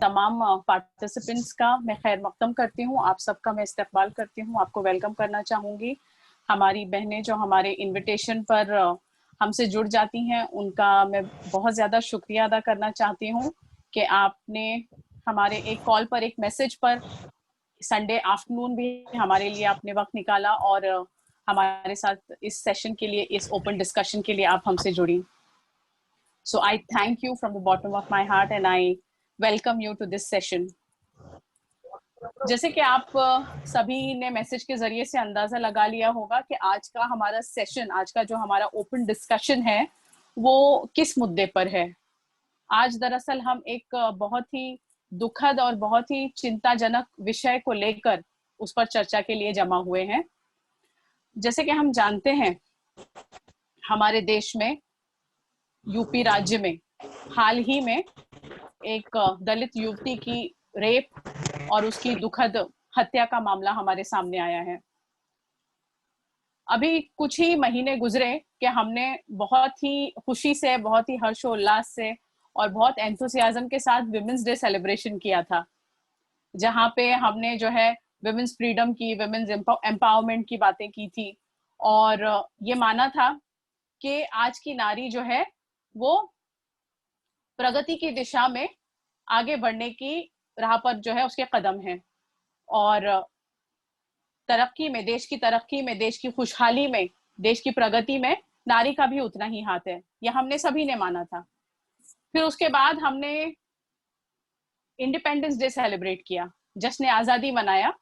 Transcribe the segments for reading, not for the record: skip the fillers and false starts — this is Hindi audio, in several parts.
तमाम पार्टिसिपेंट्स का मैं खैर मकदम करती हूँ, आप सबका मैं इस्तकबाल करती हूँ, आपको वेलकम करना चाहूँगी। हमारी बहनें जो हमारे इनविटेशन पर हमसे जुड़ जाती हैं, उनका मैं बहुत ज़्यादा शुक्रिया अदा करना चाहती हूँ कि आपने हमारे एक कॉल पर, एक मैसेज पर, संडे आफ्टरनून भी हमारे लिए आपने वक्त निकाला और हमारे साथ इस सेशन के लिए, इस ओपन डिस्कशन के लिए आप हमसे जुड़ी। So I thank you from the bottom of my heart and I welcome you to this session. जैसे कि आप सभी ने मैसेज के जरिए से अंदाजा लगा लिया होगा कि आज का हमारा सेशन, आज का जो हमारा ओपन डिस्कशन है वो किस मुद्दे पर है। आज दरअसल हम एक बहुत ही दुखद और बहुत ही चिंताजनक विषय को लेकर उस पर चर्चा के लिए जमा हुए हैं। जैसे कि हम जानते हैं, हमारे देश में, यूपी राज्य में हाल ही में एक दलित युवती की रेप और उसकी दुखद हत्या का मामला हमारे सामने आया है। अभी कुछ ही महीने गुजरे कि हमने बहुत ही खुशी से, बहुत ही हर्षोल्लास से और बहुत एंथुसियाज्म के साथ विमेंस डे सेलिब्रेशन किया था, जहां पे हमने जो है विमेंस फ्रीडम की, विमेंस एम्पावरमेंट की बातें की थी और ये माना था कि आज की नारी जो है वो प्रगति की दिशा में आगे बढ़ने की राह पर जो है उसके कदम हैं और तरक्की में, देश की तरक्की में, देश की खुशहाली में, देश की प्रगति में नारी का भी उतना ही हाथ है। यह हमने सभी ने माना था। फिर उसके बाद हमने इंडिपेंडेंस डे सेलिब्रेट किया, जश्न आजादी मनाया,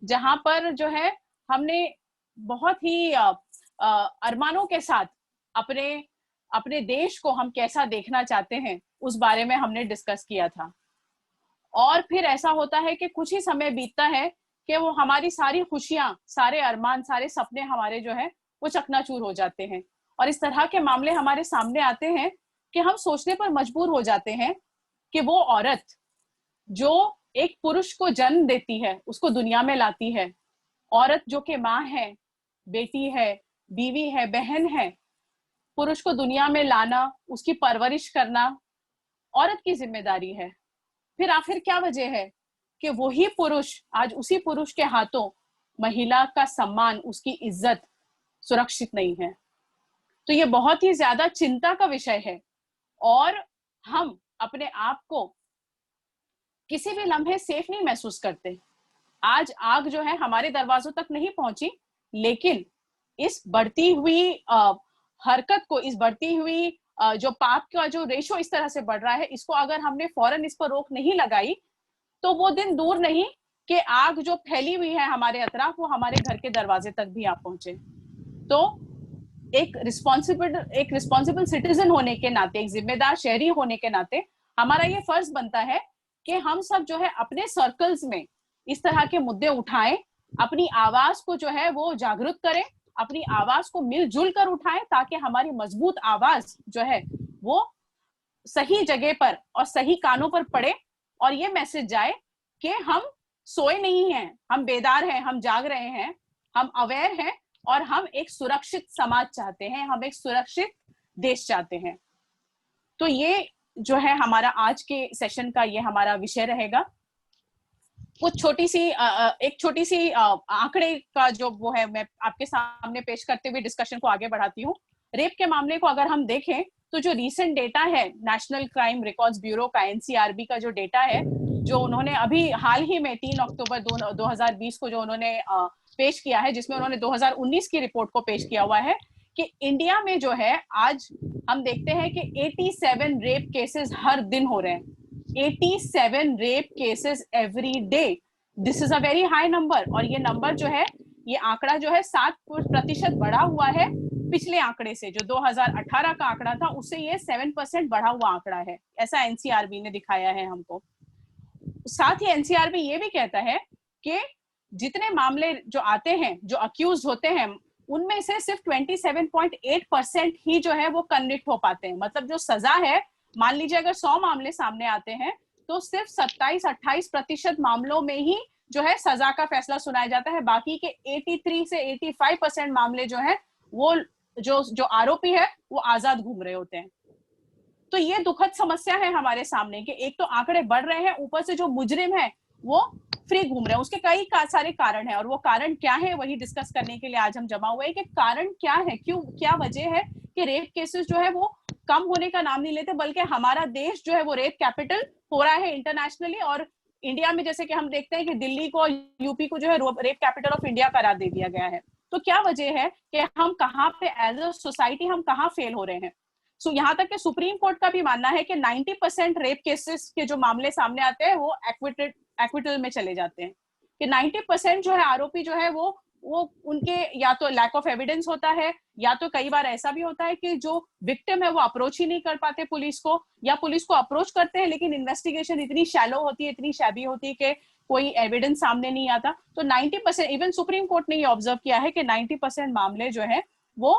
जहां पर जो है हमने बहुत ही अरमानों के साथ अपने देश को हम कैसा देखना चाहते हैं उस बारे में हमने डिस्कस किया था। और फिर ऐसा होता है कि कुछ ही समय बीतता है कि वो हमारी सारी खुशियां, सारे अरमान, सारे सपने हमारे जो है वो चकनाचूर हो जाते हैं और इस तरह के मामले हमारे सामने आते हैं कि हम सोचने पर मजबूर हो जाते हैं कि वो औरत जो एक पुरुष को जन्म देती है, उसको दुनिया में लाती है, औरत जो कि माँ है, बेटी है, बीवी है, बहन है, पुरुष को दुनिया में लाना, उसकी परवरिश करना औरत की जिम्मेदारी है। फिर आखिर क्या वजह है कि वही पुरुष, आज उसी पुरुष के हाथों महिला का सम्मान, उसकी इज्जत सुरक्षित नहीं है। तो ये बहुत ही ज्यादा चिंता का विषय है और हम अपने आप को किसी भी लम्हे सेफ नहीं महसूस करते। आज आग जो है हमारे दरवाजों तक नहीं पहुंची, लेकिन इस बढ़ती हुई हरकत को, इस बढ़ती हुई जो पाप का जो रेशो इस तरह से बढ़ रहा है, इसको अगर हमने फौरन इस पर रोक नहीं लगाई तो वो दिन दूर नहीं कि आग जो फैली हुई है हमारे अतराफ वो हमारे घर के दरवाजे तक भी आ पहुंचे। तो एक रिस्पॉन्सिबल सिटीजन होने के नाते, एक जिम्मेदार शहरी होने के नाते हमारा ये फर्ज बनता है कि हम सब जो है अपने सर्कल्स में इस तरह के मुद्दे उठाएं, अपनी आवाज को जो है वो जागरूक करें, अपनी आवाज को मिलजुल कर उठाएं, ताकि हमारी मजबूत आवाज जो है वो सही जगह पर और सही कानों पर पड़े और ये मैसेज जाए कि हम सोए नहीं हैं, हम बेदार हैं, हम जाग रहे हैं, हम अवेयर हैं और हम एक सुरक्षित समाज चाहते हैं, हम एक सुरक्षित देश चाहते हैं। तो ये जो है हमारा आज के सेशन का ये हमारा विषय रहेगा। कुछ एक छोटी सी आंकड़े का जो वो है मैं आपके सामने पेश करते हुए डिस्कशन को आगे बढ़ाती हूँ। रेप के मामले को अगर हम देखें तो जो रीसेंट डेटा है नेशनल क्राइम रिकॉर्ड्स ब्यूरो का, एनसीआरबी का जो डेटा है, जो उन्होंने अभी हाल ही में 3 अक्टूबर 2020 को जो उन्होंने पेश किया है, जिसमें उन्होंने 2019 की रिपोर्ट को पेश किया हुआ है कि इंडिया में जो है आज हम देखते हैं कि 87 रेप केसेस हर दिन हो रहे हैं। 87 rape cases every day, this is a very high number. और ये नंबर जो है, ये आंकड़ा जो है 7% बढ़ा हुआ है पिछले आंकड़े से, जो 2018 का आंकड़ा था उससे ये 7% बढ़ा हुआ आंकड़ा है, ऐसा एनसीआरबी ने दिखाया है हमको। साथ ही एनसीआरबी ये भी कहता है कि जितने मामले जो आते हैं, जो अक्यूज होते हैं, उनमें से सिर्फ 27.8% ही जो है वो कन्विक्ट हो पाते हैं। मतलब जो सजा है, मान लीजिए अगर 100 मामले सामने आते हैं तो सिर्फ 27-28% मामलों में ही जो है सजा का फैसला सुनाया जाता है। बाकी के 83 से 85% मामले जो है वो जो आरोपी है वो आजाद घूम रहे होते हैं। तो ये दुखद समस्या है हमारे सामने कि एक तो आंकड़े बढ़ रहे हैं, ऊपर से जो मुजरिम है वो फ्री घूम रहे हैं। उसके कई सारे कारण है, और वो कारण क्या है वही डिस्कस करने के लिए आज हम जमा हुए हैं कि कारण क्या है, क्यों, क्या वजह है कि रेप केसेस जो है वो कम होने का नाम नहीं लेते, बल्कि हमारा देश जो है वो रेप कैपिटल हो रहा है इंटरनेशनली। और इंडिया में जैसे कि हम देखते हैं कि दिल्ली को, यूपी को जो है रेप कैपिटल ऑफ इंडिया करार दे दिया गया है। तो क्या वजह है कि हम कहाँ पे एज अ सोसाइटी हम कहाँ फेल हो रहे हैं। यहाँ तक कि सुप्रीम कोर्ट का भी मानना है कि 90% रेप केसेस के जो मामले सामने आते हैं वो एक्विटल में चले जाते हैं, कि 90% जो है आरोपी जो है वो उनके या तो लैक ऑफ एविडेंस होता है, या तो कई बार ऐसा भी होता है कि जो विक्टिम है वो अप्रोच ही नहीं कर पाते पुलिस को, या पुलिस को अप्रोच करते हैं लेकिन इन्वेस्टिगेशन इतनी शैलो होती है, इतनी शैबी होती है कि कोई एविडेंस सामने नहीं आता। तो 90%, इवन सुप्रीम कोर्ट ने ये ऑब्जर्व किया है कि 90% मामले जो है वो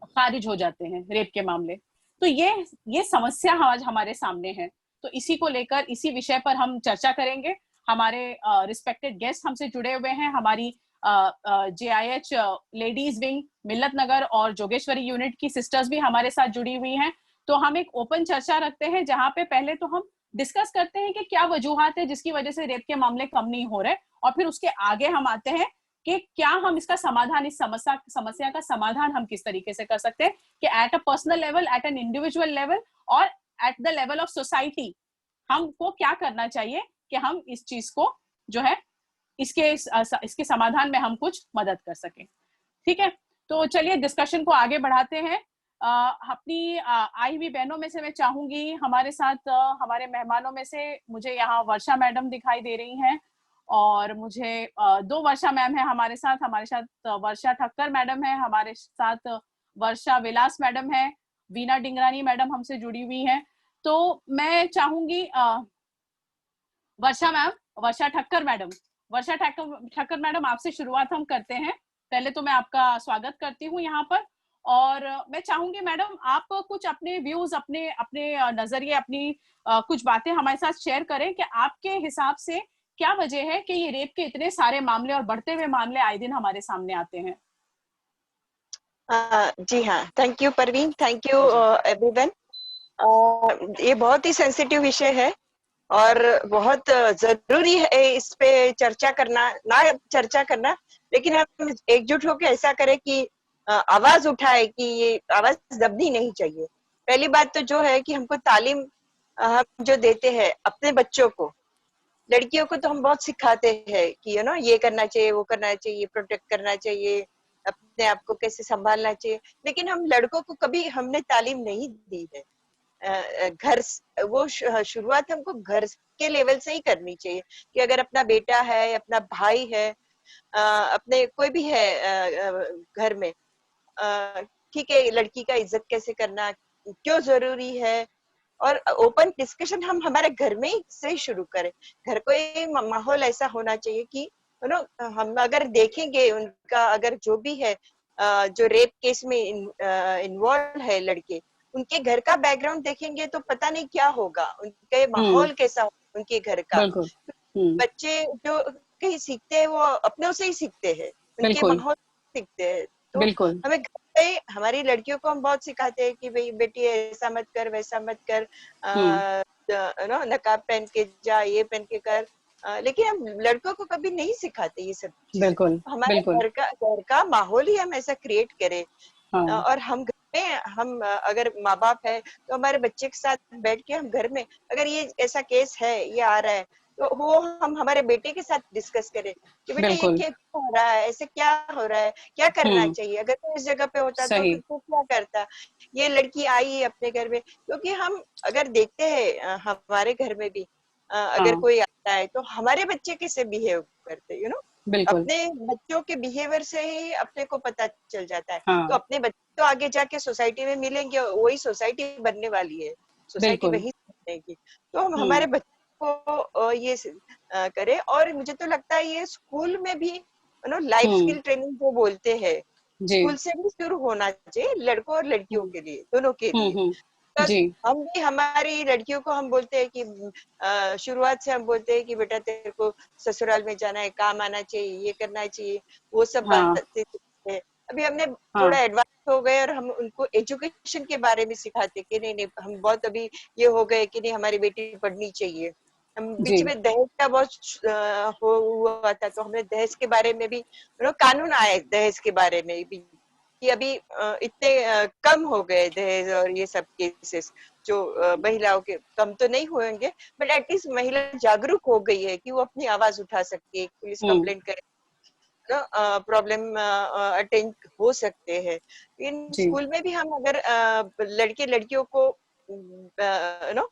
खारिज हो जाते हैं, रेप के मामले। तो ये समस्या आज हमारे सामने है। तो इसी को लेकर, इसी विषय पर हम चर्चा करेंगे। हमारे रिस्पेक्टेड गेस्ट हमसे जुड़े हुए हैं, हमारी JIH लेडीज विंग मिल्लत नगर और जोगेश्वरी यूनिट की सिस्टर्स भी हमारे साथ जुड़ी हुई हैं। तो हम एक ओपन चर्चा रखते हैं जहां पे पहले तो हम डिस्कस करते हैं कि क्या वजूहात है जिसकी वजह से रेप के मामले कम नहीं हो रहे, और फिर उसके आगे हम आते हैं कि क्या हम इसका समाधान, इस समस्या का समाधान हम किस तरीके से कर सकते हैं, कि at a personal level, at an individual level और at the level of society हमको क्या करना चाहिए कि हम इस चीज को जो है इसके समाधान में हम कुछ मदद कर सकें। ठीक है, तो चलिए डिस्कशन को आगे बढ़ाते हैं। अपनी आई हुई बहनों में से मैं चाहूंगी, हमारे साथ हमारे मेहमानों में से मुझे यहाँ वर्षा मैडम दिखाई दे रही हैं, और मुझे 2 वर्षा मैम है हमारे साथ वर्षा ठक्कर मैडम है, हमारे साथ वर्षा विलास मैडम है, वीना डिंगरानी मैडम हमसे जुड़ी हुई हैं। तो मैं चाहूंगी वर्षा ठक्कर मैडम आपसे शुरुआत हम करते हैं। पहले तो मैं आपका स्वागत करती हूँ यहाँ पर, और मैं चाहूंगी मैडम आप कुछ अपने व्यूज, अपने अपने नजरिए, अपनी कुछ बातें हमारे साथ शेयर करें कि आपके हिसाब से क्या वजह है कि ये रेप के इतने सारे मामले और बढ़ते हुए मामले आए दिन हमारे सामने आते हैं। जी हाँ, thank you Parveen, thank you everyone. ये बहुत ही सेंसिटिव विषय है और बहुत जरूरी है इस पे चर्चा करना, चर्चा करना, लेकिन हम एकजुट होकर ऐसा करें कि आवाज उठाए कि ये आवाज दबनी नहीं चाहिए। पहली बात तो जो है कि हमको तालीम हम जो देते हैं अपने बच्चों को, लड़कियों को तो हम बहुत सिखाते हैं कि ये करना चाहिए, वो करना चाहिए, प्रोटेक्ट करना चाहिए, अपने आप को कैसे संभालना चाहिए, लेकिन हम लड़कों को कभी हमने तालीम नहीं दी है। घर वो शुरुआत हमको घर के लेवल से ही करनी चाहिए कि अगर अपना बेटा है, अपना भाई है, अपने कोई भी है घर में, ठीक है, लड़की का इज्जत कैसे करना क्यों जरूरी है, और ओपन डिस्कशन हम हमारे घर में ही से शुरू करें। घर को ये माहौल ऐसा होना चाहिए कि हम अगर देखेंगे उनका, अगर जो भी है जो रेप केस में इन्वॉल्व है लड़के, उनके घर का बैकग्राउंड देखेंगे तो पता नहीं क्या होगा, उनके माहौल कैसा होगा उनके घर का। बच्चे जो कहीं सीखते हैं वो अपनों से ही सीखते हैं, उनके माहौल सीखते हैं। तो हमें हमारी लड़कियों को हम बहुत सिखाते हैं कि भाई बेटी ऐसा मत कर, वैसा मत कर, नकाब पहन के जा, ये पहन के कर, लेकिन हम लड़कों को कभी नहीं सिखाते ये सब। बिल्कुल, हमारे घर का माहौल ही हम ऐसा क्रिएट करें। और हम घर में, हम अगर माँ बाप है तो हमारे बच्चे के साथ बैठ के हम घर में, अगर ये ऐसा केस है, ये आ रहा है, तो वो हम हमारे बेटे के साथ डिस्कस करें कि बेटे ये क्या हो रहा है, ऐसे क्या हो रहा है, क्या करना चाहिए, अगर तो इस जगह पे होता तो तू क्या करता, ये लड़की आई है अपने घर में। क्योंकि हम अगर देखते हैं हमारे घर में भी अगर कोई आता है तो हमारे बच्चे कैसे बिहेव करते, अपने बच्चों के बिहेवियर से ही अपने को पता चल जाता है। तो अपने बच्चे तो आगे जाके सोसाइटी में मिलेंगे, वही सोसाइटी बनने वाली है, सोसाइटी वही बनेगी। तो हम हमारे बच्चों को ये करें। और मुझे तो लगता है ये स्कूल में भी लाइफ स्किल ट्रेनिंग जो बोलते हैं, स्कूल से भी शुरू होना चाहिए, लड़कों और लड़कियों के लिए, दोनों के लिए। हम भी हमारी लड़कियों को हम बोलते हैं कि शुरुआत से हम बोलते हैं कि बेटा तेरे को ससुराल में जाना है, काम आना चाहिए, ये करना चाहिए, वो सब बातें अभी हमने हाँ थोड़ा एडवांस हो गए और हम उनको एजुकेशन के बारे में सिखाते कि नहीं नहीं, हम बहुत अभी ये हो गए कि नहीं हमारी बेटी पढ़नी चाहिए। हम बीच जी में दहेज का बहुत हुआ था, तो हमने दहेज के बारे में भी कानून आए दहेज के बारे में भी कि अभी इतने कम हो गए दहेज और ये सब केसेस, जो महिलाओं के कम तो नहीं होंगे, बट एटलीस्ट महिला जागरूक हो गई है कि वो अपनी आवाज उठा सकती है, पुलिस हम्म कंप्लेंट करे, प्रॉब्लम अटेंड हो सकते हैं। इन जी स्कूल में भी हम अगर लड़के लड़कियों को नो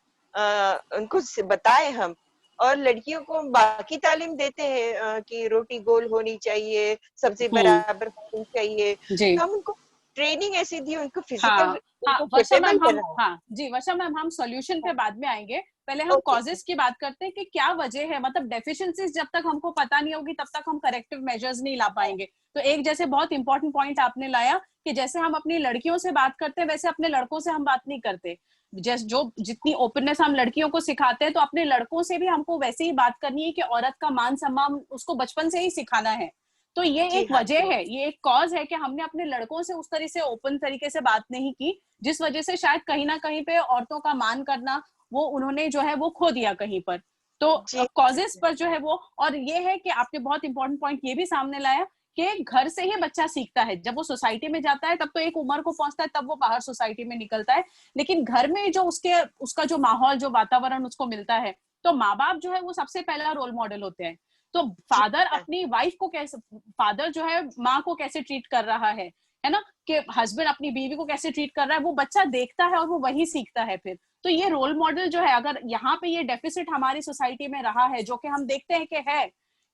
उनको बताएं हम, और लड़कियों को बाकी तालीम देते हैं कि रोटी गोल होनी चाहिए, सब्जी हम्म बराबर होनी चाहिए, जी तो हम उनको ट्रेनिंग ऐसी दी, उनको फिजिकल हाँ हाँ उनको वर्षा कैपेबल मैम, हम बनाया। हाँ जी वर्षा मैम, हम सॉल्यूशन पे बाद में आएंगे। पहले हम ओके। कॉजेस की बात करते हैं कि क्या वजह है, मतलब डेफिशिएंसीज जब तक हमको पता नहीं होगी तब तक हम करेक्टिव मेजर्स नहीं ला पाएंगे। तो एक जैसे बहुत इंपॉर्टेंट पॉइंट आपने लाया कि जैसे हम अपनी लड़कियों से बात करते हैं वैसे अपने लड़कों से हम बात नहीं करते। जैसे जो जितनी ओपननेस हम लड़कियों को सिखाते हैं, तो अपने लड़कों से भी हमको वैसे ही बात करनी है कि औरत का मान सम्मान उसको बचपन से ही सिखाना है। तो ये जी एक हाँ। वजह है, ये एक कॉज है कि हमने अपने लड़कों से उस तरह से ओपन तरीके से बात नहीं की, जिस वजह से शायद कहीं ना कहीं पे औरतों का मान करना वो उन्होंने जो है वो खो दिया कहीं पर। तो जी कॉजेस पर जो है वो, और ये है कि आपने बहुत इंपॉर्टेंट पॉइंट ये भी सामने लाया कि घर से ही बच्चा सीखता है। जब वो सोसाइटी में जाता है तब तो एक उम्र को पहुंचता है, तब वो बाहर सोसाइटी में निकलता है, लेकिन घर में जो उसका जो माहौल, जो वातावरण उसको मिलता है, तो माँ बाप जो है वो सबसे पहला रोल मॉडल होते हैं। तो जी फादर हाँ। अपनी वाइफ को कैसे, फादर जो है माँ को कैसे ट्रीट कर रहा है ना, कि हस्बैंड अपनी बीवी को कैसे ट्रीट कर रहा है, वो बच्चा देखता है और वो वही सीखता है फिर। तो ये रोल मॉडल जो है, अगर यहाँ पे ये डेफिसिट हमारी सोसाइटी में रहा है, जो कि हम देखते हैं कि है,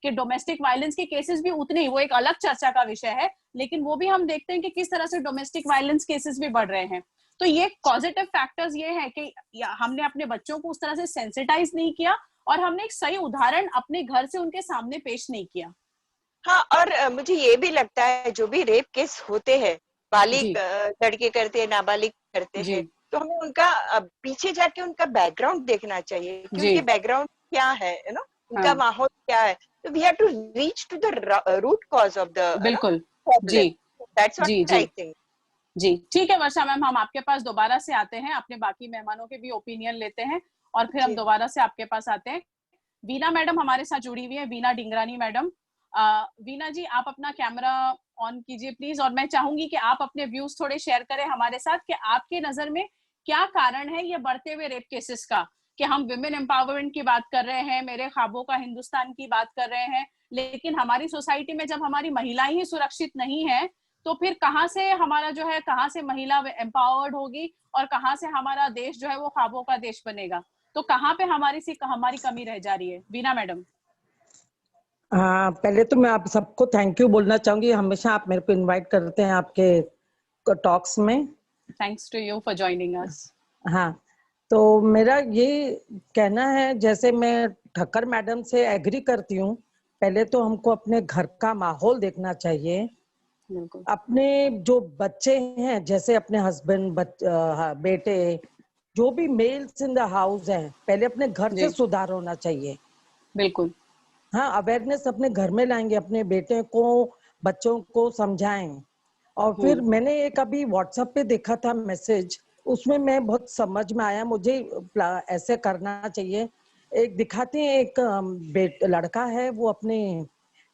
कि डोमेस्टिक वायलेंस के केसेस भी उतने ही, वो एक अलग चर्चा का विषय है, लेकिन वो भी हम देखते हैं कि किस तरह से डोमेस्टिक वायलेंस केसेस भी बढ़ रहे हैं। तो ये पॉजिटिव फैक्टर्स ये है कि हमने अपने बच्चों को उस तरह से सेंसिटाइज नहीं किया, और हमने एक सही उदाहरण अपने घर से उनके सामने पेश नहीं किया। हाँ, और मुझे ये भी लगता है जो भी रेप केस होते हैं, बालिग जी लड़के करते हैं, नाबालिग करते जी हैं, तो हमें उनका पीछे जाके उनका बैकग्राउंड देखना चाहिए कि जी उनके बैकग्राउंड क्या है, उनका हाँ माहौल क्या है। तो we have to reach to the root cause of the बिल्कुल। जी प्रॉब्लम। दैट्स जी व्हाट जी आई थिंक। जी ठीक है वर्षा मैम, हम आपके पास दोबारा से आते हैं, अपने बाकी मेहमानों के भी ओपिनियन लेते हैं, और फिर हम जी दोबारा से आपके पास आते हैं। वीना मैडम हमारे साथ जुड़ी हुई है, वीना डिंगरानी मैडम। वीना जी, आप अपना कैमरा ऑन कीजिए प्लीज, और मैं चाहूंगी कि आप अपने व्यूज थोड़े शेयर करें हमारे साथ कि आपके नजर में क्या कारण है ये बढ़ते हुए रेप केसेस का। कि हम विमेन एम्पावरमेंट की बात कर रहे हैं, मेरे ख्वाबों का हिंदुस्तान की बात कर रहे हैं, लेकिन हमारी सोसाइटी में जब हमारी महिलाएं ही सुरक्षित नहीं है, तो फिर कहाँ से हमारा जो है, कहाँ से महिला एम्पावर्ड होगी, और कहाँ से हमारा देश जो है वो ख्वाबों का देश बनेगा। तो कहाँ पे हमारी कमी रह जा रही है, वीना मैडम? हाँ, पहले तो मैं आप सबको थैंक यू बोलना चाहूंगी, हमेशा आप मेरे को इनवाइट करते हैं आपके टॉक्स में। Thanks to you for joining us. हाँ, तो मेरा ये कहना है, जैसे मैं ठक्कर मैडम से एग्री करती हूँ, पहले तो हमको अपने घर का माहौल देखना चाहिए। बिल्कुल अपने जो बच्चे हैं, जैसे अपने हस्बैंड, बेटे, जो भी मेल्स इन द हाउस हैं, पहले अपने घर से जी सुधार होना चाहिए। बिल्कुल। हाँ, अवेयरनेस अपने घर में लाएंगे, अपने बेटे को, बच्चों को समझाएं। और फिर मैंने एक अभी व्हाट्सएप पे देखा था मैसेज, उसमें मैं बहुत समझ में आया मुझे, ऐसे करना चाहिए। एक दिखाते हैं, एक लड़का है, वो अपने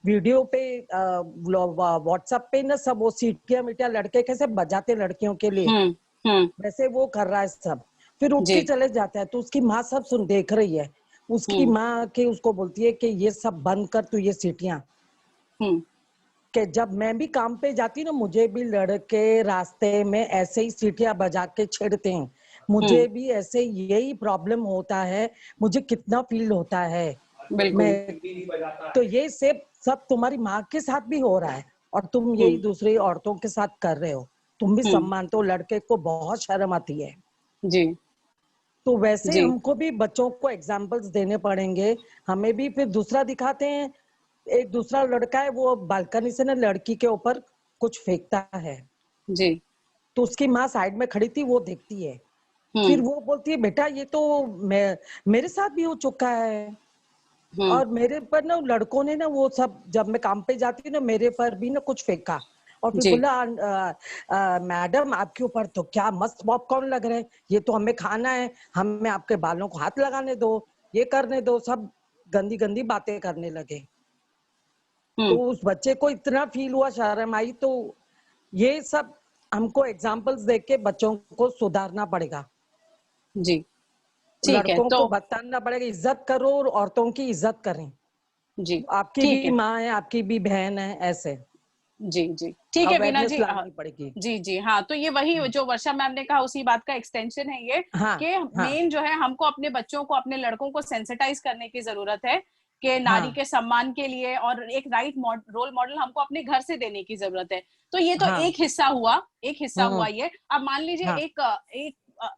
वीडियो पे व्हाट्सएप पे ना सब वो सीटियां मीटियां लड़के कैसे बजाते लड़कियों के लिए, हम्म वैसे वो कर रहा है सब। फिर उठ के जी चले जाता है, तो उसकी माँ सब सुन देख रही है। उसकी हम्म माँ के उसको बोलती है कि ये सब बंद कर तू, ये सीटियां। हम्म कि जब मैं भी काम पे जाती ना, मुझे भी लड़के रास्ते में ऐसे ही सीटियां बजा के छेड़ते हैं, मुझे हम्म भी ऐसे यही प्रॉब्लम होता है, मुझे कितना फील होता है। बिल्कुल मैं तो ये सब तुम्हारी माँ के साथ भी हो रहा है, और तुम यही हम्म दूसरी औरतों के साथ कर रहे हो, तुम भी हम्म सम्मान, तो लड़के को बहुत शर्म आती है। जी तो वैसे जी हमको भी बच्चों को एग्जाम्पल्स देने पड़ेंगे। हमें भी फिर दूसरा दिखाते हैं, एक दूसरा लड़का है, वो बालकनी से ना लड़की के ऊपर कुछ फेंकता है, जी तो उसकी माँ साइड में खड़ी थी, वो देखती है। फिर हम्म वो बोलती है, बेटा ये तो मेरे साथ भी हो चुका है। हम्म और मेरे पर ना लड़कों ने ना वो सब, जब मैं काम पे जाती हूँ ना, मेरे पर भी ना कुछ फेंका, और फिर जी। बोला मैडम आपके ऊपर तो क्या मस्त पॉपकॉर्न लग रहे हैं, ये तो हमें खाना है, हमें आपके बालों को हाथ लगाने दो, ये करने दो, सब गंदी गंदी बातें करने लगे। तो उस बच्चे को इतना फील हुआ, शर्म आई। तो ये सब हमको एग्जाम्पल्स देख के बच्चों को सुधारना पड़ेगा। जी ठीक है। लड़कों तो को बताना पड़ेगा इज्जत करो और औरतों की इज्जत करें, जी आपकी ठीक भी है। माँ है, आपकी भी बहन है, ऐसे जी जी ठीक है वीना अवेयरनेस जी। लानी पड़ेगी। जी जी हाँ, तो ये वही जो वर्षा मैम ने कहा उसी बात का एक्सटेंशन है ये, हाँ कि हाँ मेन जो है हमको अपने बच्चों को, अपने लड़कों को सेंसिटाइज करने की जरूरत है कि नारी हाँ के सम्मान के लिए, और एक राइट रोल मॉडल हमको अपने घर से देने की जरूरत है। तो ये तो हाँ एक हिस्सा हुआ, एक हिस्सा हुआ हम्म, ये। अब मान लीजिए हाँ एक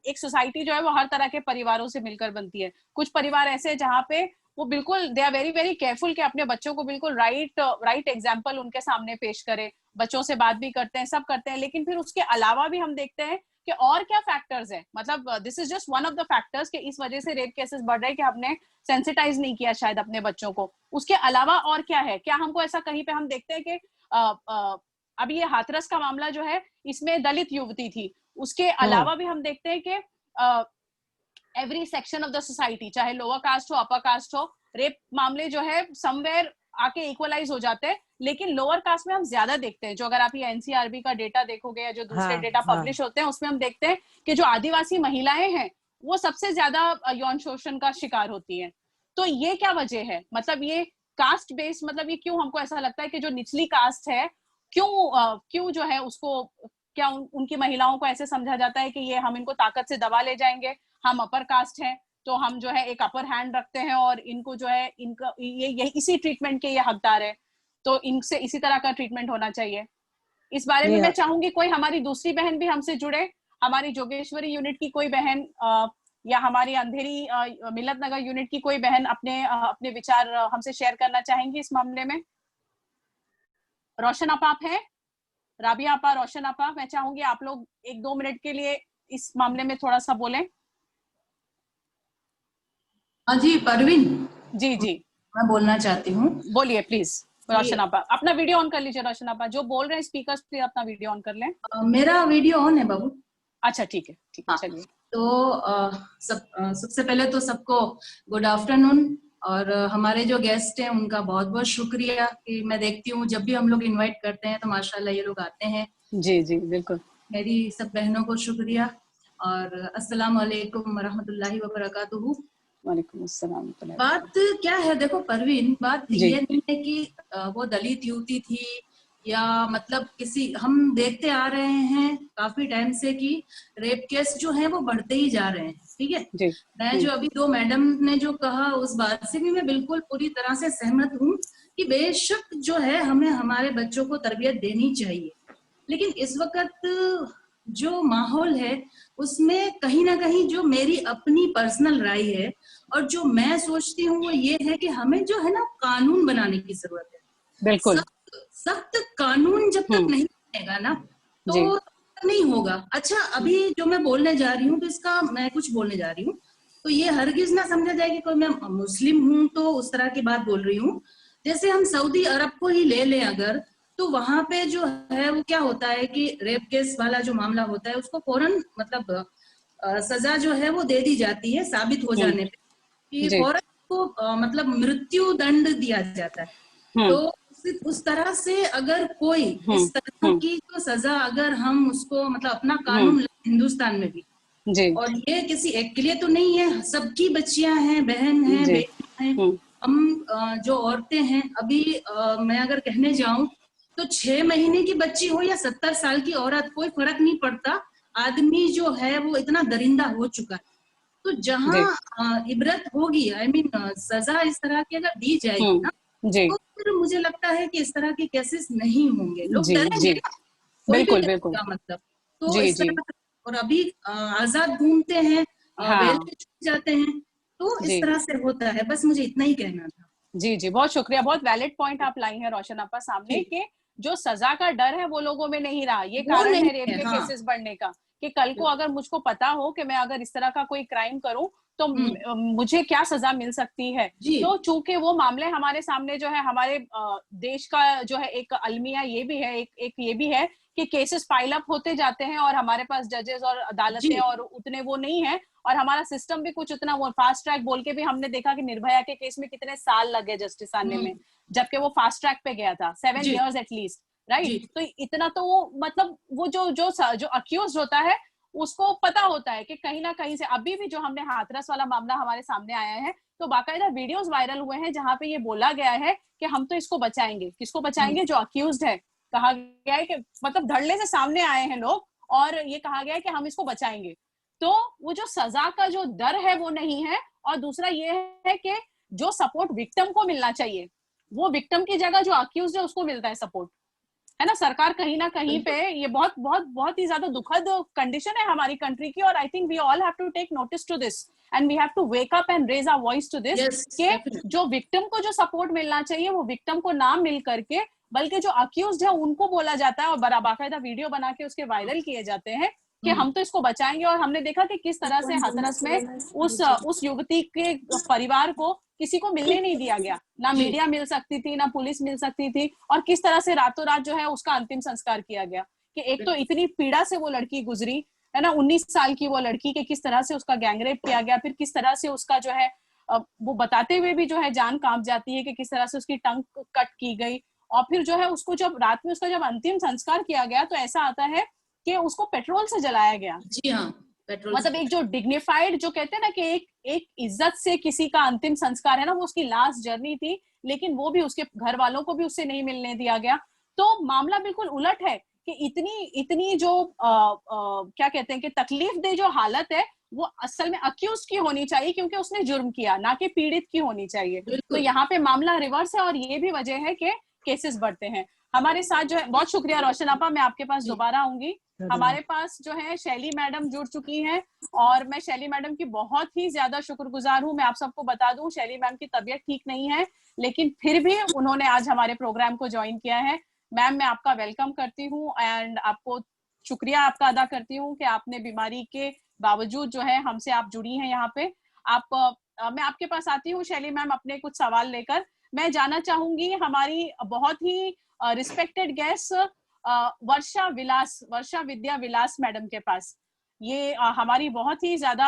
एक सोसाइटी जो है वो हर तरह के परिवारों से मिलकर बनती है। कुछ परिवार ऐसे हैं जहाँ पे वो बिल्कुल they are very very careful कि अपने बच्चों को बिल्कुल राइट एग्जाम्पल उनके सामने पेश करे, बच्चों से बात भी करते हैं, सब करते हैं। लेकिन फिर उसके अलावा भी हम देखते हैं कि और क्या फैक्टर्स है, मतलब this is just one of the factors कि इस वजह से रेप केसेस बढ़ रहे हैं कि हमने सेंसिटाइज नहीं किया शायद अपने बच्चों को। उसके अलावा और क्या है, क्या हमको ऐसा कहीं पे हम देखते हैं कि अभी ये हाथरस का मामला जो है इसमें दलित युवती थी, उसके अलावा भी हम देखते हैं कि every section of the society, चाहे लोअर कास्ट हो अपर कास्ट हो, रेप मामले जो है समवेयर आके इक्वलाइज हो जाते हैं। लेकिन लोअर कास्ट में हम ज्यादा देखते हैं, जो अगर आप ये एनसीआरबी का डेटा देखोगे या जो दूसरे हाँ डेटा हाँ पब्लिश होते हैं उसमें हम देखते हैं कि जो आदिवासी महिलाएं हैं वो सबसे ज्यादा यौन शोषण का शिकार होती हैं। तो ये क्या वजह है, मतलब ये कास्ट बेस्ड, मतलब ये क्यों हमको ऐसा लगता है कि जो निचली कास्ट है क्यों जो है उसको, क्या उनकी महिलाओं को ऐसे समझा जाता है कि ये हम इनको ताकत से दबा ले जाएंगे, हम अपर कास्ट हैं तो हम जो है एक अपर हैंड रखते हैं और इनको जो है इनका ये इसी ट्रीटमेंट के ये हकदार है, तो इनसे इसी तरह का ट्रीटमेंट होना चाहिए। इस बारे में नहीं मैं चाहूंगी कोई हमारी दूसरी बहन भी हमसे जुड़े, हमारी जोगेश्वरी यूनिट की कोई बहन या हमारी अंधेरी मिलत नगर यूनिट की कोई बहन अपने विचार हमसे शेयर करना चाहेंगी इस मामले में। रोशन आप हैं, राबिया आपा, रोशन आपा, मैं चाहूंगी आप लोग 1-2 मिनट के लिए इस मामले में थोड़ा सा बोलें। हाँ जी परवीन, जी जी मैं बोलना चाहती हूँ बोलिए प्लीज। कि रोशन आपा अपना वीडियो ऑन कर लीजिए, रोशन आपा जो बोल रहे हैं स्पीकर पे अपना वीडियो ऑन कर लें। मेरा वीडियो ऑन है बाबू। अच्छा ठीक है हाँ, चलिए। तो सबसे पहले तो सबको गुड आफ्टरनून, और हमारे जो गेस्ट हैं उनका बहुत बहुत शुक्रिया कि मैं देखती हूँ जब भी हम लोग इनवाइट करते हैं तो माशाल्लाह ये लोग आते हैं। जी जी बिल्कुल। मेरी सब बहनों को शुक्रिया और अस्सलाम वालेकुम वरहमतुल्लाहि वबरकातुहू। वालेकुम अस्सलाम। बात क्या है, देखो परवीन, बात जी ये नहीं है कि वो दलित युवती थी या मतलब किसी, हम देखते आ रहे हैं काफी टाइम से कि रेप केस जो है वो बढ़ते ही जा रहे हैं, ठीक है। जी मैं जो अभी 2 मैडम ने जो कहा उस बात से भी मैं बिल्कुल पूरी तरह से सहमत हूँ कि बेशक जो है हमें हमारे बच्चों को तरबियत देनी चाहिए, लेकिन इस वक्त जो माहौल है उसमें कहीं ना कहीं जो मेरी अपनी पर्सनल राय है और जो मैं सोचती हूँ वो ये है कि हमें जो है ना कानून बनाने की जरूरत है। बिल्कुल। सख्त कानून जब तक नहीं बनेगा ना जी तो नहीं होगा। अच्छा, अभी जो मैं बोलने जा रही हूँ तो इसका मैं कुछ बोलने जा रही हूँ तो ये हरगिज ना समझा जाए कि कोई मैं मुस्लिम हूँ तो उस तरह की बात बोल रही हूँ। जैसे हम सऊदी अरब को ही ले लें अगर, तो वहां पे जो है वो क्या होता है कि रेप केस वाला जो मामला होता है उसको फौरन मतलब सजा जो है वो दे दी जाती है साबित हो जाने पे कि जी फौरन को मतलब मृत्यु दंड दिया जाता है। तो उस तरह से अगर कोई इस तरह की जो सजा अगर हम उसको मतलब अपना कानून हिंदुस्तान में भी, जी और ये किसी एक के लिए तो नहीं है, सबकी बच्चियां हैं, बहन हैं, जी बेटियां हैं, हम जो औरतें हैं अभी मैं अगर कहने जाऊं तो 6 महीने की बच्ची हो या 70 साल की औरत कोई फर्क नहीं पड़ता, आदमी जो है वो इतना दरिंदा हो चुका है। तो जहाँ इबरत होगी, आई मीन सजा इस तरह की अगर दी जाएगी ना जी तो फिर मुझे लगता है कि इस तरह के केसेस नहीं होंगे, लोग जी डरेंगे जी ना, कोई भी बिल्कुल बिल्कुल। डरेगा मतलब। तो जी इस जी तरह, और अभी आजाद घूमते हैं, हाँ वेल जाते हैं, तो इस जी तरह से होता है। बस मुझे इतना ही कहना था। जी जी बहुत शुक्रिया, बहुत वैलिड पॉइंट आप लाई हैं रोशन आपा सामने, कि जो सजा का डर है वो लोगों में नहीं रहा, ये वो कारण नहीं है रेप है, के हाँ। केसेस बढ़ने का, कि कल को अगर मुझको पता हो कि मैं अगर इस तरह का कोई क्राइम करूं तो मुझे क्या सजा मिल सकती है। तो चूंकि वो मामले हमारे सामने जो है, हमारे देश का जो है एक अलमिया ये भी है, एक ये भी है कि केसेस पाइल अप होते जाते हैं और हमारे पास जजेस और अदालतें और उतने वो नहीं है, और हमारा सिस्टम भी कुछ उतना, वो फास्ट ट्रैक बोल के भी हमने देखा कि निर्भया के केस में कितने साल लगे जस्टिस आने में, जबकि वो फास्ट ट्रैक पे गया था, 7 years एटलीस्ट, राइट। तो इतना तो वो मतलब वो जो अक्यूज होता है उसको पता होता है कि कहीं ना कहीं से, अभी भी जो हमने हाथरस वाला मामला हमारे सामने आया है तो बाकायदा वीडियोस वायरल हुए हैं जहां पे ये बोला गया है कि हम तो इसको बचाएंगे। किसको बचाएंगे? जो अक्यूज्ड है। कहा गया है कि मतलब धड़ल्ले से सामने आए हैं लोग और ये कहा गया है कि हम इसको बचाएंगे। तो वो जो सजा का जो डर है वो नहीं है, और दूसरा ये है कि जो सपोर्ट विक्टिम को मिलना चाहिए वो विक्टिम की जगह जो अक्यूज्ड है उसको मिलता है सपोर्ट, है ना। सरकार कहीं ना कहीं पे, ये बहुत बहुत बहुत ही ज्यादा दुखद कंडीशन है हमारी कंट्री की, और I think we all have to take notice to this and we have to wake up and raise our voice to this कि जो विक्टिम को जो सपोर्ट मिलना चाहिए वो विक्टिम को ना मिल करके, बल्कि जो अक्यूज्ड है उनको बोला जाता है और बाकायदा वीडियो बना के उसके वायरल किए जाते हैं कि हम तो इसको बचाएंगे। और हमने देखा कि किस तरह से हाथरस में उस युवती के परिवार को किसी को मिलने नहीं दिया गया, ना मीडिया मिल सकती थी, ना पुलिस मिल सकती थी, और किस तरह से रातों रात जो है उसका अंतिम संस्कार किया गया। कि एक तो इतनी पीड़ा से वो लड़की गुजरी, है ना, 19 साल की वो लड़की के किस तरह से उसका गैंगरेप किया गया, फिर किस तरह से उसका जो है वो बताते हुए भी जो है जान कांप जाती है कि किस तरह से उसकी टंग कट की गई, और फिर जो है उसको जब रात में उसका जब अंतिम संस्कार किया गया तो ऐसा आता है कि उसको पेट्रोल से जलाया गया। जी हाँ, मतलब एक जो डिग्निफाइड, जो कहते हैं ना कि एक इज्जत से किसी का अंतिम संस्कार है ना, वो उसकी लास्ट जर्नी थी, लेकिन वो भी उसके घर वालों को भी उससे नहीं मिलने दिया गया। तो मामला बिल्कुल उलट है कि इतनी जो क्या कहते हैं कि तकलीफ दे जो हालत है वो असल में अक्यूज की होनी चाहिए क्योंकि उसने जुर्म किया, ना कि पीड़ित की होनी चाहिए। तो यहाँ पे मामला रिवर्स है और ये भी वजह है कि केसेस बढ़ते हैं। हमारे साथ जो है, बहुत शुक्रिया रोशन आपा, मैं आपके पास दोबारा आऊंगी। हमारे पास जो है शैली मैडम जुड़ चुकी हैं और मैं शैली मैडम की बहुत ही ज्यादा शुक्रगुजार हूँ। मैं आप सबको बता दूं शैली मैम की तबीयत ठीक नहीं है, लेकिन फिर भी उन्होंने आज हमारे प्रोग्राम को ज्वाइन किया है। मैम, मैं आपका वेलकम करती हूँ एंड आपको शुक्रिया आपका अदा करती हूँ कि आपने बीमारी के बावजूद जो है हमसे आप जुड़ी हैं यहाँ पे। मैं आपके पास आती हूँ शैली मैम अपने कुछ सवाल लेकर। मैं जानना चाहूंगी हमारी बहुत ही रिस्पेक्टेड गेस्ट वर्षा विद्या विलास मैडम के पास। ये हमारी बहुत ही ज्यादा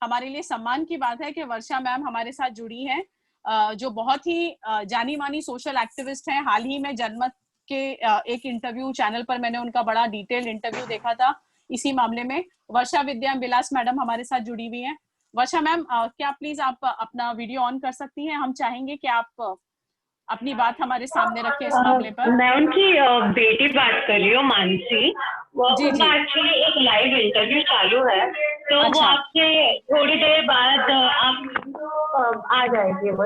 हमारे लिए सम्मान की बात है कि वर्षा मैम हमारे साथ जुड़ी हैं, जो बहुत ही जानी मानी सोशल एक्टिविस्ट हैं। हाल ही में जनमत के एक इंटरव्यू चैनल पर मैंने उनका बड़ा डिटेल्ड इंटरव्यू देखा था इसी मामले में। वर्षा विद्या विलास मैडम हमारे साथ जुड़ी हुई हैं। वर्षा मैम, क्या प्लीज आप अपना वीडियो ऑन कर सकती हैं? हम चाहेंगे कि आप अपनी बात हमारे सामने रखें इस मामले पर। मैं उनकी बेटी बात कर रही हूँ, मानसी। जी, उनका एक्चुअली एक लाइव इंटरव्यू चालू है, तो अच्छा। वो आपसे थोड़ी देर बाद आप आ जाएगी। वो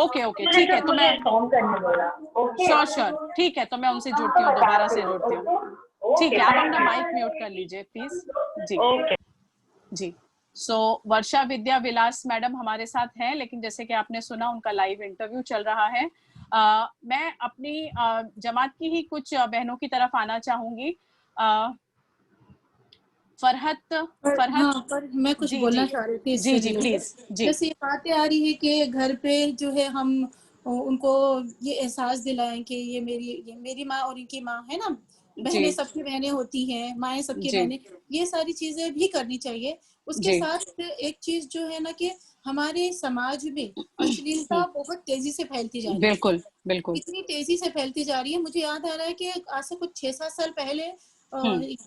ओके, ठीक है। तो मैं इन्फॉर्म करने बोला। श्योर, ठीक है। तो मैं उनसे जुड़ती हूँ, दोबारा से जुड़ती हूँ। ठीक है, आप अपना माइक म्यूट कर लीजिए please. Ji. So Varsha Vidya Vilas madam हमारे साथ हैं, लेकिन जैसे कि आपने सुना उनका लाइव इंटरव्यू चल रहा है। मैं अपनी जमात की ही कुछ बहनों की तरफ आना चाहूंगी। फरहत हाँ, पर मैं कुछ बोलना चाह रही थी। जी प्लीज। जी, जैसे ये बातें आ रही है कि घर पे जो है हम उनको ये एहसास दिलाएं कि ये मेरी माँ और इनकी माँ है ना, बहनें सबकी बहनें होती हैं, माएँ सबकी बहनें, ये सारी चीजें भी करनी चाहिए। उसके साथ एक चीज जो है ना कि हमारे समाज में अश्लीलता बहुत तेजी से फैलती जा रही है। बिल्कुल इतनी तेजी से फैलती जा रही है। मुझे याद आ रहा है कि आज से कुछ 6-7 साल पहले एक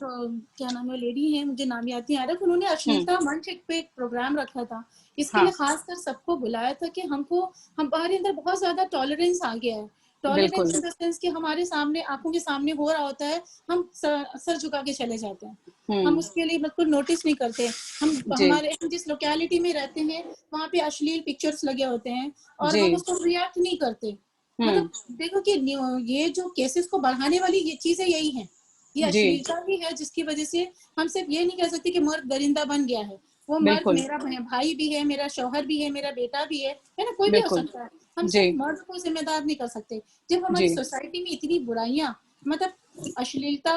क्या नाम है लेडी है, मुझे नाम याद नहीं आ रहा, उन्होंने अश्लीलता मंच पे एक प्रोग्राम रखा था। इसके लिए खासकर सबको बुलाया था कि हमारे अंदर बहुत ज्यादा टॉलरेंस आ गया है। टॉलरेंस इन द सेंस कि हमारे सामने, आंखों के सामने हो रहा होता है, हम सर झुका के चले जाते हैं। हम उसके लिए बिल्कुल नोटिस नहीं करते। हम जिस लोकेलिटी में रहते हैं वहाँ पे अश्लील पिक्चर्स लगे होते हैं और हम उसको रिएक्ट नहीं करते। मतलब देखो कि ये जो केसेस को बढ़ाने वाली ये चीजें यही हैं, ये अश्लीलता भी है, जिसकी वजह से हम सिर्फ ये नहीं कह सकते कि मर्द दरिंदा बन गया है। वो मर्द मेरा भाई भी है, मेरा शौहर भी है, मेरा बेटा भी है ना, कोई भी हो सकता है। हम सिर्फ मर्द को जिम्मेदार नहीं कर सकते। जब हमारी सोसाइटी में इतनी बुराइयां मतलब अश्लीलता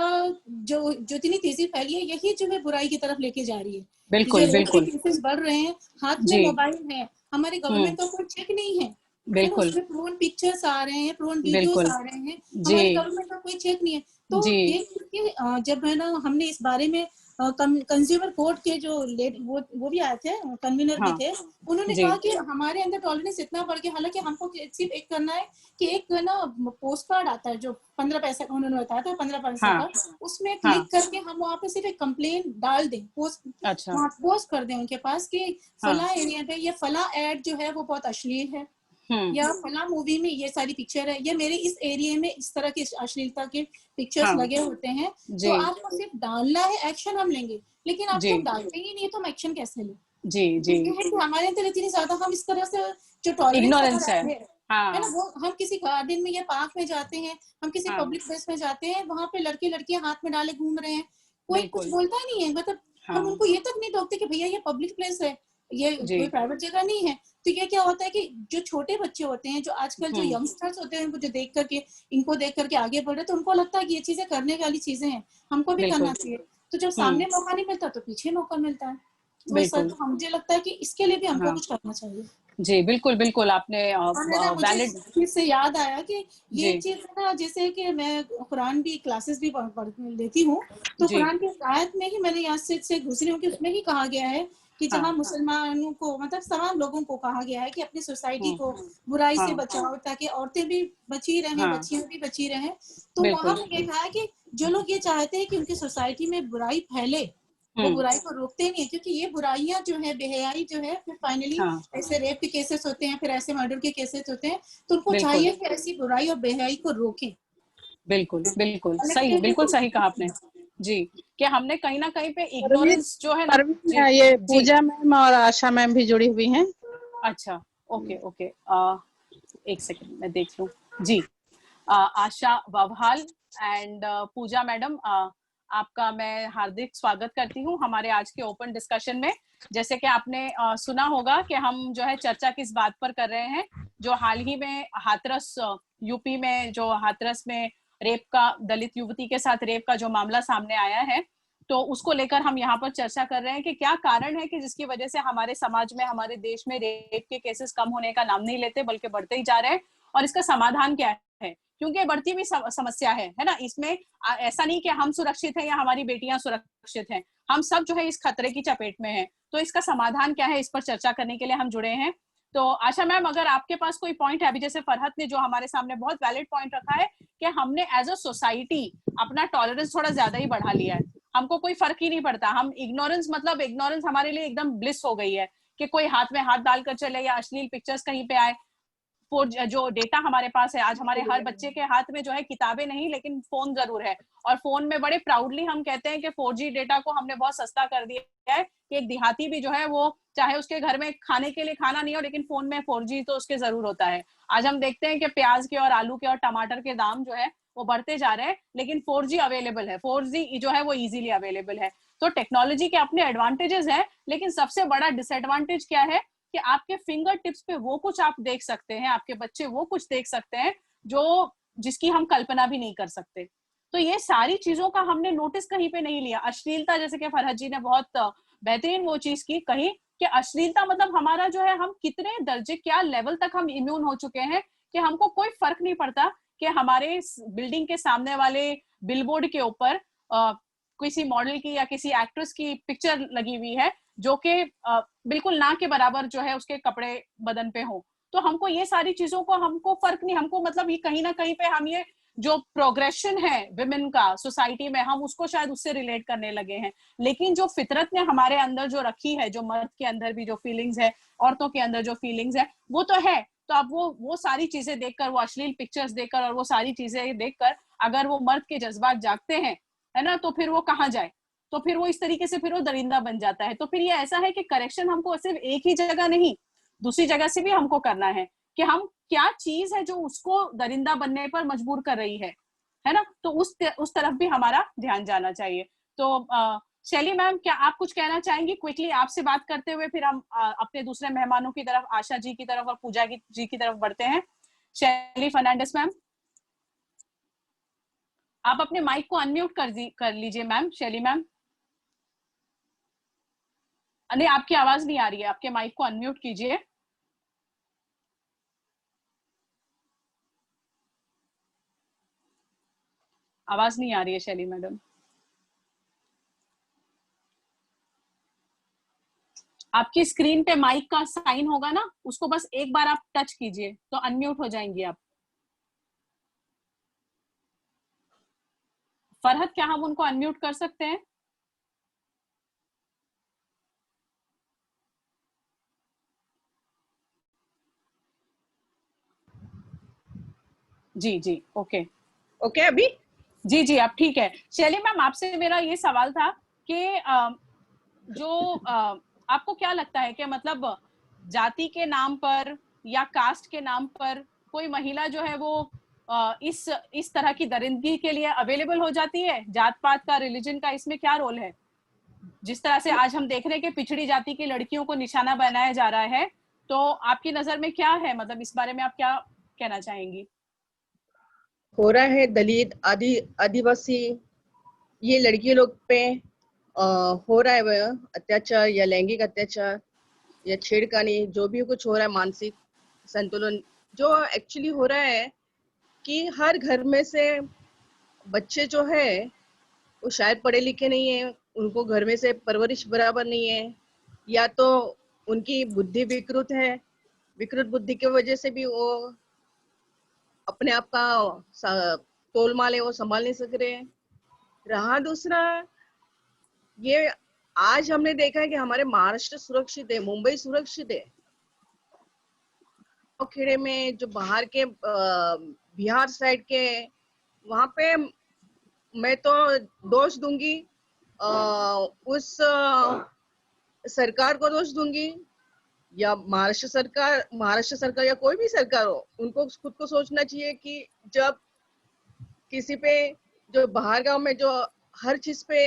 जो जो इतनी तेजी फैली है, यही जो है बुराई की तरफ लेके जा रही है। बिल्कुल जो बिल्कुल केसेस बढ़ रहे हैं, हाथ में जी मोबाइल है, हमारे गवर्नमेंट का कोई चेक नहीं है, है ना, बिल्कुल उसमें प्रोन पिक्चर्स आ रहे हैं, प्रोन वीडियोस बिल्कुल आ रहे हैं, जी हमारे गवर्नमेंट का कोई चेक नहीं है। तो जी ये चीज़ जब है ना हमने इस बारे में कंज्यूमर कोर्ट के जो वो भी आए थे, कन्वीनर भी हाँ थे, उन्होंने जी कहा कि हमारे अंदर टॉलरेंस इतना बढ़ गया, हालांकि हमको सिर्फ एक करना है कि एक ना पोस्ट कार्ड आता है जो 15 पैसे का, उन्होंने बताया था 15 पैसे हाँ का, उसमें हाँ क्लिक करके हम वहाँ पे सिर्फ एक कंप्लेन डाल दें, अच्छा वहाँ पोस्ट कर दें उनके पास कि हाँ फला एरिया पे ये फला एड जो है वो बहुत अश्लील है, या फला मूवी में ये सारी पिक्चर है, या मेरे इस एरिया में इस तरह की अश्लीलता के पिक्चर्स हाँ लगे होते हैं, जी तो आपको सिर्फ डालना है, एक्शन हम लेंगे। लेकिन आप जी जब डालते ही नहीं तो हम एक्शन कैसे लें? जी तो जी ये है कि हमारे अंदर इतनी ज्यादा हम इस तरह से जो टॉलरेंस इग्नोरेंस हमारा है है ना, हाँ वो हम किसी गार्डन में या पार्क में जाते हैं, हम किसी हाँ पब्लिक प्लेस में जाते हैं, वहां पे लड़के लड़कियां हाथ में डाले घूम रहे हैं, कोई कुछ बिल्कुल बोलता ही नहीं है, मतलब हाँ हम उनको ये तक नहीं टोकते कि भैया ये पब्लिक प्लेस है, ये जी कोई प्राइवेट जगह नहीं है। तो ये क्या होता है कि जो छोटे बच्चे होते हैं, जो आजकल जो यंगस्टर्स होते हैं, उनको जो देख करके इनको देख करके आगे बढ़ रहे, तो उनको लगता है कि ये चीजें करने वाली चीजें हैं, हमको भी करना बिल्कुल चाहिए। तो जब सामने मौका नहीं मिलता तो पीछे मौका मिलता है। तो सर, बिल्कुल तो मुझे लगता है कि इसके लिए भी हमको हाँ कुछ करना चाहिए। जी बिल्कुल बिल्कुल आपने और है ना, मुझे वैलिड इस चीज से याद आया कि ये जी चीज है ना, जैसे कि मैं कुरान भी क्लासेस भी पढ़ लेती हूँ, तो जी कुरान की आयत में ही मैंने यहाँ से घुस रही हूँ कि उसमें ही कहा गया है कि हाँ जहाँ मुसलमानों को, मतलब तमाम लोगों को कहा गया है कि अपनी सोसाइटी को हम्म बुराई से हाँ बचाओ, ताकि औरतें भी बची रहें, हाँ बच्चियां भी बची रहें। तो वहां बिल्कुल में ये कहा है कि जो लोग ये चाहते हैं कि उनकी सोसाइटी में बुराई फैले, वो बुराई को रोकते नहीं है, क्योंकि ये बुराइयां जो है, बेहयाई जो है, फिर फाइनली हाँ ऐसे रेप के केसेस होते हैं, फिर ऐसे मर्डर के केसेस होते हैं। तो उनको बिल्कुल चाहिए कि ऐसी बुराई और बेहयाई को रोकें। बिल्कुल बिल्कुल सही कनेक्टेड है बिल्कुल तो सही कहा आपने जी कि हमने कहीं ना कहीं पे परवीन इग्नोरेंस जो है ना परवीन जी ये जी पूजा मैम और आशा मैम भी जुड़ी हुई हैं। अच्छा ओके ओके एक सेकंड मैं देख लूं जी आशा ववहाल एंड पूजा मैडम आपका मैं हार्दिक स्वागत करती हूँ हमारे आज के ओपन डिस्कशन में। जैसे कि आपने सुना होगा कि हम जो है चर्चा किस बात पर कर रहे हैं, जो हाल ही में हाथरस यूपी में जो हाथरस में रेप का, दलित युवती के साथ रेप का जो मामला सामने आया है, तो उसको लेकर हम यहाँ पर चर्चा कर रहे हैं कि क्या कारण है कि जिसकी वजह से हमारे समाज में, हमारे देश में रेप के केसेस कम होने का नाम नहीं लेते बल्कि बढ़ते ही जा रहे हैं, और इसका समाधान क्या है, क्योंकि बढ़ती हुई समस्या है ना। इसमें ऐसा नहीं कि हम सुरक्षित हैं या हमारी बेटियां सुरक्षित हैं, हम सब जो है इस खतरे की चपेट में हैं। तो इसका समाधान क्या है, इस पर चर्चा करने के लिए हम जुड़े हैं। तो आशा मैम, अगर आपके पास कोई पॉइंट है, अभी जैसे फरहत ने जो हमारे सामने बहुत वैलिड पॉइंट रखा है कि हमने एज अ सोसाइटी अपना टॉलरेंस थोड़ा ज्यादा ही बढ़ा लिया है, हमको कोई फर्क ही नहीं पड़ता, हम इग्नोरेंस, मतलब इग्नोरेंस हमारे लिए एकदम ब्लिस हो गई है कि कोई हाथ में हाथ डालकर चले या अश्लील पिक्चर्स कहीं पे आए। जो डेटा हमारे पास है, आज हमारे हर बच्चे के हाथ में जो है किताबें नहीं लेकिन फोन जरूर है, और फोन में बड़े प्राउडली हम कहते हैं कि 4G डेटा को हमने बहुत सस्ता कर दिया है कि एक देहाती भी जो है वो चाहे उसके घर में खाने के लिए खाना नहीं हो लेकिन फोन में 4G तो उसके जरूर होता है। आज हम देखते हैं कि प्याज के और आलू के और टमाटर के दाम जो है वो बढ़ते जा रहे हैं, लेकिन 4G अवेलेबल है, 4G जो है वो इजीली अवेलेबल है। तो टेक्नोलॉजी के अपने एडवांटेजेस हैं, लेकिन सबसे बड़ा डिसएडवांटेज क्या है कि आपके फिंगर टिप्स पे वो कुछ आप देख सकते हैं, आपके बच्चे वो कुछ देख सकते हैं जो जिसकी हम कल्पना भी नहीं कर सकते। तो ये सारी चीजों का हमने नोटिस कहीं पे नहीं लिया। अश्लीलता, जैसे कि फरहत जी ने बहुत बेहतरीन वो चीज की कही कि अश्लीलता मतलब हमारा जो है, हम कितने दर्जे, क्या लेवल तक हम इम्यून हो चुके हैं कि हमको कोई फर्क नहीं पड़ता कि हमारे बिल्डिंग के सामने वाले बिलबोर्ड के ऊपर किसी मॉडल की या किसी एक्ट्रेस की पिक्चर लगी हुई है जो कि बिल्कुल ना के बराबर जो है उसके कपड़े बदन पे हो। तो हमको ये सारी चीजों को हमको फर्क नहीं, हमको मतलब ये कहीं ना कहीं पे हम ये जो प्रोग्रेशन है विमेन का सोसाइटी में, हम उसको शायद उससे रिलेट करने लगे हैं। लेकिन जो फितरत ने हमारे अंदर जो रखी है, जो मर्द के अंदर भी जो फीलिंग्स है, औरतों के अंदर जो फीलिंग्स है, वो तो है। तो अब वो सारी चीजें देखकर, वो अश्लील पिक्चर्स देखकर और वो सारी चीजें देखकर अगर वो मर्द के जज्बात जागते हैं, है ना, तो फिर वो कहाँ जाए, तो फिर वो इस तरीके से फिर वो दरिंदा बन जाता है। तो फिर ये ऐसा है कि करेक्शन हमको सिर्फ एक ही जगह नहीं, दूसरी जगह से भी हमको करना है कि हम क्या चीज है जो उसको दरिंदा बनने पर मजबूर कर रही है ना। तो उस तरफ भी हमारा ध्यान जाना चाहिए। तो शैली मैम, क्या आप कुछ कहना चाहेंगी क्विकली? आपसे बात करते हुए फिर हम अपने दूसरे मेहमानों की तरफ, आशा जी की तरफ और पूजा जी की तरफ बढ़ते हैं। शैली फर्नांडिस मैम, आप अपने माइक को अनम्यूट कर लीजिए मैम, शैली मैम। नहीं, आपकी आवाज नहीं आ रही है, आपके माइक को अनम्यूट कीजिए। आवाज नहीं आ रही है शैली मैडम। आपकी स्क्रीन पे माइक का साइन होगा ना, उसको बस एक बार आप टच कीजिए तो अनम्यूट हो जाएंगी आप। फरहत, क्या हम उनको अनम्यूट कर सकते हैं? जी जी, ओके ओके अभी जी जी, अब ठीक है। शैली मैम, आपसे मेरा ये सवाल था कि आपको क्या लगता है कि मतलब जाति के नाम पर या कास्ट के नाम पर कोई महिला जो है वो इस तरह की दरिंदगी के लिए अवेलेबल हो जाती है? जात पात का, रिलीजन का इसमें क्या रोल है? जिस तरह से आज हम देख रहे हैं कि पिछड़ी जाति की लड़कियों को निशाना बनाया जा रहा है, तो आपकी नजर में क्या है, मतलब इस बारे में आप क्या कहना चाहेंगी? हो रहा है दलित आदिवासी ये लड़की लोग पे हो रहा है वह अत्याचार या लैंगिक अत्याचार या छेड़खानी, जो भी कुछ हो रहा है, मानसिक संतुलन जो एक्चुअली हो रहा है कि हर घर में से बच्चे जो है वो शायद पढ़े लिखे नहीं है, उनको घर में से परवरिश बराबर नहीं है, या तो उनकी बुद्धि विकृत है, विकृत बुद्धि की वजह से भी वो अपने आप का तोल माल है वो संभाल नहीं सक रहे हैं। रहा दूसरा, ये आज हमने देखा है कि हमारे महाराष्ट्र सुरक्षित है, मुंबई सुरक्षित है। खेड़े में जो बाहर के बिहार साइड के, वहां पे मैं तो दोष दूंगी उस सरकार को दोष दूंगी, या महाराष्ट्र सरकार या कोई भी सरकार हो, उनको खुद को सोचना चाहिए कि जब किसी पे जो बाहर गांव में जो हर चीज पे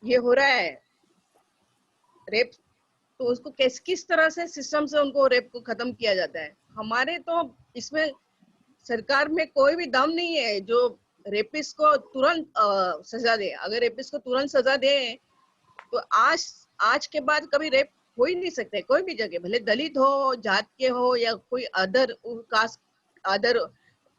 ये हो रहा है रेप, तो उसको किस तरह से सिस्टम से उनको रेप को खत्म किया जाता है। हमारे तो इसमें सरकार में कोई भी दम नहीं है जो रेपिस्ट को तुरंत सजा दे। अगर रेपिस्ट को तुरंत सजा दे तो आज के बाद कभी रेप हो ही नहीं सकते कोई भी जगह, भले दलित हो, जात के हो, या कोई अदर कास्ट अदर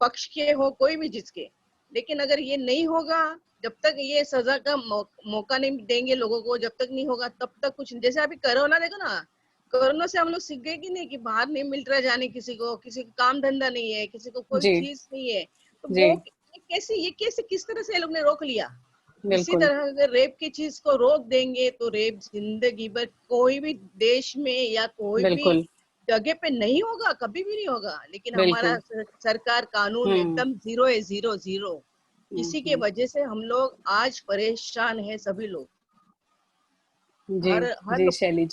पक्ष के हो, कोई भी जिसके। लेकिन अगर ये नहीं होगा, जब तक ये सजा का मौका नहीं देंगे लोगों को, जब तक नहीं होगा तब तक कुछ। जैसे अभी कोरोना देखो ना, कोरोना से हम लोग सीख गए कि नहीं कि बाहर नहीं मिल रहा जाने, किसी को काम धंधा नहीं है, किसी को कोई चीज नहीं है, तो वो कैसे किस तरह से ये लोग ने रोक लिया। इसी तरह अगर रेप की चीज को रोक देंगे तो रेप जिंदगी भर कोई भी देश में या कोई भी जगह पे नहीं होगा, कभी भी नहीं होगा। लेकिन हमारा सरकार कानून एकदम जीरो है, जीरो। इसी के वजह से हम लोग आज परेशान है सभी लोग।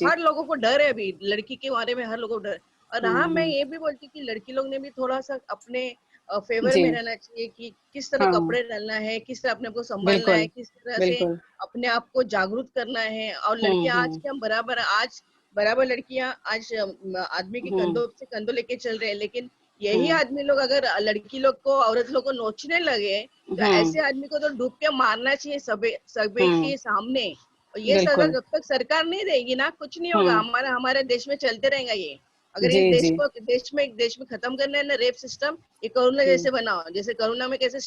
हर लोगों को डर है अभी लड़की के बारे में, हर लोगों को डर। और हाँ, मैं ये भी बोलती कि लड़की लोग ने भी थोड़ा सा अपने फेवर में रहना चाहिए कि किस तरह कपड़े डालना है, किस तरह अपने को संभालना है, किस तरह से अपने आप को जागरूक करना है। और लड़कियां आज के हम बराबर लड़कियां आज आदमी के कंधों से कंधों लेके चल रहे हैं। लेकिन यही आदमी लोग अगर लड़की लोग को, औरत लोग को नोचने लगे तो ऐसे आदमी को तो डूब के मारना चाहिए सबे के सामने। और ये सजा जब तक सरकार नहीं देगी ना, कुछ नहीं होगा। हमारे देश में चलते रहेगा ये। अगर ये देश में खत्म करना है ना रेप सिस्टम, ये कोरोना जैसे बनाओ। जैसे कोरोना में कैसे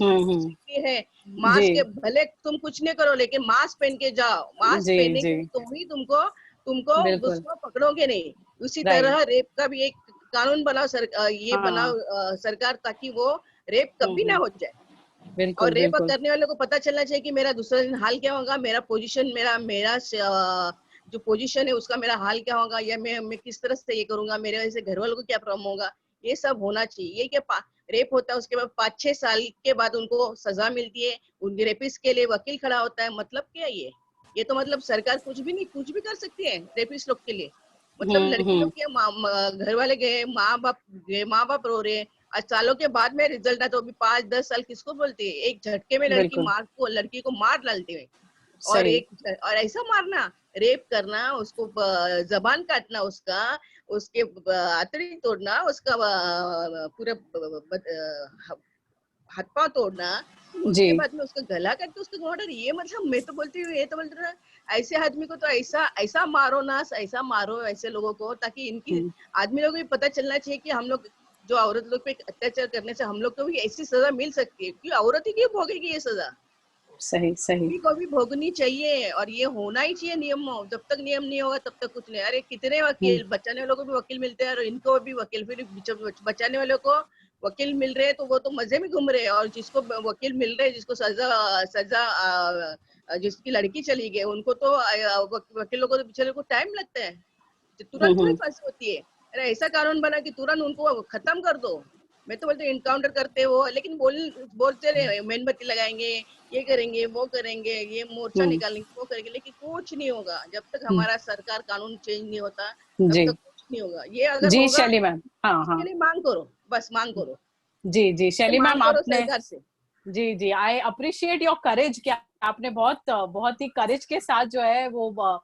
है मास्क के, भले तुम कुछ नहीं करो लेकिन मास्क पहन के जाओ, मास्क पहने के तुम ही तुमको उसको पकड़ोगे नहीं। उसी तरह रेप का भी एक कानून बनाओ सरकार, ताकि वो रेप कभी ना हो जाए। और रेप करने वालों को पता चलना चाहिए कि मेरा दूसरा दिन हाल क्या होगा, मेरा पोजीशन, मेरा जो पोजीशन है उसका मेरा हाल क्या होगा, या मैं किस तरह से ये करूंगा, मेरे वजह से घर वालों को क्या प्रॉब्लम होगा। ये सब होना चाहिए। ये क्या रेप होता है उसके बाद 5-6 साल के बाद उनको सजा मिलती है, उनके रेपिस्ट के लिए वकील खड़ा होता है। मतलब क्या ये तो मतलब सरकार कुछ भी कर सकती है रेपिस्ट लोग के लिए। मतलब लड़की लोग के घर वाले गए, माँ बाप रो रहे हैं, आज सालों के बाद में रिजल्ट है तो अभी 5-10 साल किसको बोलते हैं। एक झटके में लड़की को मार डालते हैं। और ऐसा मारना, रेप करना, उसको जबान काटना, उसके आंतड़ी तोड़ना, उसका पूरा हाथ पांव तोड़ना, उसके बाद में उसका गला काट के उसका मर्डर, ये मतलब मैं तो बोलती हूँ, ये तो बोलती हूँ ऐसे आदमी को तो ऐसा ऐसा मारो ना, ऐसा मारो ऐसे लोगों को, ताकि इनकी आदमी लोगों को भी पता चलना चाहिए कि हम लोग जो औरत लोग पे अत्याचार करने से हम लोग को भी ऐसी सजा मिल सकती है, क्योंकि औरत ही क्यों भोगेगी ये सजा? सही सही को भी भोगनी चाहिए, और ये होना ही चाहिए नियम। जब तक नियम नहीं होगा तब तक कुछ नहीं। अरे कितने वकील, बचाने वालों को भी वकील मिलते हैं और इनको भी वकील, फिर बचाने वालों को वकील मिल रहे हैं तो वो तो मजे में घूम रहे हैं, और जिसको वकील मिल रहे हैं, जिसको सजा सजा जिसकी लड़की चली गई, उनको तो वकीलों को तो बेचारे को टाइम लगता है, तुरंत थोड़ी फांसी होती है। अरे ऐसा कानून बना कि तुरंत उनको खत्म कर दो। मैं तो बोलती हूँ इनकाउंटर करते हो, लेकिन बोलते रहे मेणबत्ती लगाएंगे, ये करेंगे, वो करेंगे, ये मोर्चा निकालेंगे, वो करेंगे, लेकिन कुछ नहीं होगा जब तक हमारा सरकार कानून चेंज नहीं होता, तब तक कुछ नहीं होगा। ये अगर जी होगा, शैली मैम, हाँ इसके लिए मांग करो, बस मांग करो। जी जी शैली मैम, आपने सरकार से, जी जी आई अप्रिशिएट योर करेज, क्या आपने बहुत ही करेज के साथ जो है वो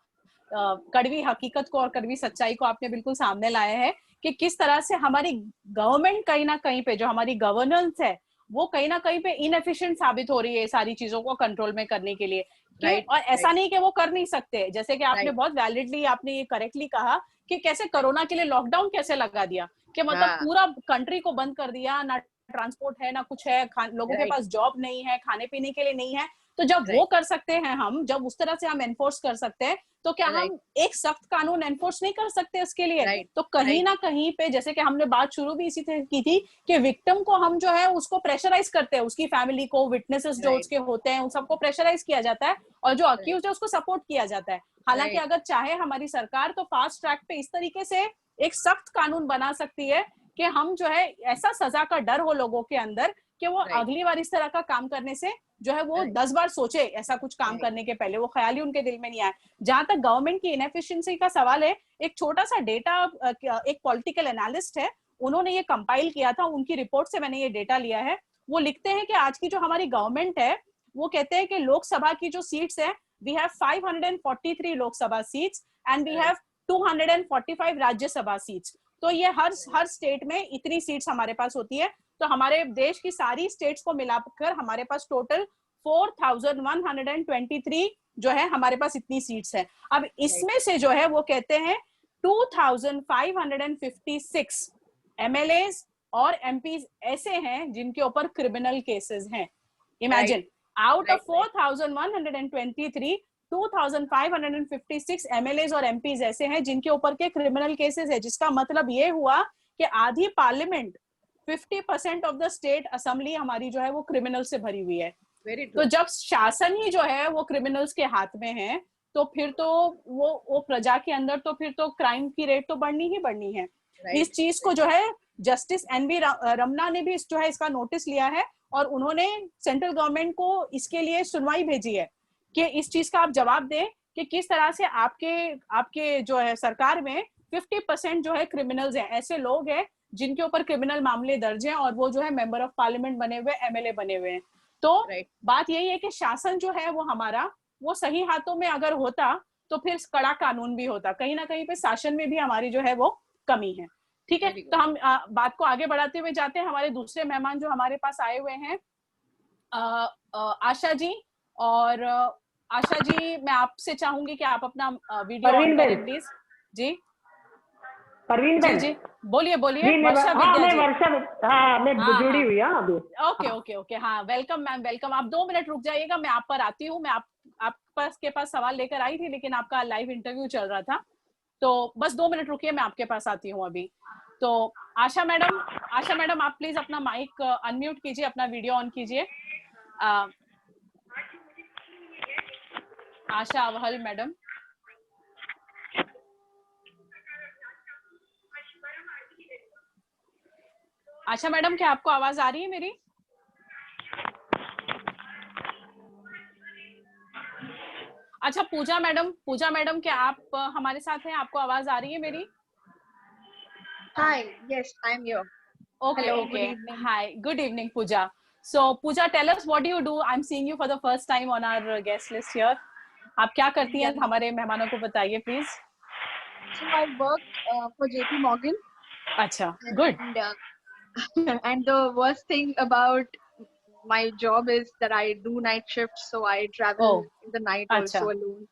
कड़वी हकीकत को और कड़वी सच्चाई को आपने बिल्कुल सामने लाया है कि किस तरह से हमारी गवर्नमेंट कहीं ना कहीं पे, जो हमारी गवर्नेंस है, वो कहीं ना कहीं पे इनएफिशिएंट साबित हो रही है सारी चीजों को कंट्रोल में करने के लिए। और ऐसा नहीं कि वो कर नहीं सकते, जैसे कि आपने बहुत वैलिडली, आपने ये करेक्टली कहा कि कैसे कोरोना के लिए लॉकडाउन कैसे लगा दिया, कि मतलब पूरा कंट्री को बंद कर दिया, ना ट्रांसपोर्ट है ना कुछ है, लोगों के पास जॉब नहीं है, खाने पीने के लिए नहीं है। तो जब वो कर सकते हैं हम, जब उस तरह से हम एनफोर्स कर सकते हैं, तो क्या हम एक सख्त कानून एनफोर्स नहीं कर सकते उसके लिए? तो कहीं ना कहीं पे, जैसे कि हमने बात शुरू भी इसी तरह की थी कि विक्टिम को हम जो है उसको प्रेशराइज करते हैं, उसकी फैमिली को, विटनेसेस जो उसके होते हैं, उन सबको प्रेशराइज किया जाता है, और जो अक्यूज है उसको सपोर्ट किया जाता है। हालांकि अगर चाहे हमारी सरकार तो फास्ट ट्रैक पे इस तरीके से एक सख्त कानून बना सकती है कि हम जो है ऐसा सजा का डर हो लोगों के अंदर कि वो अगली बार इस तरह का काम करने से जो है वो 10 बार सोचे ऐसा कुछ काम करने के पहले, वो ख्याल ही उनके दिल में नहीं आए। जहां तक गवर्नमेंट की इनएफिशिएंसी का सवाल है, एक छोटा सा डेटा, एक पॉलिटिकल एनालिस्ट है, उन्होंने ये कंपाइल किया था, उनकी रिपोर्ट से मैंने ये डेटा लिया है। वो लिखते हैं कि आज की जो हमारी गवर्नमेंट है, वो कहते हैं कि लोकसभा की जो सीट्स है, we have 543 Lok Sabha seats and we have 245 Rajya Sabha seats. तो ये हर स्टेट में इतनी सीट्स हमारे पास होती है। तो हमारे देश की सारी स्टेट्स को मिलाकर हमारे पास टोटल 4123 जो है हमारे पास इतनी सीट्स है। अब इसमें से जो है वो कहते हैं 2556 एमएलएज और एमपीज ऐसे हैं जिनके ऊपर क्रिमिनल केसेस हैं। इमेजिन, आउट ऑफ 4123 2556 एमएलएज और एमपीज ऐसे हैं जिनके ऊपर के क्रिमिनल केसेस है, जिसका मतलब ये हुआ कि आधी parliament, 50% of the state assembly हमारी जो है वो क्रिमिनल से भरी हुई है। तो जब शासन ही जो है वो क्रिमिनल्स के हाथ में है, तो फिर तो वो प्रजा के अंदर तो फिर तो क्राइम की रेट तो बढ़नी ही बढ़नी है। इस चीज को जो है जस्टिस एनवी रमना ने भी जो है इसका नोटिस लिया है, और उन्होंने सेंट्रल गवर्नमेंट को इसके लिए सुनवाई भेजी है कि इस चीज का आप जवाब दें कि किस तरह से आपके जो है सरकार में 50% जो है क्रिमिनल्स हैं, ऐसे लोग हैं जिनके ऊपर क्रिमिनल मामले दर्ज हैं, और वो जो है मेंबर ऑफ पार्लियामेंट बने हुए, एमएलए बने हुए हैं। तो बात यही है कि शासन जो है वो हमारा, वो सही हाथों में अगर होता तो फिर कड़ा कानून भी होता। कहीं ना कहीं पे शासन में भी हमारी जो है वो कमी है। ठीक है, तो हम बात को आगे बढ़ाते हुए जाते हैं। हमारे दूसरे मेहमान जो हमारे पास आए हुए हैं आशा जी, और आशा जी मैं आपसे चाहूंगी कि आप अपना वीडियो ऑन करें प्लीज। जी परवीन जी जी बोलिए बोलिए। वर्षा विद्या जी, मैं जुड़ी हुई हूँ अभी। ओके ओके ओके, हाँ वेलकम मैम, वेलकम। आप 2 मिनट रुक जाइएगा, मैं आप पर आती हूँ। मैं आप के पास सवाल लेकर आई थी, लेकिन आपका लाइव इंटरव्यू चल रहा था, तो बस 2 मिनट रुकिए, मैं आपके पास आती हूँ अभी। तो आशा मैडम आप प्लीज अपना माइक अनम्यूट कीजिए, अपना वीडियो ऑन कीजिए। आशा अवहल मैडम, आशा मैडम क्या आपको आवाज आ रही है मेरी? अच्छा पूजा मैडम क्या आप हमारे साथ हैं? आपको आवाज आ रही है मेरी? Hi, yes, I'm here. Okay, Hello, okay. good evening. Hi, good evening, Pooja. So, Pooja, tell us what do you do? I'm seeing you for the first time on our guest list here. आप क्या करती हैं? हमारे मेहमानों को बताइए, please. So I work for JP Morgan. अच्छा, good. And the worst thing about my job is that I do night shifts, so I travel Oh, in the night अच्छा, also alone.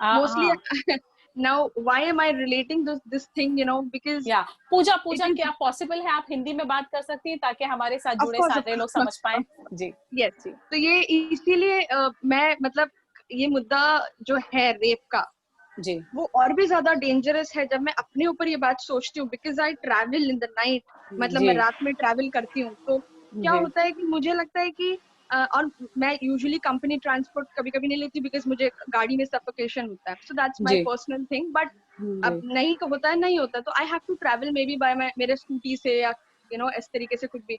Mostly, हाँ, now why am I relating this thing? Because या पूजा it पूजा is, क्या पॉसिबल है आप हिंदी में बात कर सकती हैं ताकि हमारे साथ of जुड़े course, of सारे लोग course, समझ पाए? of ji yes. जी तो ये इसीलिए मैं मतलब ये मुद्दा जो है रेप का, जी वो और भी ज्यादा डेंजरस है जब मैं अपने ऊपर ये बात सोचती हूँ, because I travel in the night, मतलब मैं जी रात में ट्रैवल करती हूँ। तो क्या जी होता है कि मुझे लगता है कि और मैं यूजुअली कंपनी ट्रांसपोर्ट कभी कभी नहीं लेती, बिकॉज मुझे गाड़ी में सफोकेशन होता है, सो दैट्स माय जी पर्सनल थिंग। बट अब जी नहीं होता है, नहीं होता, तो I have to travel maybe by मेरे स्कूटी से, या इस तरीके से कुछ भी।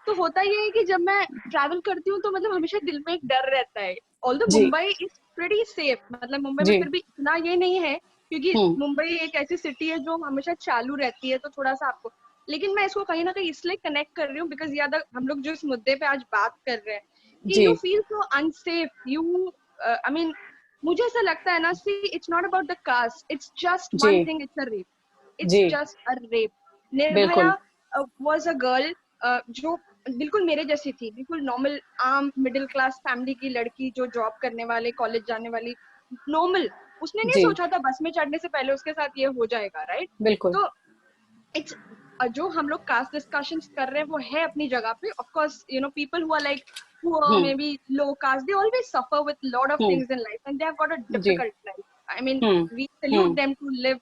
तो होता ये है कि जब मैं ट्रैवल करती हूँ तो मतलब हमेशा दिल में एक डर रहता है। ऑल्दो जी मुंबई इज प्रीटी सेफ, मतलब मुंबई में जी फिर भी इतना ये नहीं है, क्योंकि हम्म मुंबई एक ऐसी सिटी है जो हमेशा चालू रहती है, तो थोड़ा सा आपको, लेकिन मैं इसको कहीं ना कहीं इसलिए कनेक्ट कर रही हूँ बिकॉज याद हम लोग जो इस मुद्दे पे आज बात कर रहे हैं कि जी you feel so unsafe, you I mean, मुझे ऐसा लगता है ना, see it's not about the caste, it's just जी one thing, it's a rape, it's जी जस्ट अ रेप। निर्भया बिल्कुल वाज अ गर्ल जो बिल्कुल मेरे जैसी थी, बिल्कुल नॉर्मल आम मिडिल क्लास फैमिली की लड़की, जो जॉब करने वाले, कॉलेज जाने वाली, नॉर्मल। उसने नहीं जी सोचा था बस में चढ़ने से पहले उसके साथ ये हो जाएगा, राइट? बिल्कुल तो इट्स जो हम लोग कास्ट डिस्कशंस कर रहे हैं वो है अपनी जगह पे, of course people who are like poor, hmm maybe low caste, they always suffer with lot of hmm things in life, and they have got a जी difficult life. I mean, hmm we salute hmm them to live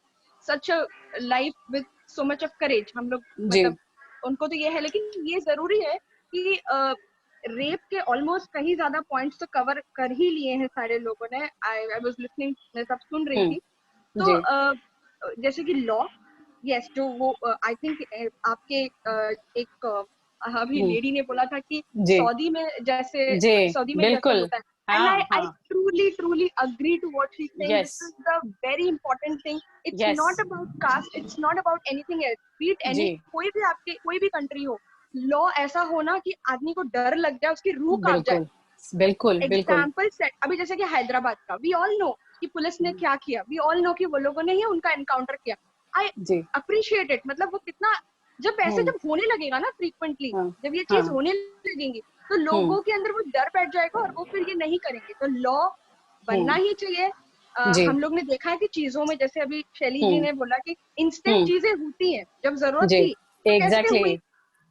such a life with so much of courage. हम लोग जी मतलब उनको तो ये है, लेकिन ये जरूरी है कि रेप के ऑलमोस्ट कहीं ज्यादा पॉइंट्स तो कवर कर ही लिए हैं सारे लोगों ने। आई वाज लिसनिंग, मैं सब सुन रही थी। तो जी जैसे कि लॉ, यस, जो वो आई थिंक आपके एक अभी हम्म लेडी ने बोला था कि जी सऊदी में जैसे जी जैसे बिल्कुल होता है, एंड हाँ आई हाँ truly agree to what she's saying. Yes This is the very important thing. It's yes not about caste, it's not about anything else. Be it any, जी कोई भी कंट्री हो, लॉ ऐसा होना कि आदमी को डर लग जाए, उसकी रूह कांप जाए। बिल्कुल बिल्कुल बिल्कुल एग्जाम्पल सेट, अभी जैसे कि हैदराबाद का, वी ऑल नो कि पुलिस ने क्या किया, वी ऑल नो कि वो लोगों ने ही उनका एनकाउंटर किया। आई जी अप्रिशिएट इट, मतलब वो कितना, जब ऐसे हम्म जब होने लगेगा ना फ्रीक्वेंटली, हाँ जब ये चीज हाँ होने लगेंगी, तो हम्म लोगों के अंदर वो डर बैठ जाएगा और वो फिर ये नहीं करेंगे। तो लॉ बनना हम्म ही चाहिए। जी हम लोग ने देखा है कि चीजों में, जैसे अभी शैली जी हम्म ने बोला कि इंस्टेंट हम्म चीजें होती हैं, जब जरूरत जी थी तो कैसे एग्जैक्टली हुई,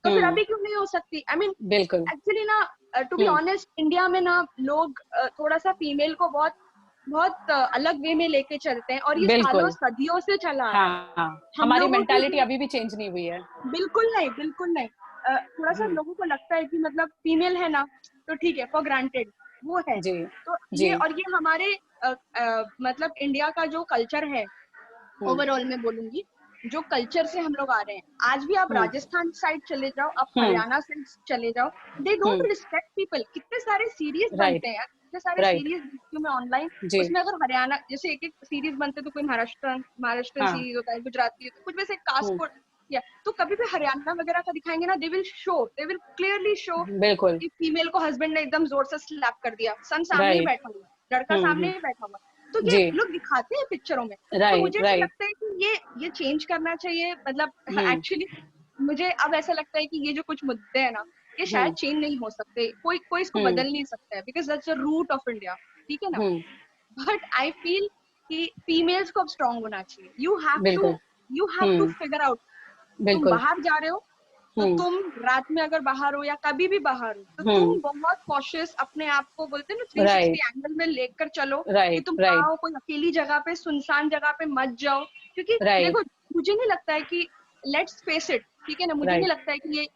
तो फिर अभी क्यों नहीं हो सकती? आई मीन, बिल्कुल एक्चुअली ना, to be hmm honest, India में ना लोग थोड़ा सा फीमेल को बहुत बहुत अलग वे में लेके चलते हैं, और ये सालों बिल्कुल सदियों से चला आ रहा है। हाँ हम हमारी लोगों की मेंटालिटी जो, अभी भी चेंज नहीं हुई है बिल्कुल नहीं, बिल्कुल नहीं। थोड़ा सा लोगों को लगता है कि मतलब फीमेल है ना, तो ठीक है, फॉर ग्रांटेड वो है। जी तो जी ये हमारे मतलब इंडिया का जो कल्चर है, हम्म ओवरऑल मैं बोलूंगी, जो कल्चर से हम लोग आ रहे हैं, आज भी आप हम्म राजस्थान साइड चले जाओ, आप हम्म हरियाणा साइड चले जाओ, they don't hmm respect people. कितने सारे सीरीज राइट बनते हैं यार, कितने सारे राइट सीरीज देखती हूँ मैं ऑनलाइन, जी उसमें अगर हरियाणा जैसे एक एक सीरीज बनते, तो कोई महाराष्ट्रन हाँ सीरीज होता है, गुजराती होता है, कुछ वैसे कास्ट हम्म को, या तो कभी भी हरियाणा वगैरह का दिखाएंगे ना, दे विल क्लियरली शो बिल्कुल कि फीमेल को हस्बैंड ने एकदम जोर से स्लैप कर दिया, सन सामने ही राइट बैठा हुआ, लड़का सामने ही बैठा हुआ। तो ये जी लोग दिखाते हैं पिक्चरों में। तो राइट मुझे ऐसा राइट लगता है कि ये चेंज करना चाहिए, मतलब हम्म एक्चुअली मुझे अब ऐसा लगता है कि ये जो कुछ मुद्दे हैं ना, ये शायद हम्म चेंज नहीं हो सकते, कोई इसको हम्म बदल नहीं सकता है, because that's the root of India, ठीक है ना? हम्म बट आई फील कि फीमेल्स को अब स्ट्रांग होना चाहिए। बिल्कुल you have to figure out, तुम बिल्कुल बाहर जा रहे हो, तो हम्म तुम रात में अगर बाहर हो या कभी भी बाहर हो, तो हम्म तुम बहुत कॉशियस, अपने आप को बोलते हैं ना 360 राइट एंगल में लेकर चलो, कि राइट तुम कहाँ राइट हो, कोई अकेली जगह पे, सुनसान जगह पे मत जाओ। क्योंकि राइट देखो, मुझे नहीं लगता है कि, लेट्स फेस इट, ठीक है ना, मुझे नहीं राइट लगता है कि ये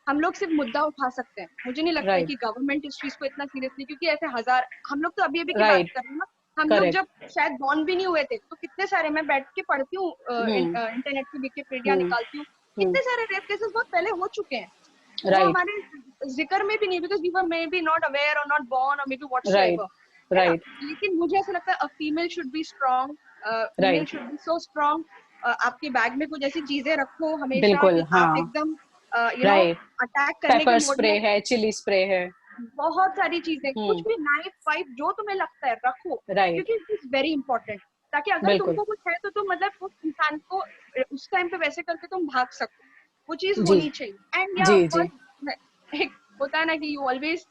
हम लोग सिर्फ मुद्दा उठा सकते हैं, मुझे नहीं लगता है राइट कि गवर्नमेंट इस चीज को इतना सीरियसली, क्योंकि ऐसे हजार, हम लोग तो अभी अभी की बात राइट कर रहे हैं ना, हम लोग करेक्ट जब शायद बॉर्न भी नहीं हुए थे, तो कितने सारे, मैं बैठ के पढ़ती हूँ हम्म इंटरनेट पे विकिपीडिया हम्म निकालती हूँ, हम्म कितने सारे रेप केसेस बहुत पहले हो चुके हैं, वो राइट हमारे जिक्र में भी नहीं, because we were maybe not aware or not born or may be right whatsoever, है ना? राइट लेकिन मुझे ऐसा लगता है a female should be strong, female right should be so strong. आपके बैग में कुछ ऐसी चीजें रखो हमेशा बिल्कुल कि आप हाँ एकदम राइट अटैक करने के पेपर मोड स्प्रे में, है चिली स्प्रे है बहुत सारी चीजें, कुछ भी, नाइफ वाइफ जो तुम्हें लगता है रखो, राइट क्योंकि इट इज वेरी इंपॉर्टेंट, ताकि अगर बिल्कुल तुमको कुछ है तो तुम मतलब उस इंसान को उस टाइम पे वैसे करके तुम भाग सको, वो चीज जी होनी चाहिए। एंड या जी ऑफ जी कोर्स, एक होता है ना कि you always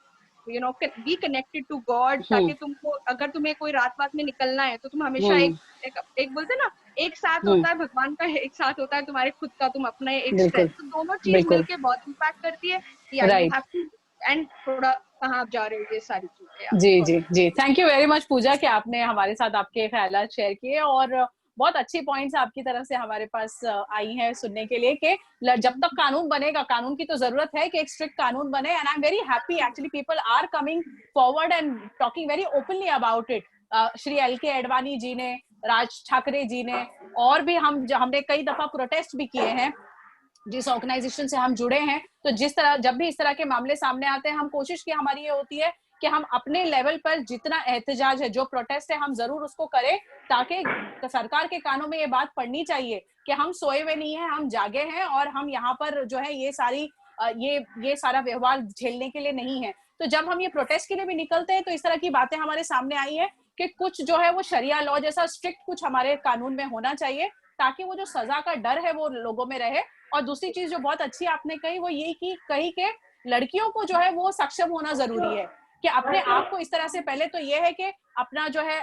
be connected to God, ताकि तुमको अगर तुम्हें कोई रात में निकलना है तो तुम हमेशा एक बोलते ना, एक साथ होता है भगवान का, एक साथ होता है तुम्हारे खुद का, तुम अपना एक स्ट्रेंथ, तो दोनों चीज मिलके बहुत इम्पैक्ट करती है। यू हैव टू एंड थोड़ा कहाँ आप जा रहे हो, ये सारी चीजें। जी जी जी, थैंक यू वेरी मच पूजा कि आपने हमारे साथ आपके ख्यालात शेयर किए, और बहुत अच्छी पॉइंट्स आपकी तरफ से हमारे पास आई हैं सुनने के लिए कि जब तक कानून बनेगा, कानून की तो जरूरत है कि एक स्ट्रिक्ट कानून बने, and I am very happy actually people are coming forward and talking very openly about it. Shri L K. Advani ji ने, राज ठाकरे जी ने, और भी हमने कई दफा प्रोटेस्ट भी किए हैं जिस ऑर्गेनाइजेशन से हम जुड़े हैं। तो जिस तरह जब भी इस तरह के मामले सामने आते हैं, हम कोशिश की हमारी ये होती है कि हम अपने लेवल पर जितना एहतजाज है, जो प्रोटेस्ट है, हम जरूर उसको करें, ताकि सरकार के कानों में ये बात पड़नी चाहिए कि हम सोए हुए नहीं हैं, हम जागे हैं, और हम यहाँ पर जो है ये सारा व्यवहार झेलने के लिए नहीं है। तो जब हम ये प्रोटेस्ट के लिए भी निकलते हैं तो इस तरह की बातें हमारे सामने आई है कि कुछ जो है वो शरिया लॉ जैसा स्ट्रिक्ट कुछ हमारे कानून में होना चाहिए, ताकि वो जो सजा का डर है वो लोगों में रहे। और दूसरी चीज जो बहुत अच्छी आपने कही वो ये कि कही के लड़कियों को जो है वो सक्षम होना जरूरी है, कि अपने आप को इस तरह से, पहले तो ये है कि अपना जो है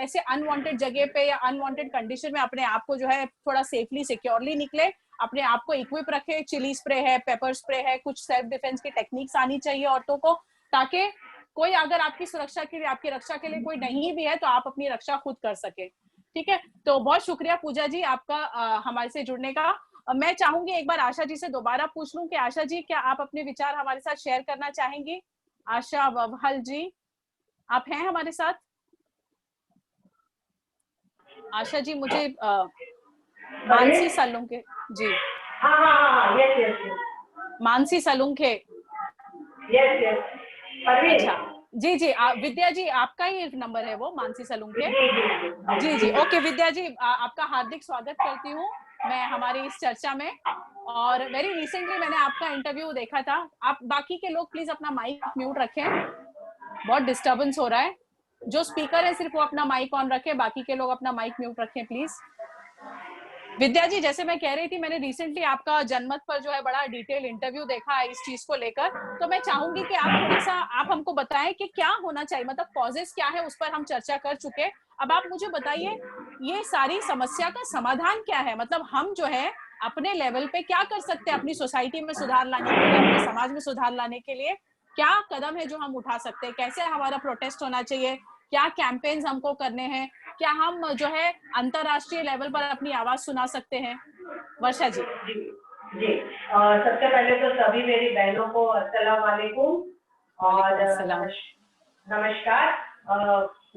ऐसे अनवांटेड जगह पे या अनवांटेड कंडीशन में अपने आप को जो है थोड़ा सेफली सिक्योरली निकले, अपने आप को इक्विप रखे, चिली स्प्रे है, पेपर स्प्रे है, कुछ सेल्फ डिफेंस की टेक्निक्स आनी चाहिए औरतों को, ताकि कोई अगर आपकी सुरक्षा के लिए, आपकी रक्षा के लिए कोई नहीं भी है तो आप अपनी रक्षा खुद कर सके। ठीक है, तो बहुत शुक्रिया पूजा जी आपका हमारे से जुड़ने का। मैं चाहूंगी एक बार आशा जी से दोबारा पूछ लूं कि आशा जी क्या आप अपने विचार हमारे साथ शेयर करना चाहेंगी? आशा ववहल जी, आप हैं हमारे साथ? आशा जी, मुझे मानसी सलूंखे जी, मानसी सलूंखे, अच्छा जी जी, विद्या जी आपका ही नंबर है वो, मानसी सलूंखे? जी जी, ओके विद्या जी, आपका हार्दिक स्वागत करती हूँ मैं हमारी इस चर्चा में। और वेरी रिसेंटली मैंने आपका इंटरव्यू देखा था। आप बाकी के लोग प्लीज अपना माइक म्यूट रखें, बहुत डिस्टरबेंस हो रहा है। जो स्पीकर है सिर्फ वो अपना माइक ऑन रखे, बाकी के लोग अपना माइक म्यूट रखें प्लीज। विद्या जी, जैसे मैं कह रही थी, मैंने रिसेंटली आपका जनमत पर जो है बड़ा डिटेल इंटरव्यू देखा है इस चीज को लेकर, तो मैं चाहूंगी कि आप थोड़ा सा आप हमको बताएं कि क्या होना चाहिए, मतलब कॉजेस क्या है, उस पर हम चर्चा कर चुके। अब आप मुझे बताइए ये सारी समस्या का समाधान क्या है, मतलब हम जो है अपने लेवल पे क्या कर सकते हैं अपनी सोसाइटी में सुधार लाने के लिए, अपने समाज में सुधार लाने के लिए क्या कदम है जो हम उठा सकते हैं, कैसे हमारा प्रोटेस्ट होना चाहिए, क्या कैंपेन्स हमको करने हैं, क्या हम जो है अंतरराष्ट्रीय लेवल पर अपनी आवाज सुना सकते हैं? वर्षा जी। जी, सबसे पहले तो सभी मेरी बहनों को अस्सलाम वालेकुम और नमस्कार।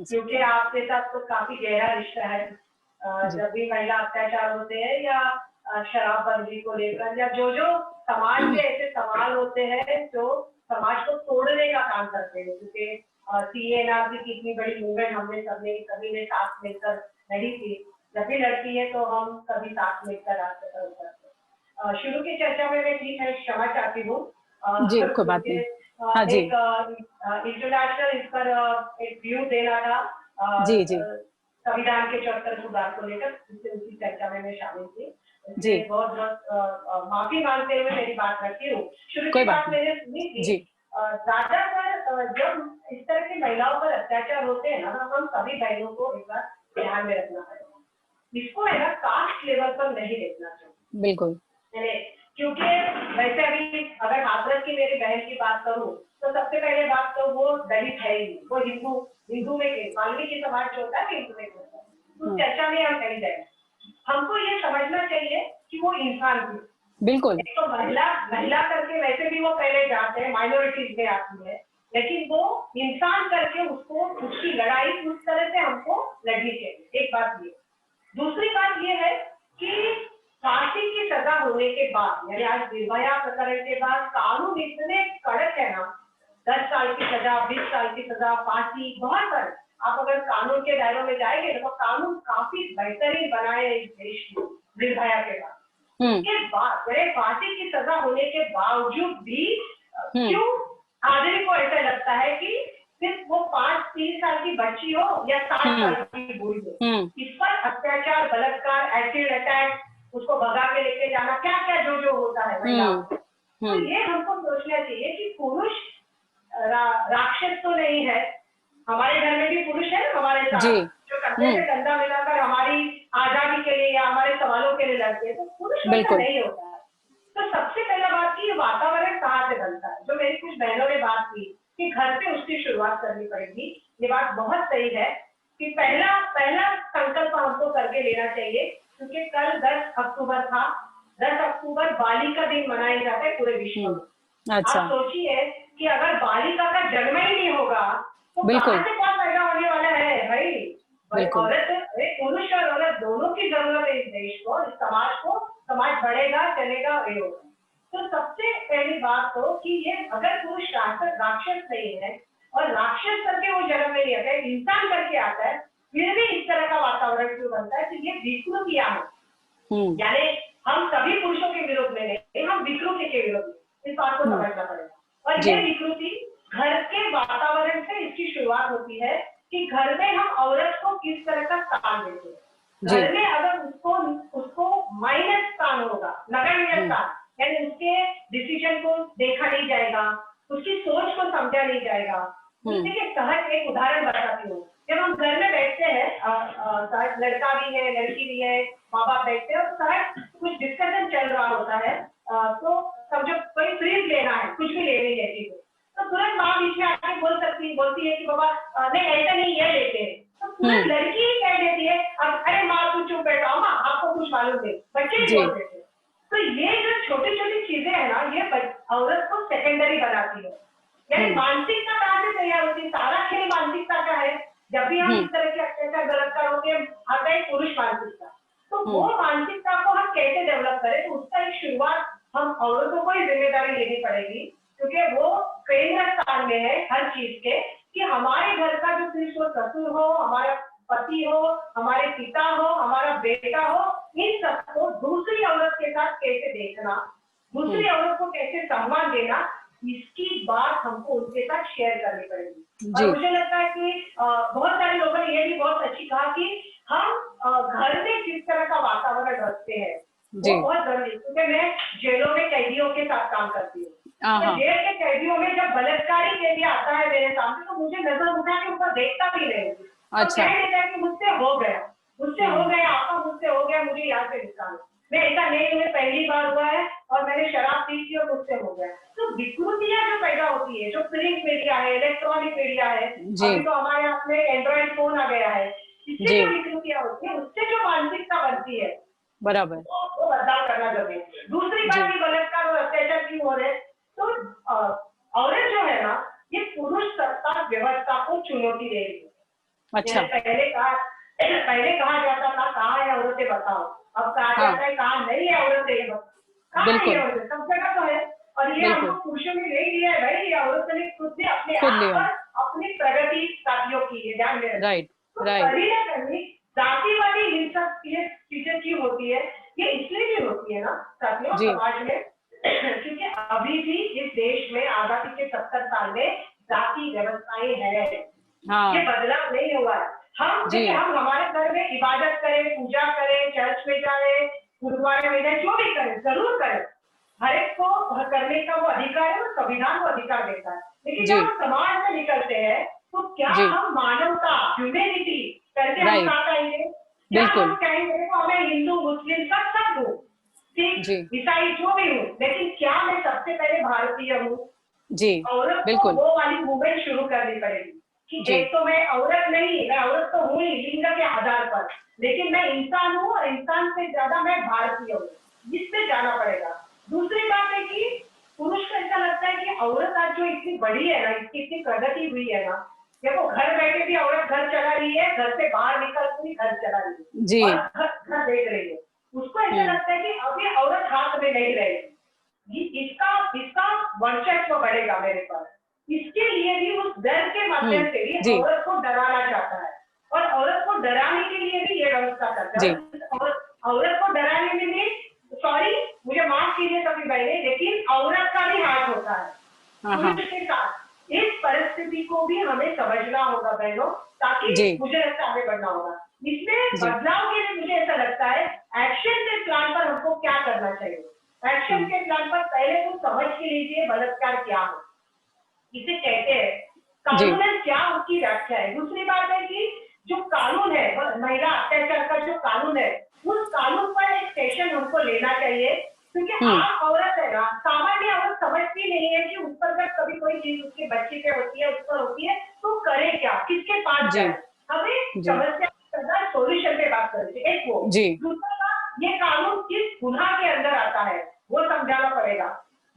क्योंकि आपके साथ तो काफी गहरा रिश्ता है। जब भी महिला अत्याचार होते हैं या शराबबंदी को लेकर या जो जो समाज में ऐसे सवाल होते हैं जो समाज को तोड़ने का काम करते हैं, क्योंकि CAR की इतनी बड़ी मूवमेंट हमने सभी ने साथ मिलकर लड़ी थी। जब भी लड़की है तो हम सभी साथ मिलकर रास्ते पर उतरते। शुरू की चर्चा में मैं ठीक है क्षमा चाहती हूँ जी, कोई बात नहीं। हाँ जी, इंटरनेशनल इस पर एक व्यू देना था जी जी, संविधान के 74 सुधार को लेकर, उसी चर्चा में मैं शामिल थी। जी, बहुत बहुत माफी मांगते हुए मेरी बात रखती हूँ। शुरू की बात मैंने सुनी थी। ज्यादातर जब इस तरह की महिलाओं पर अत्याचार होते हैं ना, हम सभी बहनों को एक बार ध्यान में रखना पड़ेगा। इसको है ना कास्ट लेवल पर नहीं देखना चाहिए, बिल्कुल, क्योंकि वैसे अभी अगर हाथरस की मेरी बहन की बात करूं तो सबसे पहले बात तो वो दलित है ही, वो हिंदू में वाल्मीकि समाज जो होता है हिंदू में होता है, तो चर्चा में हम नहीं जाएंगे। हमको ये समझना चाहिए कि वो इंसान भी, बिल्कुल, एक तो महिला करके वैसे भी वो पहले जाते हैं, माइनॉरिटीज में आती है, लेकिन वो इंसान करके उसको उसकी लड़ाई उस तरह से हमको लड़नी चाहिए। एक बात ये। दूसरी बात ये है कि फांसी की सजा होने के बाद, यानी आज निर्भया प्रकरण के बाद कानून इतने कड़क है ना, 10 साल की सजा, 20 साल की सजा, फांसी, बहुत सारे। आप अगर कानून के दायरों में जाएंगे तो कानून काफी बेहतरीन बनाए इस देश में निर्भया के बाद। उसके बाद फांसी की सजा होने के बावजूद भी क्यों आदमी को ऐसा लगता है कि सिर्फ वो 3 साल की बच्ची हो या 7 साल की बूढ़ी हो, इस पर अत्याचार, बलात्कार, एसिड अटैक, उसको भगा के लेके जाना, क्या क्या जो होता है महिलाओं को, तो ये हमको सोचना चाहिए कि पुरुष राक्षस तो नहीं है, हमारे घर में भी पुरुष है हमारे साथ जो कंधे से कंधा मिलाकर हमारी आजादी के लिए या हमारे सवालों के लिए लड़ते हैं, तो पुरुष वैसा नहीं होता है। तो सबसे पहला बात की वातावरण कहाँ से बनता है, जो मेरी कुछ बहनों ने बात की कि घर से उसकी शुरुआत करनी पड़ेगी, ये बात बहुत सही है कि पहला संकल्प हमको करके लेना चाहिए, क्योंकि कल 10 अक्टूबर था। 10 अक्टूबर बालिका दिन मनाया जाता है पूरे विश्व में। अच्छा। आप सोचिए कि अगर बालिका का जन्म ही नहीं होगा तो कहाँ से क्या पैदा होने वाला है भाई। औरत, पुरुष और औरत दोनों की जरूरत है इस देश को, इस समाज को। समाज बढ़ेगा, चलेगा, ये होगा। तो सबसे पहली बात तो कि ये अगर पुरुष राक्षस नहीं है और राक्षस करके वो जन्म में नहीं आता है, इंसान करके आता है, फिर भी इस तरह का वातावरण क्यों बनता है, तो ये विकृतियां हैं। यानी हम सभी पुरुषों के विरोध में नहीं, हम विकृति के विरोध में, इस बात को समझना पड़ेगा। और ये विकृति घर के वातावरण से इसकी शुरुआत होती है कि घर में हम औरत को किस तरह का स्थान देते हैं। घर में अगर उसको माइनस स्थान होगा, नगण्य स्थान, यानी उसके डिसीजन को देखा नहीं जाएगा, उसकी सोच को समझा नहीं जाएगा। उसके सहज एक उदाहरण बताती हूँ। जब हम घर में बैठते हैं, लड़का भी है, लड़की भी है, माँ बाप बैठते हैं और सहज कुछ डिस्कशन चल रहा होता है, तो समझो कोई फ्रीज लेना है, कुछ भी ले रही है चीजें, तो तुरंत माँ बीच में आके बोलती है कि बाबा नहीं ऐसा नहीं, ये लेते हैं। तो तुरंत लड़की ही कह देती है अरे माँ तू चुप बैठो, माँ आपको कुछ मालूम नहीं, बच्चे ही बोल देते हैं। तो ये जो छोटी छोटी चीजें है ना, ये औरत को सेकेंडरी बनाती है। यानी मानसिकता कहाँ से तैयार होती है, सारा खेल मानसिकता का है। जब भी हम इस तरह के अत्याचार बलात्कार होते हैं, आता है पुरुष मानसिकता। तो वो मानसिकता को हम कैसे डेवलप करें, तो उसका एक शुरुआत हम औरतों को ही जिम्मेदारी लेनी पड़ेगी, क्योंकि वो केंद्र स्थान में है हर चीज के, कि हमारे घर का जो ससुर हो, हमारा पति हो, हमारे पिता हो, हमारा बेटा हो, इन सबको दूसरी औरत के साथ कैसे देखना, दूसरी औरत को कैसे सम्मान देना, इसकी बात हमको उनके साथ शेयर करनी पड़ेगी। और मुझे लगता है कि बहुत सारे लोगों ने ये भी बहुत अच्छी कहा कि हम घर में किस तरह का वातावरण रखते हैं, वो बहुत जरूरी है। क्योंकि मैं जेलों में कैदियों के साथ काम करती हूँ, तो जेल के कैदियों में जब बलात्कारी कैदी आता है मेरे सामने, तो मुझे नजर उठा के ऊपर देखता भी नहीं। तो कह देता है कि मुझसे हो गया, आपका मुझसे हो गया, मुझे यहाँ से निकालो। मैं ऐसा नहीं, मुझे पहली बार हुआ है और मैंने शराब पी थी और मुझसे हो गया। तो विकृतियां जो पैदा होती है, जो प्रिंट मीडिया है, इलेक्ट्रॉनिक मीडिया है, अभी तो हमारे हाथ में एंड्रॉइड फोन आ गया है, इससे जो विकृतियां होती है, उससे जो मानसिकता बनती है, बराबर, वो बदलाव करना जरूरी है। दूसरी बात की बलात्कार और अत्याचार क्यों हो रहे, तो औरत जो है ना, ये पुरुष सत्ता व्यवस्था को चुनौती दे रही है। अच्छा। पहले कहा जाता था कहाँ है औरतें बताओ, अब कहा जाता है कहाँ नहीं है औरतें, कहाँ है औरतें, सब जगह तो है। और ये हमको पुरुषों ने नहीं दिया है भाई, ये औरतों ने खुद ने अपने आप पर अपनी प्रगति साथियों की है, ध्यान देना। राइट। जातिवादी हिंसा ये चीजें क्यों होती है, ये इसलिए भी होती है ना साथियों समाज में, क्योंकि अभी भी इस देश में आजादी के 70 साल में जाति व्यवस्थाएं हैं। ये बदलाव नहीं हुआ है। हम हमारे घर में इबादत करें, पूजा करें, चर्च में जाए, गुरुद्वारे में जाए, जो भी करें, जरूर करें, हर एक को करने का वो अधिकार है, वो संविधान को अधिकार देता है। लेकिन जब हम समाज में निकलते हैं तो क्या हम मानवता, ह्यूमैनिटी करके हम कहाँ कहेंगे, क्या हम कहेंगे तो हमें हिंदू मुस्लिम सब हूँ, सिख ईसाई जो भी हूँ, लेकिन क्या मैं सबसे पहले भारतीय हूँ। औरत को वो वाली मूवमेंट शुरू करनी पड़ेगी कि एक तो मैं औरत नहीं, मैं औरत तो हूँ ही लिंग के आधार पर, लेकिन मैं इंसान हूँ और इंसान से ज्यादा मैं भारतीय हूँ, जिससे जाना पड़ेगा। दूसरी बात है कि पुरुष को ऐसा लगता है कि औरत आज जो इतनी बड़ी है ना, इसकी इतनी प्रगति हुई है ना, देखो घर बैठे भी औरत घर चला रही है, घर से बाहर निकल के घर चला रही है, और घर देख रही है। उसको ऐसा लगता है कि अभी औरत हाथ में नहीं रहेगी, इसका वर्चस्व बढ़ेगा मेरे पास। इसके लिए भी उस डर के माध्यम से भी औरत को डराना चाहता है, और औरत को डराने के लिए भी ये व्यवस्था करता है। औरत को डराने में भी, सॉरी मुझे माफ कीजिए सभी बहनें, लेकिन औरत का भी हाथ होता है पुरुष के साथ। इस परिस्थिति को भी हमें समझना होगा बहनों, ताकि मुझे लगता है आगे बढ़ना होगा। इसमें बदलाव के लिए मुझे ऐसा लगता है एक्शन के प्लान पर हमको क्या करना चाहिए। एक्शन के प्लान पर पहले तो समझ के लीजिए बलात्कार क्या है, इसे कहते हैं, कानूनन क्या उसकी व्याख्या है। दूसरी बात है कि जो कानून है महिला अत्याचार का जो कानून है, उस कानून पर एक सेशन हमको लेना चाहिए, क्योंकि आम औरत है ना, सामान्य औरत समझती नहीं है कि उस पर जब कभी कोई चीज उसके बच्चे पे होती है, उस पर होती है, तो करे क्या, किसके पास जाए। हमें समस्या करना, सोल्यूशन पे बात करनी है, एक वो। दूसरा, ये कानून किस गुनाह के अंदर आता है वो समझाना पड़ेगा।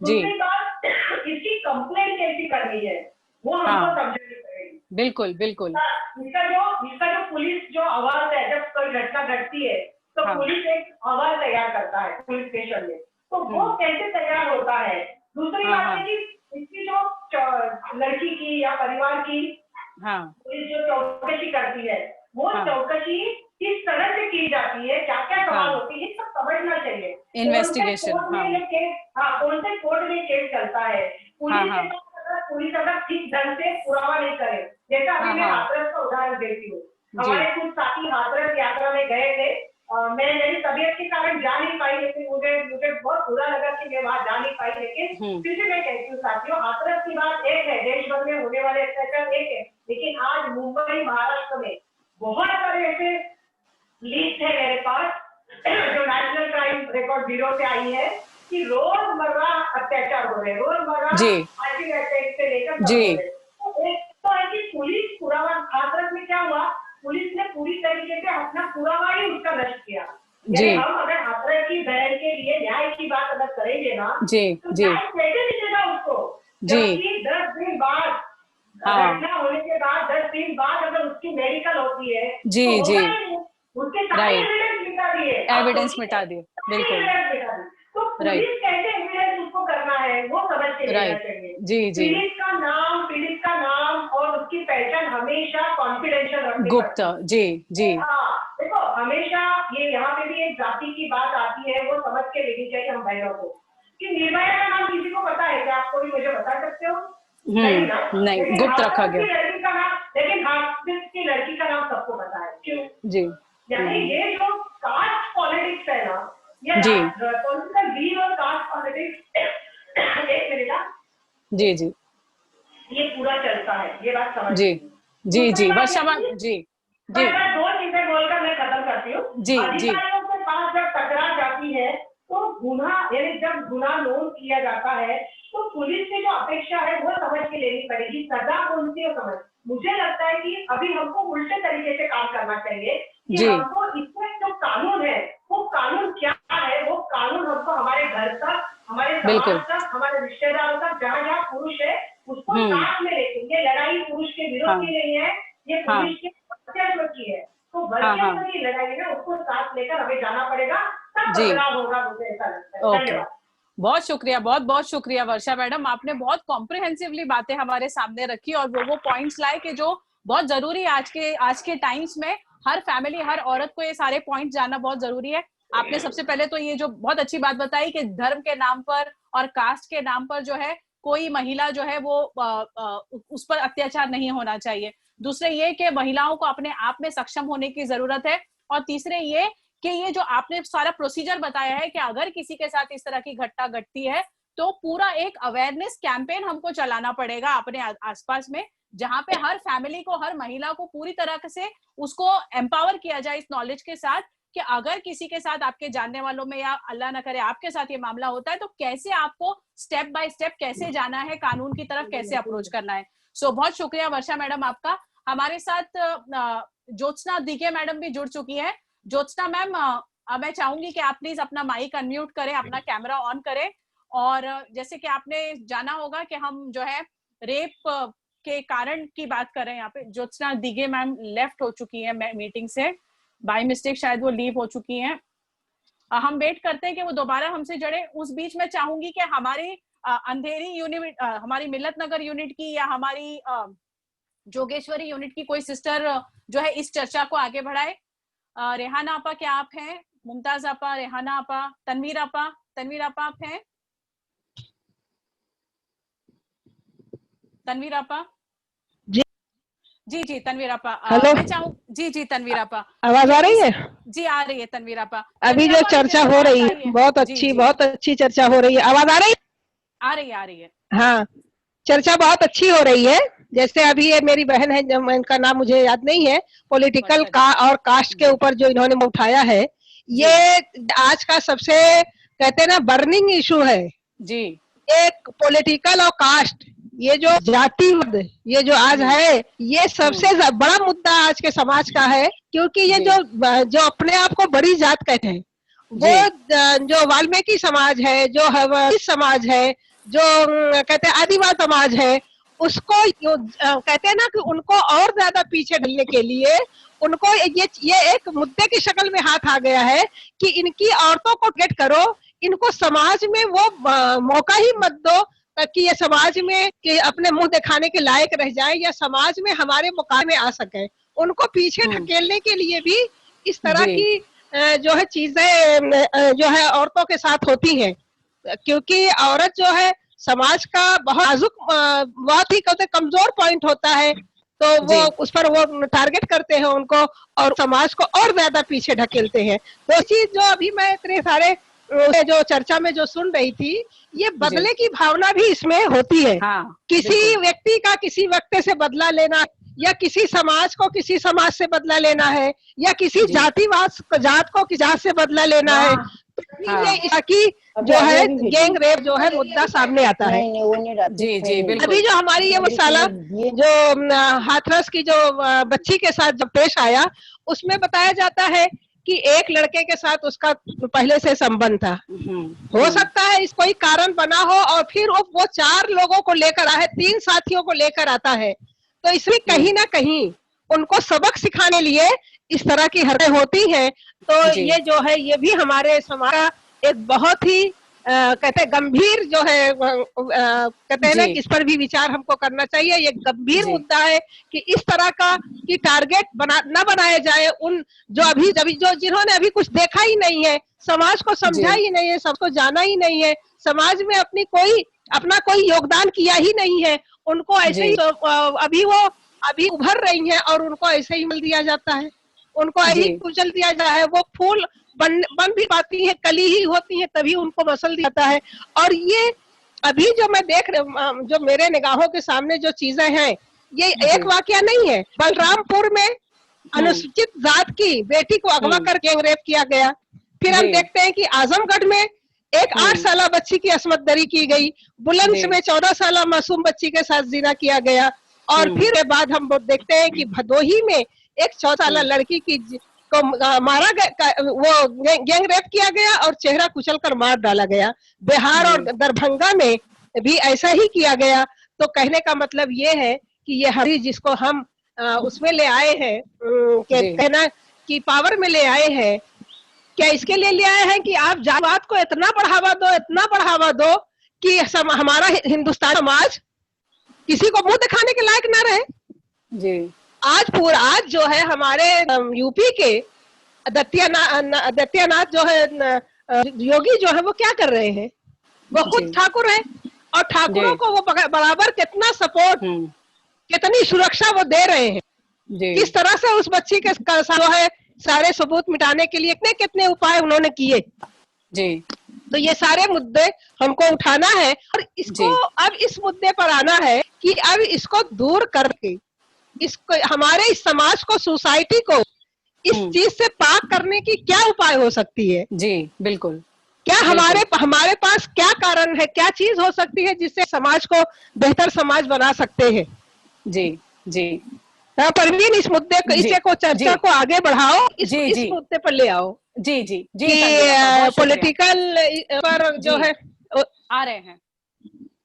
दूसरी बात, इसकी कंप्लेंट कैसी करनी है वो हमको समझनी पड़ेगी। बिल्कुल बिल्कुल। इसका जो पुलिस जो आवाज है, जब कोई घटना घटती है तो पुलिस एक आवाज तैयार करता है पुलिस स्टेशन में, तो वो कैसे तैयार होता है। दूसरी बात है कि इसकी जो लड़की की या परिवार की पुलिस जो चौकसी करती है, वो चौकसी किस तरह से की जाती है, क्या क्या सवाल होती है, सब समझना चाहिए। इन्वेस्टिगेशन, कौन से कोर्ट में केस चलता है, पुलिस अगर ठीक ढंग से पुरावा नहीं करे। जैसा अभी मैं हाथरस का उदाहरण देती हूँ, हमारे कुछ साथी हाथरस यात्रा में गए थे, मैं मेरी तबीयत के कारण जा नहीं पाई, लेकिन मुझे बहुत बुरा लगा कि मैं वहां जा नहीं पाई, लेकिन फिर भी मैं कहती हूँ साथियों, हाथरस की बात एक है, देश भर में होने वाले अत्याचार एक है, लेकिन आज मुंबई महाराष्ट्र में बहुत सारे ऐसे लिस्ट है मेरे पास जो नेशनल क्राइम रिकॉर्ड ब्यूरो से आई है कि रोजमर्रा अत्याचार हो रहे हैं, रोजमर्रा अटैक से लेकर तो है कि पुलिस पुरावा, हाथरस में क्या हुआ, पुलिस ने पूरी तरीके से अपना पुरावा ही उसका नष्ट किया। हम अगर हाथरस की बहन के लिए न्याय की बात अगर करेंगे ना, तो न्याय कैसे मिलेगा उसको, जबकि 10 दिन बाद घटना होने के बाद 10 दिन बाद अगर उसकी मेडिकल होती है, उसके सारे एविडेंस मिटा दिए, बिल्कुल। तो पुलिस कैसे एविडेंस उसको करना है वो समझ के लेना चाहिए। पीड़ित का नाम और उसकी पहचान हमेशा कॉन्फिडेंशियल रखनी, गुप्त। देखो हमेशा ये यहाँ पे भी एक जाति की बात आती है, वो समझ के लेनी चाहिए हम बहनों को, कि निर्भया का नाम किसी को पता है क्या, आपको भी मुझे बता सकते हो? नहीं, गुप्त रखा गया। लड़की का नाम, लेकिन हाथरस की लड़की का नाम सबको पता है, क्यों? यानी ये जो कास्ट पॉलिटिक्स है ना, ये पॉलिटिकल व्हील और कास्ट पॉलिटिक्स, एक मिनट, ये पूरा चलता है, ये बात समझ। वर्षा मैम, मैं 2 चीजें बोलकर मैं खत्म करती हूँ। अधिकारियों के पास जब तकरार जाती है तो गुनाह, यानी जब गुनाह नोट किया जाता है तो पुलिस की जो अपेक्षा है वो समझ के लेनी पड़ेगी, सजा कौन सी है समझ। मुझे लगता है कि अभी हमको उल्टे तरीके से काम करना चाहिए कि हमको इसमें जो कानून है वो कानून क्या है, वो कानून हमको हमारे घर तक, हमारे समाज तक, हमारे रिश्तेदारों तक, जहाँ जहाँ पुरुष है उसको साथ में लेके, ये लड़ाई पुरुष के विरोध की नहीं है, ये पुरुष के वर्चस्व की है, तो वर्चस्व की लड़ाई है, उसको साथ लेकर हमें जाना पड़ेगा, तब बदलाव होगा, मुझे ऐसा लगता है। धन्यवाद। बहुत शुक्रिया, बहुत बहुत शुक्रिया वर्षा मैडम, आपने बहुत कॉम्प्रिहेंसिवली बातें हमारे सामने रखी और वो पॉइंट्स लाए कि जो बहुत जरूरी है आज के टाइम्स में। हर फैमिली, हर औरत को ये सारे पॉइंट्स जानना बहुत जरूरी है। आपने सबसे पहले तो ये जो बहुत अच्छी बात बताई कि धर्म के नाम पर और कास्ट के नाम पर जो है कोई महिला जो है वो उस पर अत्याचार नहीं होना चाहिए। दूसरे ये कि महिलाओं को अपने आप में सक्षम होने की जरूरत है, और तीसरे ये कि ये जो आपने सारा प्रोसीजर बताया है कि अगर किसी के साथ इस तरह की घटना घटती है तो पूरा एक अवेयरनेस कैंपेन हमको चलाना पड़ेगा अपने आसपास में, जहां पे हर फैमिली को, हर महिला को पूरी तरह से उसको एम्पावर किया जाए इस नॉलेज के साथ कि अगर किसी के साथ, आपके जानने वालों में या अल्लाह ना करे आपके साथ ये मामला होता है तो कैसे आपको स्टेप बाय स्टेप कैसे जाना है, कानून की तरफ कैसे अप्रोच करना है। सो बहुत शुक्रिया वर्षा मैडम आपका। हमारे साथ ज्योत्सना दिगे मैडम भी जुड़ चुकी है। ज्योत्सना मैम, मैं चाहूंगी कि आप प्लीज अपना माइक अनम्यूट करें, अपना कैमरा ऑन करें। और जैसे कि आपने जाना होगा कि हम जो है रेप के कारण की बात कर रहे हैं यहाँ पे। ज्योत्सना दिगे मैम लेफ्ट हो चुकी है मीटिंग से, बाय मिस्टेक शायद वो लीव हो चुकी हैं। हम वेट करते हैं कि वो दोबारा हमसे जुड़े। उस बीच में चाहूंगी कि हमारी अंधेरी यूनिट, हमारी मिल्लत नगर यूनिट की या हमारी जोगेश्वरी यूनिट की कोई सिस्टर जो है इस चर्चा को आगे बढ़ाए। रेहाना आपा, क्या आप हैं? मुमताज आपा, रेहाना आपा, तनवीर आपा आप हैं? तनवीर आपा जी तनवीर आपा, मैं चाहूँ जी तनवीर आपा, आवाज आ रही है? जी आ रही है तनवीर आपा। अभी जो चर्चा हो रही है बहुत अच्छी चर्चा हो रही है। आवाज आ रही है? आ रही है। हाँ, चर्चा बहुत अच्छी हो रही है। जैसे अभी ये मेरी बहन है, इनका नाम मुझे याद नहीं है, पॉलिटिकल का और कास्ट के ऊपर जो इन्होंने उठाया है, ये आज का सबसे कहते हैं ना बर्निंग इशू है जी। एक पॉलिटिकल और कास्ट, ये जो जातिवाद, ये जो आज है, ये सबसे बड़ा मुद्दा आज के समाज का है। क्योंकि ये जो अपने आप को बड़ी जात कहते हैं, वो जो वाल्मीकि समाज है, जो समाज है, जो कहते हैं आदिवासी समाज है, उसको कहते हैं ना कि उनको और ज्यादा पीछे ढलने के लिए उनको ये एक मुद्दे की शक्ल में हाथ आ गया है कि इनकी औरतों को गेट करो, इनको समाज में वो मौका ही मत दो ताकि ये समाज में कि अपने मुंह दिखाने के लायक रह जाए या समाज में हमारे मुकाम में आ सके। उनको पीछे ढकेलने के लिए भी इस तरह की जो है चीजें जो है औरतों के साथ होती हैं। क्योंकि औरत जो है समाज का बहुत नाजुक, बहुत ही कमजोर पॉइंट होता है, तो वो उस पर वो टारगेट करते हैं उनको और समाज को और ज्यादा पीछे ढकेलते हैं। तो चीज जो अभी मैं इतने सारे जो चर्चा में जो सुन रही थी, ये बदले की भावना भी इसमें होती है। किसी व्यक्ति का किसी व्यक्ति से बदला लेना, या किसी समाज को किसी समाज से बदला लेना है, या किसी जात को किसी जात से बदला लेना है, ताकि जो है गैंग रेप जो है मुद्दा सामने आता है। जी जी बिल्कुल। अभी जो हमारी ये मसाला जो हाथरस की जो बच्ची के साथ जब पेश आया, उसमें बताया जाता है कि एक लड़के के साथ उसका पहले से संबंध था। हो सकता है इस कोई कारण बना हो और फिर वो 4 लोगों को लेकर आए, 3 साथियों को लेकर आता है। तो इसमें कहीं ना कहीं उनको सबक सिखाने लिए इस तरह की हरकतें होती हैं। तो ये जो है ये भी हमारे समाज का एक बहुत ही कहते हैं गंभीर जो है कहते हैं ना कि इस पर भी विचार हमको करना चाहिए। ये गंभीर मुद्दा है कि इस तरह का कि टारगेट न बनाया जाए उन जो जिन्होंने अभी कुछ देखा ही नहीं है, समाज को समझा ही नहीं है, सबको जाना ही नहीं है, समाज में अपना कोई योगदान किया ही नहीं है, उनको ऐसे ही अभी उभर रही हैं और उनको ऐसे ही मिल दिया जाता है, उनको ऐसे ही कुचल दिया जाता है। वो फूल बन भी पाती है, कली ही होती है, तभी उनको मसल दिया जाता है। और ये अभी जो मैं देख जो मेरे निगाहों के सामने जो चीजें हैं, ये एक वाकया नहीं है। बलरामपुर में अनुसूचित जात की बेटी को अगवा कर गैंग रेप किया गया। फिर हम देखते हैं कि आजमगढ़ में एक 8 साल बच्ची की असमत दरी की गई। बुलंद में 14 साल मासूम बच्ची के साथ जिना किया गया। और फिर बाद हम देखते हैं कि भदोही में एक 14 साल लड़की को मारा गया, वो गैंग रेप किया गया और चेहरा कुचल कर मार डाला गया। बिहार और दरभंगा में भी ऐसा ही किया गया। तो कहने का मतलब ये है कि ये हरी जिसको हम उसमें ले आए हैं, कहना कि पावर में ले आए हैं, क्या इसके लिए ले आए हैं कि आप जातिवाद को इतना बढ़ावा दो कि हमारा हिंदुस्तान समाज किसी को मुंह दिखाने के लायक ना रहे। जी आज जो है हमारे यूपी के आदित्यनाथ जो है योगी जो है वो क्या कर रहे हैं, वो खुद ठाकुर है और ठाकुरों को वो बराबर कितना सपोर्ट, कितनी सुरक्षा वो दे रहे हैं। किस तरह से उस बच्ची के जो है सारे सबूत मिटाने के लिए कितने उपाय उन्होंने किए। जी तो ये सारे मुद्दे हमको उठाना है और इसको अब इस मुद्दे पर आना है कि अब इसको दूर करके इसको हमारे इस समाज को, सोसाइटी को इस चीज से पाक करने की क्या उपाय हो सकती है। जी बिल्कुल। क्या हमारे पास क्या कारण है, क्या चीज हो सकती है जिससे समाज को बेहतर समाज बना सकते हैं। जी जी परवीन इस मुद्दे को चर्चा को आगे बढ़ाओ, इस मुद्दे पर ले आओ। जी जी जी पॉलिटिकल पर जो है आ रहे हैं।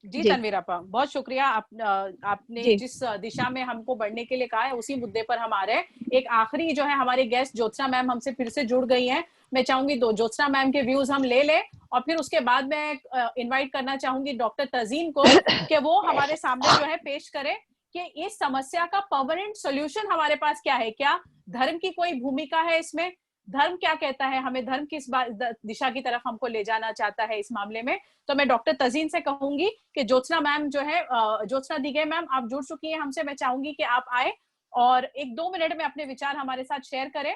जी तनवीर आपा बहुत शुक्रिया, आपने जिस दिशा में हमको बढ़ने के लिए कहा है उसी मुद्दे पर हम आ रहे हैं। एक आखिरी जो है हमारी गेस्ट ज्योत्सना मैम हमसे फिर से जुड़ गई हैं। मैं चाहूंगी ज्योत्सना मैम के व्यूज हम ले लें और फिर उसके बाद मैं इनवाइट करना चाहूंगी डॉक्टर तजीन को कि वो हमारे सामने जो है पेश करें कि इस समस्या का परमानेंट सोल्यूशन हमारे पास क्या है। क्या धर्म की कोई भूमिका है इसमें, धर्म क्या कहता है, हमें धर्म किस दिशा की तरफ हमको ले जाना चाहता है इस मामले में। तो मैं डॉक्टर तजीन से कहूंगी कि ज्योत्सना मैम जो है, ज्योत्सना दिगे मैम आप जुड़ चुकी हैं हमसे, मैं चाहूंगी कि आप आए और 1-2 मिनट में अपने विचार हमारे साथ शेयर करें।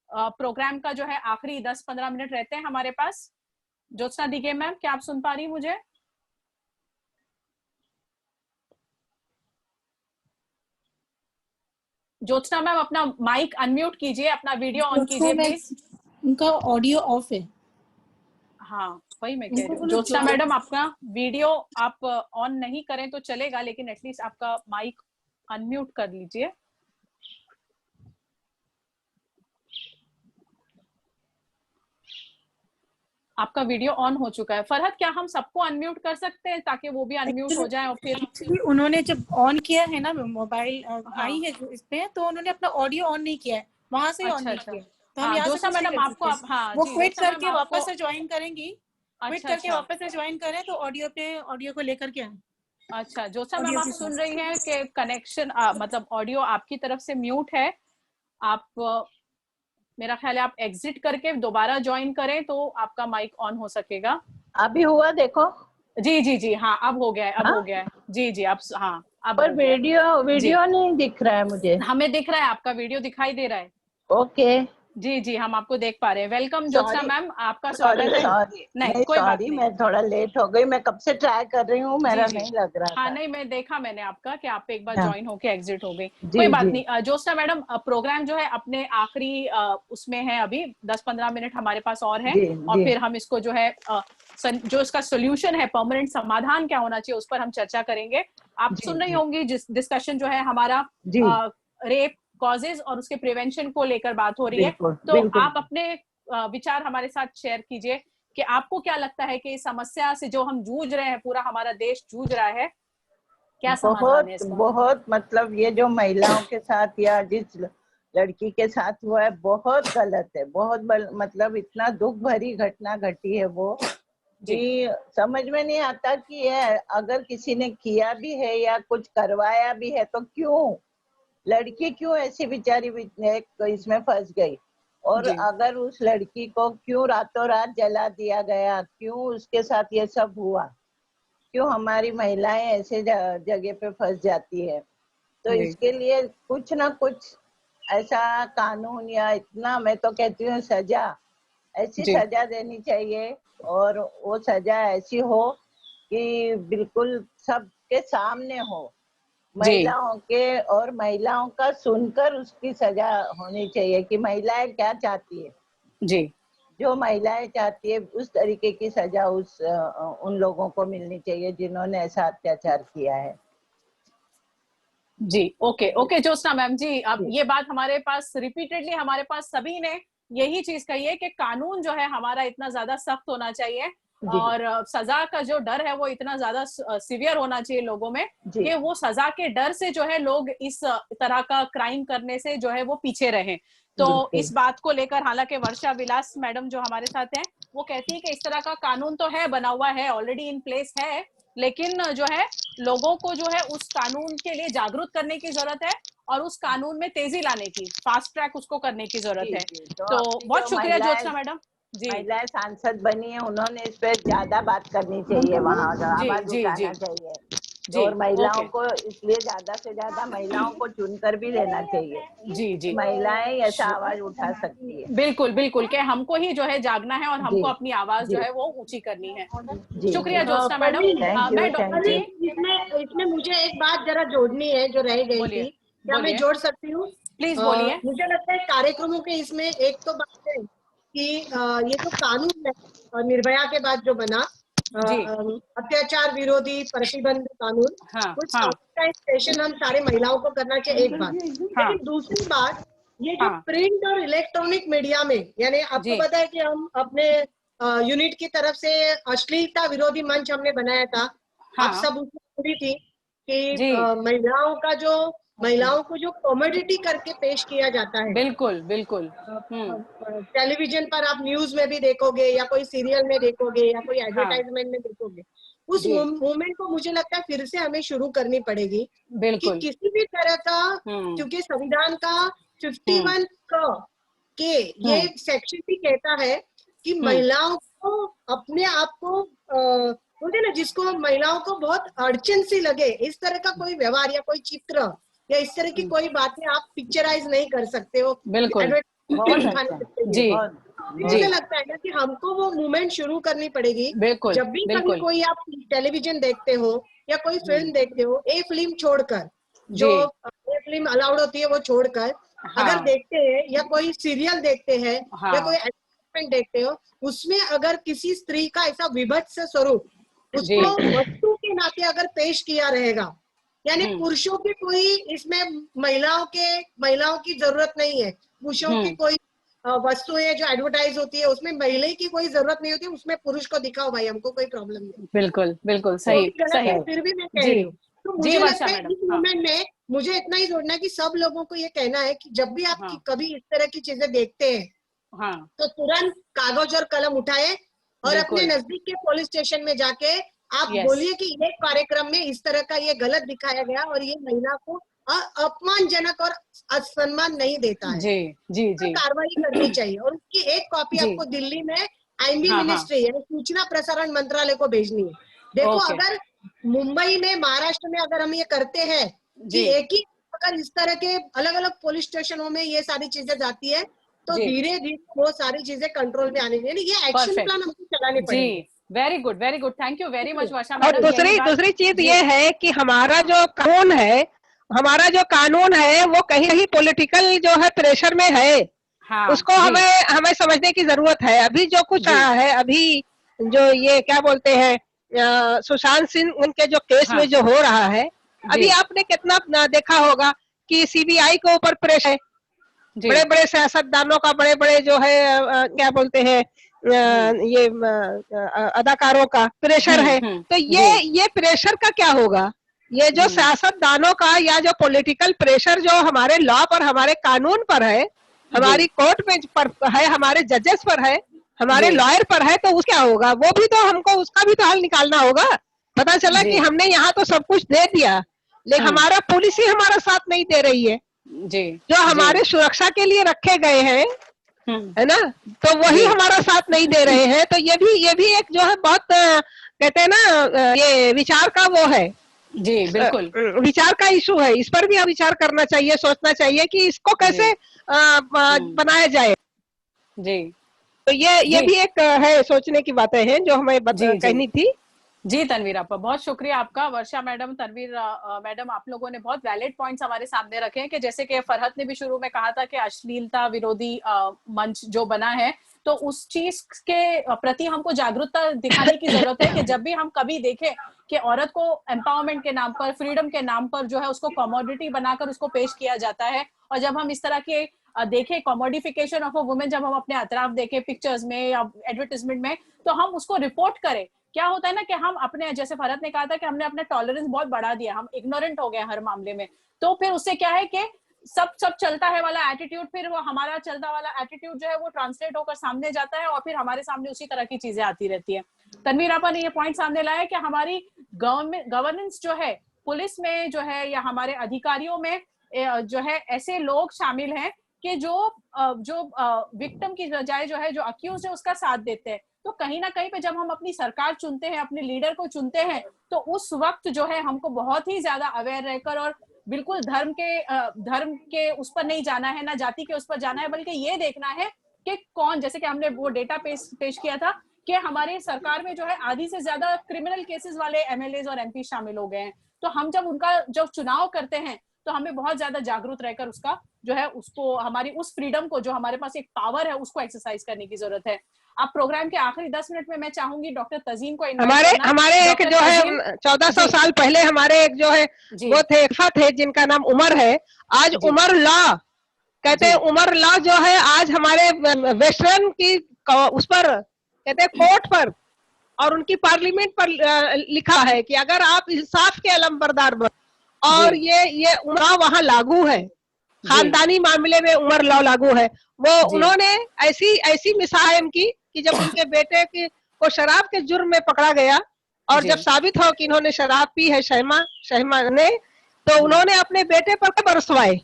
प्रोग्राम का जो है आखिरी 10-15 मिनट रहते हैं हमारे पास। ज्योत्सना दिगे मैम क्या आप सुन पा रही मुझे? ज्योत्सना मैम अपना माइक अनम्यूट कीजिए, अपना वीडियो ऑन कीजिए प्लीज। उनका ऑडियो ऑफ है। हाँ वही मैं कह रही हूँ। ज्योत्सना मैडम आपका वीडियो आप ऑन नहीं करें तो चलेगा, लेकिन एटलीस्ट आपका माइक अनम्यूट कर लीजिए। आपका वीडियो ऑन हो चुका है। फरहत, क्या हम सबको अनम्यूट कर सकते हैं ताकि वो भी अनम्यूट हो जाए? और फिर उन्होंने जब ऑन किया है ना, मोबाइल आई है जो इस पे, तो उन्होंने अपना ऑडियो ऑन नहीं किया है, वहां से ऑन नहीं किया। तो हम यहाँ से मैडम आपको वो क्विट करके वापस से ज्वाइन करेंगी। क्विट करके वापस से ज्वाइन करें तो ऑडियो को लेकर के आए। अच्छा ज्योत्सना मैम, आप सुन रही हैं कि कनेक्शन मतलब ऑडियो आपकी तरफ से म्यूट है। आप मेरा ख्याल है आप एग्जिट करके दोबारा ज्वाइन करें तो आपका माइक ऑन हो सकेगा। अभी हुआ देखो। जी जी जी हाँ, अब हो गया है, अब हो गया है। जी जी आप हाँ अब। पर वीडियो नहीं दिख रहा है मुझे। हमें दिख रहा है, आपका वीडियो दिखाई दे रहा है। ओके जी जी हम आपको देख पा रहे हैं। वेलकम ज्योत्सना मैम, आपका स्वागत है। नहीं कोई बात नहीं, मैं थोड़ा लेट हो गई, मैं कब से ट्राई कर रही हूँ, मेरा नहीं लग रहा था। हाँ नहीं, मैं देखा मैंने आपका कि आप एक बार ज्वाइन होके एग्जिट हो गई। कोई बात नहीं ज्योत्सना मैडम, प्रोग्राम जो है अपने आखिरी उसमें है, अभी 10-15 मिनट हमारे पास और है, और फिर हम इसको जो है जो इसका सोल्यूशन है, परमानेंट समाधान क्या होना चाहिए, उस पर हम चर्चा करेंगे। आप सुन रही होंगी जिस डिस्कशन जो है हमारा रेप कॉजेज और उसके प्रिवेंशन को लेकर बात हो रही है। तो आप अपने विचार हमारे साथ शेयर कीजिए कि आपको क्या लगता है कि इस समस्या से जो हम जूझ रहे हैं, पूरा हमारा देश जूझ रहा है, क्या समाधान है इसका? बहुत मतलब ये जो महिलाओं के साथ या जिस लड़की के साथ हुआ है बहुत गलत है, बहुत मतलब इतना दुख भरी घटना घटी है वो कि समझ में नहीं आता कि ये अगर किसी ने किया भी है या कुछ करवाया भी है तो क्यों लड़की क्यों ऐसी बेचारी इसमें फंस गई, और अगर उस लड़की को क्यों रातों रात जला दिया गया, क्यों उसके साथ ये सब हुआ, क्यों हमारी महिलाएं ऐसे जगह पे फंस जाती है। तो इसके लिए कुछ ना कुछ ऐसा कानून या इतना, मैं तो कहती हूँ सजा, ऐसी सजा देनी चाहिए, और वो सजा ऐसी हो कि बिल्कुल सबके सामने हो, महिलाओं के, और महिलाओं का सुनकर उसकी सजा होनी चाहिए कि महिलाएं क्या चाहती है। जी जो महिलाएं चाहती है उस तरीके की सजा उन लोगों को मिलनी चाहिए जिन्होंने ऐसा अत्याचार किया है। जी ओके ज्योत्सना मैम जी, अब ये बात हमारे पास रिपीटेडली हमारे पास सभी ने यही चीज कही है कि कानून जो है हमारा इतना ज्यादा सख्त होना चाहिए, और सजा का जो डर है वो इतना ज्यादा सीवियर होना चाहिए लोगों में कि वो सजा के डर से जो है लोग इस तरह का क्राइम करने से जो है वो पीछे रहे। तो इस बात को लेकर हालांकि वर्षा विलास मैडम जो हमारे साथ हैं वो कहती है कि इस तरह का कानून तो है, बना हुआ है, ऑलरेडी इन प्लेस है, लेकिन जो है लोगों को जो है उस कानून के लिए जागरूक करने की जरूरत है और उस कानून में तेजी लाने की, फास्ट ट्रैक उसको करने की जरूरत है। तो बहुत शुक्रिया ज्योत्सना मैडम। महिलाएं सांसद बनी है, उन्होंने इस पे ज्यादा बात करनी चाहिए, वहाँ आवाज उठाना चाहिए, और महिलाओं को इसलिए ज्यादा से ज्यादा महिलाओं को चुनकर भी लेना चाहिए। जी महिलाएं ऐसा आवाज उठा सकती है। बिल्कुल बिल्कुल कि हमको ही जो है जागना है और हमको अपनी आवाज जो है वो ऊंची करनी है। शुक्रिया ज्योत्सना मैडम। मैं डॉक्टर जी इसमें मुझे एक बात जरा जोड़नी है जो रह गई थी, क्या मैं जोड़ सकती हूँ? प्लीज बोलिए। मुझे लगता है कार्यक्रमों के इसमें एक तो बात है कि ये जो कानून है निर्भया के बाद जो बना अत्याचार विरोधी प्रतिबंध कानून, कुछ सेशन हम सारे महिलाओं को करना चाहिए, एक बात। लेकिन दूसरी बात, ये जो प्रिंट और इलेक्ट्रॉनिक मीडिया में, यानी आपको पता है कि हम अपने यूनिट की तरफ से अश्लीलता विरोधी मंच हमने बनाया था, आप सब उसमें जुड़ी थी कि महिलाओं को जो कॉमोडिटी करके पेश किया जाता है, बिल्कुल बिल्कुल टेलीविजन पर आप न्यूज में भी देखोगे या कोई सीरियल में देखोगे या कोई एडवर्टाइजमेंट में देखोगे, उस मूवमेंट को मुझे लगता है फिर से हमें शुरू करनी पड़ेगी कि किसी भी तरह का, क्योंकि संविधान का 51 के ये सेक्शन भी कहता है कि महिलाओं को अपने आप को बोलते ना, जिसको महिलाओं को बहुत अड़चन सी लगे, इस तरह का कोई व्यवहार या कोई चित्र या इस तरह की कोई बातें आप पिक्चराइज नहीं कर सकते हो। बिल्कुल जी मुझे लगता है ना कि हमको वो मूवमेंट शुरू करनी पड़ेगी। जब भी कभी कोई आप टेलीविजन देखते हो या कोई फिल्म देखते हो, एक फिल्म छोड़कर जो फिल्म अलाउड होती है वो छोड़कर अगर देखते हैं या कोई सीरियल देखते हैं या कोई एडवर्टाइजमेंट देखते हो, उसमें अगर किसी स्त्री का ऐसा विभत्स स्वरूप उसको वस्तु के नाते अगर पेश किया रहेगा, यानी पुरुषों की कोई इसमें महिलाओं की जरूरत नहीं है, पुरुषों की कोई वस्तुएं जो एडवर्टाइज होती है उसमें महिला की कोई जरूरत नहीं होती, उसमें पुरुष को दिखाओ भाई, हमको कोई प्रॉब्लम नहीं। बिल्कुल बिल्कुल सही सही। फिर भी मैं कह रही हूँ, तो मुझे लगता है इस मूवमेंट में मुझे इतना ही जोड़ना है कि सब लोगों को ये कहना है कि जब भी आप कभी इस तरह की चीजें देखते हैं तो तुरंत कागज और कलम उठाए और अपने नजदीक के पुलिस स्टेशन में जाके आप बोलिए कि ये कार्यक्रम में इस तरह का ये गलत दिखाया गया और ये महिला को अपमानजनक और असम्मान नहीं देता है, तो कार्रवाई करनी चाहिए और उसकी एक कॉपी आपको दिल्ली में आईएमबी मिनिस्ट्री यानी सूचना प्रसारण मंत्रालय को भेजनी है। देखो अगर मुंबई में, महाराष्ट्र में अगर हम ये करते हैं कि एक ही अगर इस तरह के अलग अलग पुलिस स्टेशनों में ये सारी चीजें जाती है तो धीरे धीरे वो सारी चीजें कंट्रोल में आने लगी। ये एक्शन प्लान हमको चलानी पड़ेगी। Very good, thank you very much Varsha. और दूसरी चीज ये है कि हमारा जो कानून है वो कहीं कहीं पॉलिटिकल जो है प्रेशर में है, उसको हमें समझने की जरूरत है। अभी जो कुछ रहा है, अभी जो ये क्या बोलते हैं सुशांत सिंह उनके जो केस में जो हो रहा है, अभी आपने कितना देखा होगा कि सीबीआई के ऊपर प्रेशर है, बड़े बड़े सियासतदानों का, बड़े बड़े जो है क्या बोलते हैं ये अदाकारों का प्रेशर है। तो ये प्रेशर का क्या होगा? ये जो सियासतदानों का या जो पॉलिटिकल प्रेशर जो हमारे लॉ पर, हमारे कानून पर है, हमारी कोर्ट में पर है, हमारे जजेस पर है, हमारे लॉयर पर है, तो उसका होगा? वो भी तो हमको उसका भी तो हल निकालना होगा। पता चला कि हमने यहाँ तो सब कुछ दे दिया लेकिन हमारा पुलिस ही हमारा साथ नहीं दे रही है, जो हमारे सुरक्षा के लिए रखे गए हैं, है ना, तो वही हमारा साथ नहीं दे रहे हैं। तो ये भी एक जो है बहुत कहते हैं ना ये विचार का वो है, बिल्कुल विचार का इशू है। इस पर भी हम विचार करना चाहिए, सोचना चाहिए कि इसको कैसे बनाया जाए। तो ये भी एक है, सोचने की बातें हैं जो हमें कहनी थी। जी तनवीर आपका बहुत शुक्रिया आपका। वर्षा मैडम, तनवीर मैडम, आप लोगों ने बहुत वैलिड पॉइंट्स हमारे सामने रखे हैं कि जैसे कि फरहत ने भी शुरू में कहा था कि अश्लीलता विरोधी मंच जो बना है, तो उस चीज के प्रति हमको जागरूकता दिखाने की जरूरत है कि जब भी हम कभी देखें कि औरत को एम्पावरमेंट के नाम पर, फ्रीडम के नाम पर जो है उसको कमोडिटी बनाकर उसको पेश किया जाता है, और जब हम इस तरह के देखें कमोडिफिकेशन ऑफ अ वुमेन, जब हम अपने अतराफ देखें पिक्चर्स में या एडवर्टाइजमेंट में, तो हम उसको रिपोर्ट करें। क्या होता है ना कि हम अपने, जैसे फरहत ने कहा था कि हमने अपना टॉलरेंस बहुत बढ़ा दिया, हम इग्नोरेंट हो गए हर मामले में, तो फिर उससे क्या है कि सब चलता है वाला एटीट्यूड, फिर वो हमारा चलता वाला एटीट्यूड जो है वो ट्रांसलेट होकर सामने जाता है और फिर हमारे सामने उसी तरह की चीजें आती रहती है। तनवीर आपा ने ये पॉइंट सामने लाया कि हमारी गवर्नेंस जो है पुलिस में जो है या हमारे अधिकारियों में जो है ऐसे लोग शामिल हैं कि जो विक्टिम की बजाय जो है जो अक्यूज है उसका साथ देते हैं। तो कहीं ना कहीं पे जब हम अपनी सरकार चुनते हैं, अपने लीडर को चुनते हैं, तो उस वक्त जो है हमको बहुत ही ज्यादा अवेयर रहकर और बिल्कुल धर्म के उस पर नहीं जाना है, ना जाति के उस पर जाना है, बल्कि ये देखना है कि कौन, जैसे कि हमने वो डेटा पेश किया था कि हमारे सरकार में जो है आधी से ज्यादा क्रिमिनल केसेस वाले एमएलए और एमपी शामिल हो गए हैं। तो हम जब उनका जो चुनाव करते हैं तो हमें बहुत ज्यादा जागरूक रहकर उसका जो है उसको, हमारी उस फ्रीडम को, जो हमारे पास एक पावर है, उसको एक्सरसाइज करने की जरूरत है। अब प्रोग्राम के आखिरी 10 मिनट में मैं चाहूंगी डॉक्टर तजीन को हमारे एक जो है 1400 साल पहले हमारे एक जो है वो थे जिनका नाम उमर है। आज उमर लॉ कहते हैं, उमर लॉ जो है आज हमारे वेस्टर्न की उस पर कहते हैं कोर्ट पर और उनकी पार्लियामेंट पर लिखा है कि अगर आप इंसाफ के अलमबरदार और ये उमर वहां लागू है, खानदानी मामले में उमर लॉ लागू है। वो उन्होंने ऐसी मिसाल की कि जब उनके बेटे को शराब के जुर्म में पकड़ा गया और जब साबित हो कि इन्होंने शराब पी है शहमा ने, तो उन्होंने अपने बेटे पर बरसवाए,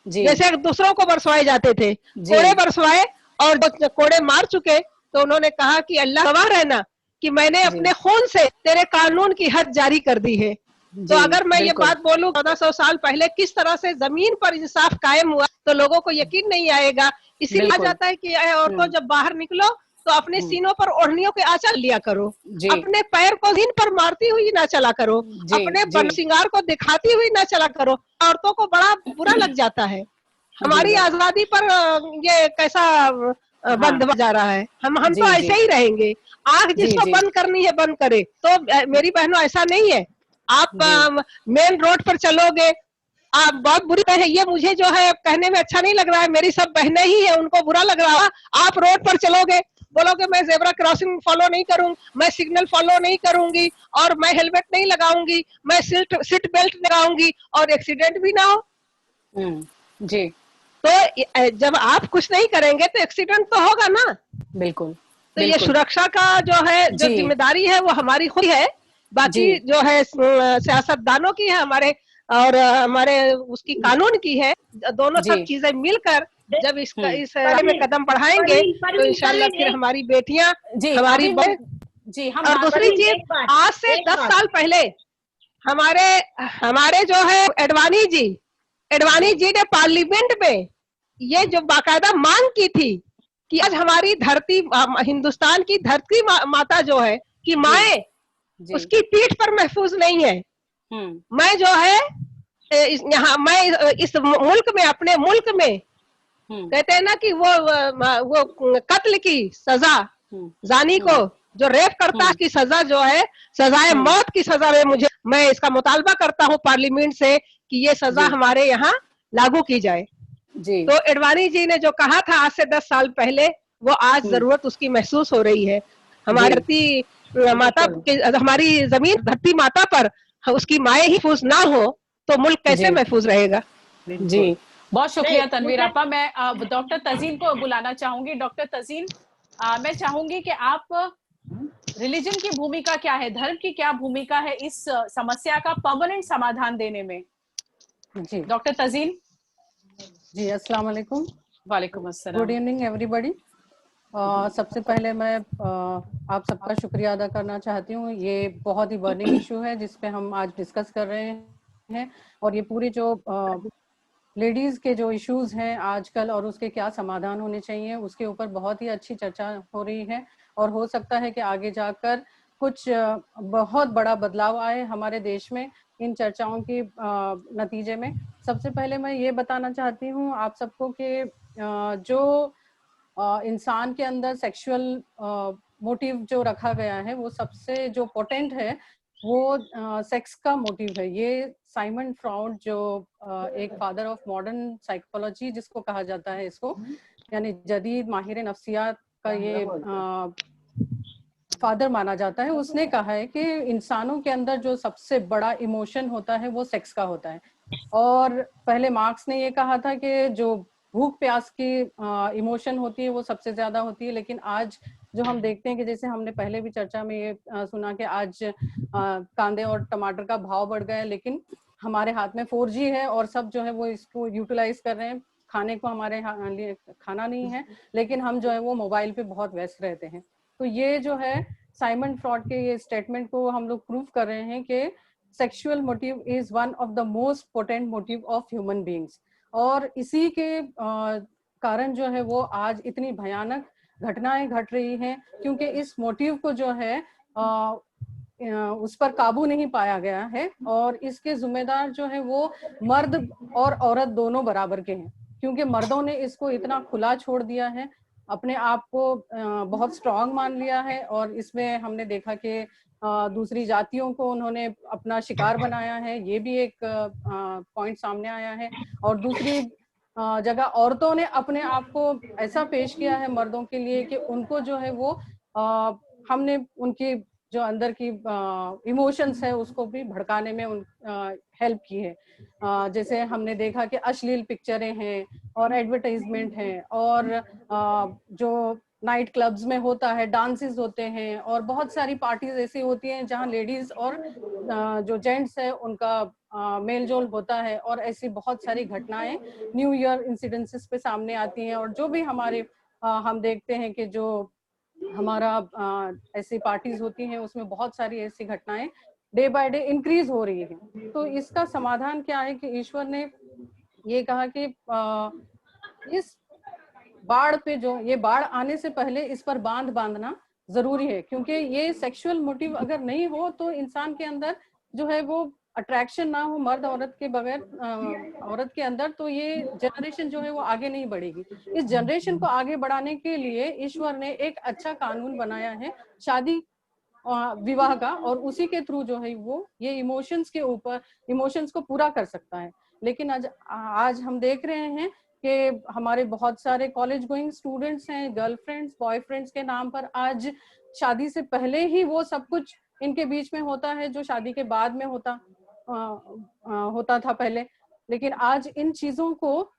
जैसे दूसरों को बरसवाए जाते थे, कोड़े बरसवाए, और कोड़े मार चुके तो उन्होंने कहा कि अल्लाह गवाह रहना कि मैंने अपने खून से तेरे कानून की हद जारी कर दी है। तो अगर मैं ये बात बोलूं 1400 साल पहले किस तरह से जमीन पर इंसाफ कायम हुआ तो लोगों को यकीन नहीं आएगा। इसीलिए कहा जाता है कि औरतों जब बाहर निकलो तो अपने सीनों पर ओढ़नियों के आंचल लिया करो, अपने पैर को सीन पर मारती हुई ना चला करो, अपने बन श्रृंगार को दिखाती हुई ना चला करो। औरतों को बड़ा बुरा लग जाता है, हमारी आजादी पर ये कैसा बंद जा रहा है। हम तो ऐसे ही रहेंगे, आंख जिसको बंद करनी है बंद करे। तो मेरी बहनों ऐसा नहीं है, आप मेन रोड पर चलोगे, आप बहुत बुरी है, ये मुझे जो है कहने में अच्छा नहीं लग रहा है, मेरी सब बहनें ही है उनको बुरा लग रहा है। आप रोड पर चलोगे, बोलोगे मैं जेब्रा क्रॉसिंग फॉलो नहीं करूंगी, मैं सिग्नल फॉलो नहीं करूंगी, और मैं हेलमेट नहीं लगाऊंगी, मैं सीट बेल्ट लगाऊंगी, और एक्सीडेंट भी ना हो। जी। तो जब आप कुछ नहीं करेंगे तो एक्सीडेंट तो होगा ना। बिल्कुल। तो ये सुरक्षा का जो है जो जिम्मेदारी है वो हमारी खुद है, बाकी जो है सियासतदानों की है, हमारे और हमारे उसकी कानून की है। दोनों सब चीजें मिलकर जब इस में कदम बढ़ाएंगे तो इंशाल्लाह फिर हमारी बेटियां हमारी जी। हम और दूसरी चीज, आज से 10 साल पहले हमारे जो है एडवाणी जी ने पार्लियामेंट में ये जो बाकायदा मांग की थी कि आज हमारी धरती, हिंदुस्तान की धरती माता जो है कि माए उसकी पीठ पर महफूज नहीं है। मैं जो है यहाँ मैं इस मुल्क में, अपने मुल्क में कहते हैं ना कि वो कत्ल की सजा, जानी को जो रेप करता की सजा जो है, सजाए मौत की सजा में मैं इसका मुतालबा करता हूँ पार्लियामेंट से कि ये सजा हमारे यहाँ लागू की जाए। तो एडवाणी जी ने जो कहा था आज से 10 साल पहले, वो आज जरूरत उसकी महसूस हो रही है। हमारी धरती माता के, हमारी जमीन धरती माता पर उसकी माए ही महफूज ना हो तो मुल्क कैसे महफूज रहेगा। जी, बहुत शुक्रिया तनवीर आपा। मैं डॉक्टर तजीन को बुलाना चाहूंगी। डॉक्टर तजीन, मैं चाहूंगी कि आप, रिलीजन की भूमिका क्या है, धर्म की क्या भूमिका है इस समस्या का परमानेंट समाधान देने में? जी डॉक्टर तजीन। जी, अस्सलाम वालेकुम। वालेकुम अस्सलाम। Good evening everybody. सबसे पहले मैं आप सबका शुक्रिया अदा करना चाहती हूँ। ये बहुत ही बर्निंग इशू है जिस पे हम आज डिस्कस कर रहे हैं, और ये पूरी जो लेडीज के जो इश्यूज हैं आजकल और उसके क्या समाधान होने चाहिए उसके ऊपर बहुत ही अच्छी चर्चा हो रही है, और हो सकता है कि आगे जाकर कुछ बहुत बड़ा बदलाव आए हमारे देश में इन चर्चाओं के नतीजे में। सबसे पहले मैं ये बताना चाहती हूँ आप सबको कि जो इंसान के अंदर सेक्सुअल मोटिव जो रखा गया है वो सबसे जो पोटेंट है वो सेक्स का मोटिव है। ये साइमन फ्रॉड जो एक फादर ऑफ मॉडर्न साइकोलॉजी जिसको कहा जाता है, इसको यानी जदीद माहिर नफ्सियात का ये फादर माना जाता है, उसने कहा है कि इंसानों के अंदर जो सबसे बड़ा इमोशन होता है वो सेक्स का होता है। और पहले मार्क्स ने ये कहा था कि जो भूख प्यास की इमोशन होती है वो सबसे ज्यादा होती है, लेकिन आज जो हम देखते हैं कि जैसे हमने पहले भी चर्चा में ये सुना कि आज कांदे और टमाटर का भाव बढ़ गया है, लेकिन हमारे हाथ में 4G है और सब जो है वो इसको यूटिलाइज कर रहे हैं। खाने को हमारे लिए खाना नहीं है, लेकिन हम जो है वो मोबाइल पे बहुत व्यस्त रहते हैं। तो ये जो है साइमन फ्रॉड के ये स्टेटमेंट को हम लोग प्रूव कर रहे हैं कि sexual motive is one of the most potent motive of human beings, और इसी के कारण जो है वो आज इतनी भयानक घटनाएं घट रही हैं, क्योंकि इस मोटिव को जो है उस पर काबू नहीं पाया गया है, और इसके जिम्मेदार जो है वो मर्द और औरत दोनों बराबर के हैं, क्योंकि मर्दों ने इसको इतना खुला छोड़ दिया है, अपने आप को बहुत स्ट्रांग मान लिया है, और इसमें हमने देखा कि दूसरी जातियों को उन्होंने अपना शिकार बनाया है, ये भी एक पॉइंट सामने आया है। और दूसरी जगह औरतों ने अपने आप को ऐसा पेश किया है मर्दों के लिए कि उनको जो है वो हमने उनकी जो अंदर की इमोशंस है उसको भी भड़काने में हेल्प की है। जैसे हमने देखा कि अश्लील पिक्चरें हैं और एडवर्टाइजमेंट हैं, और जो नाइट क्लब्स में होता है डांसेस होते हैं, और बहुत सारी पार्टीज ऐसी होती हैं जहां लेडीज और जो जेंट्स है उनका मेल जोल होता है, और ऐसी बहुत सारी घटनाएं न्यू ईयर इंसिडेंसेस पे सामने आती हैं। और जो भी हमारे हम देखते हैं कि जो हमारा ऐसी पार्टीज होती हैं उसमें बहुत सारी ऐसी घटनाएं डे बाय डे इंक्रीज हो रही है। तो इसका समाधान क्या है कि ईश्वर ने ये कहा कि इस बाढ़ पे जो ये बाढ़ आने से पहले इस पर बांध बांधना जरूरी है, क्योंकि ये सेक्सुअल मोटिव अगर नहीं हो तो इंसान के अंदर जो है वो अट्रैक्शन ना हो मर्द औरत के बगैर औरत के अंदर, तो ये जनरेशन जो है वो आगे नहीं बढ़ेगी। इस जनरेशन को आगे बढ़ाने के लिए ईश्वर ने एक अच्छा कानून बनाया है शादी विवाह का, और उसी के थ्रू जो है वो ये इमोशंस के ऊपर इमोशंस को पूरा कर सकता है। लेकिन आज हम देख रहे हैं कि हमारे बहुत सारे कॉलेज गोइंग स्टूडेंट्स हैं, गर्लफ्रेंड्स बॉयफ्रेंड्स के नाम पर आज शादी से पहले ही वो सब कुछ इनके बीच में होता है जो शादी के बाद में होता था पहले। लेकिन आज इन चीजों को